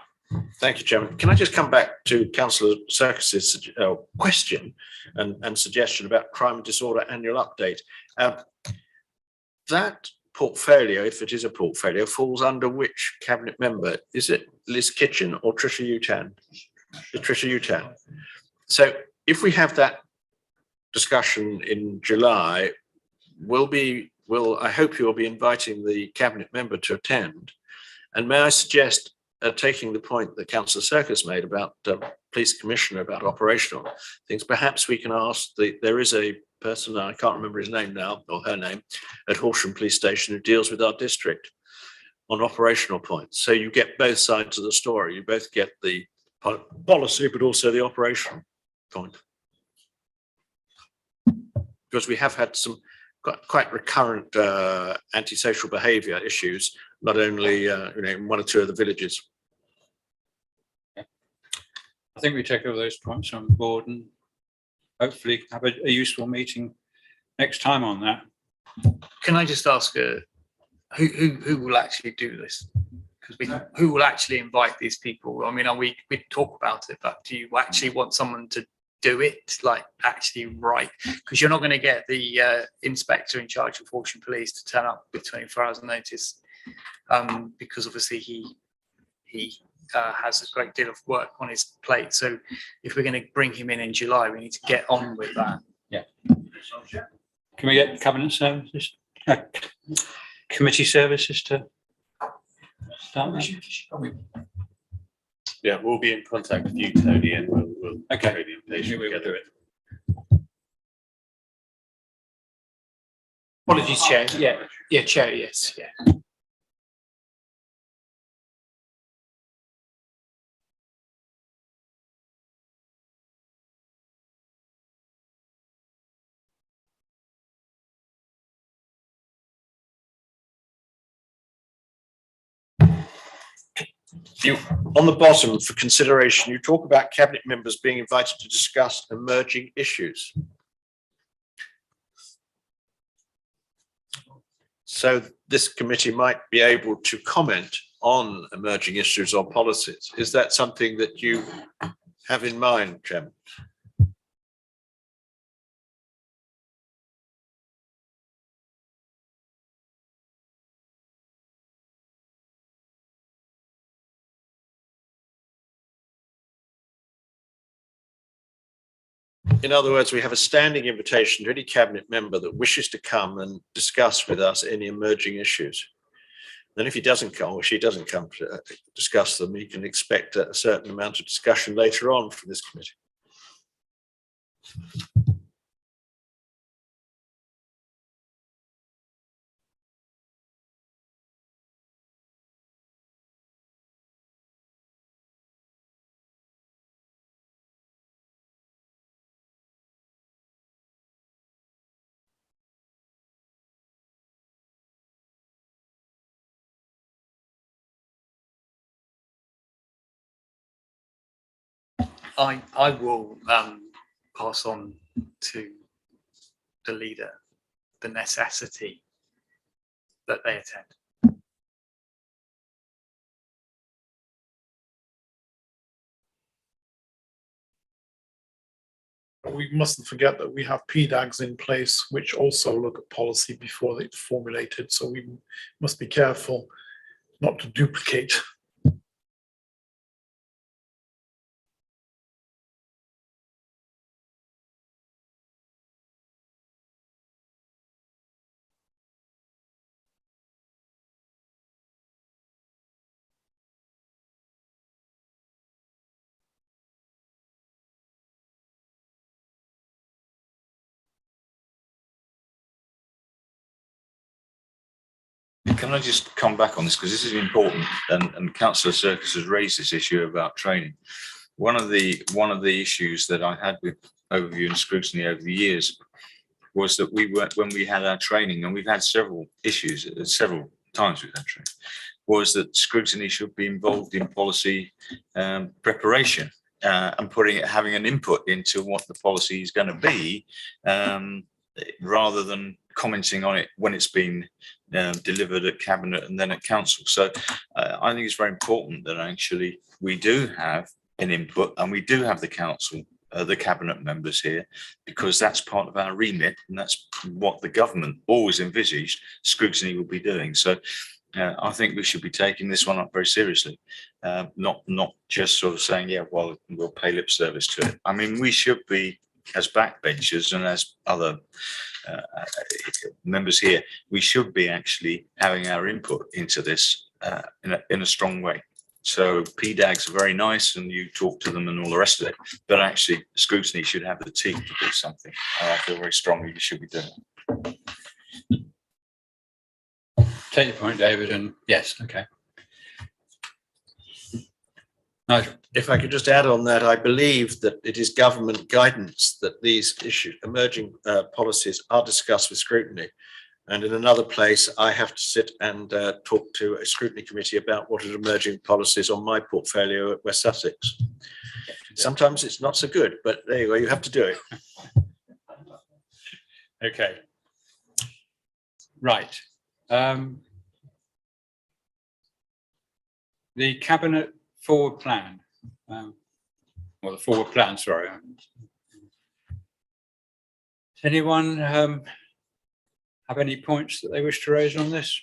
Thank you, Chairman. Can I just come back to Councillor Serkis's question and suggestion about crime and disorder annual update? That portfolio, if it is a portfolio, falls under which cabinet member? Is it Liz Kitchen or Tricia Utan? Tricia Utan. So if we have that discussion in July, I hope you'll be inviting the cabinet member to attend. And may I suggest, taking the point that Councillor Serkis made about police commissioner, about operational things, perhaps we can ask there is a person, I can't remember his name now, or her name, at Horsham Police Station who deals with our district on operational points. So you get both sides of the story. You both get the policy, but also the operational point. Because we have had some quite recurrent antisocial behaviour issues, not only in one or two of the villages. I think we take all those points on board and hopefully have a useful meeting next time on that. Can I just ask who will actually do this? Because who will actually invite these people? I mean, we talk about it, but do you actually want someone to do it, like actually write? Because you're not going to get the inspector in charge of Horsham Police to turn up with 24 hours notice, because obviously he has a great deal of work on his plate. So if we're going to bring him in July, we need to get on with that. Yeah. Can we get cabinet services, committee services to start that? Yeah, we'll be in contact with you, Tony, and we'll okay. create the invitation We will together. do it. Apologies, Chair. Yeah, Chair, yes, yeah. On the bottom, for consideration, you talk about cabinet members being invited to discuss emerging issues. So this committee might be able to comment on emerging issues or policies. Is that something that you have in mind, Chairman? In other words, we have a standing invitation to any cabinet member that wishes to come and discuss with us any emerging issues. Then if he doesn't come or she doesn't come to discuss them, he can expect a certain amount of discussion later on from this committee. I will pass on to the leader the necessity that they attend. We mustn't forget that we have PDAGs in place which also look at policy before it's formulated, so we must be careful not to duplicate. Can I just come back on this, because this is important, and Councillor Serkis has raised this issue about training. One of the issues that I had with overview and scrutiny over the years was that when we had our training, and we've had several issues several times with that training, was that scrutiny should be involved in policy preparation and having an input into what the policy is going to be rather than commenting on it when it's been delivered at cabinet and then at council. So I think it's very important that actually we do have an input, and we do have the council, the cabinet members here, because that's part of our remit, and that's what the government always envisaged scrutiny will be doing. So I think we should be taking this one up very seriously, not just sort of saying, yeah, well, we'll pay lip service to it. I mean, we should be, as backbenchers and as other members here, we should be actually having our input into this in a strong way. So PDAGs are very nice and you talk to them and all the rest of it, but actually scrutiny should have the teeth to do something. I feel very strongly you should be doing it. Take your point, David, and yes, okay. Nigel. If I could just add on that, I believe that it is government guidance that these issues, emerging policies are discussed with scrutiny. And in another place, I have to sit and talk to a scrutiny committee about what are emerging policies on my portfolio at West Sussex. Sometimes it's not so good, but there you go, you have to do it. Okay. Right. The cabinet forward plan, or the forward plan, sorry. Does anyone have any points that they wish to raise on this?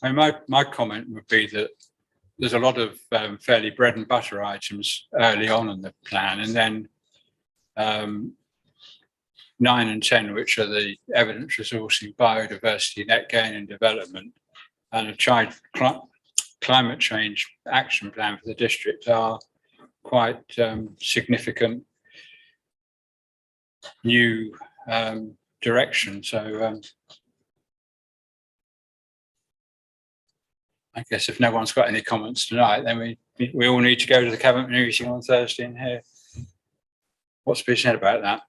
I mean, my comment would be that there's a lot of fairly bread and butter items early on in the plan, and then 9 and 10, which are the evidence resourcing, biodiversity, net gain and development, and a climate change action plan for the district, are quite significant new direction. So I guess if no one's got any comments tonight, then we all need to go to the cabinet meeting on Thursday and hear what's being said about that.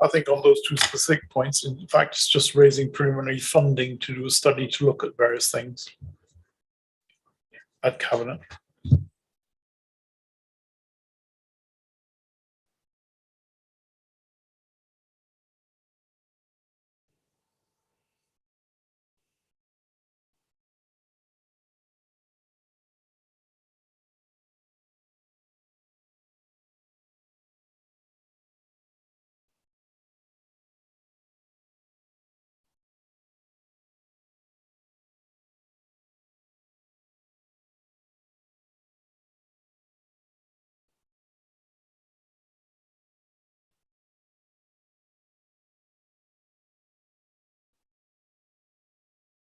I think on those two specific points, in fact, it's just raising preliminary funding to do a study to look at various things at cabinet.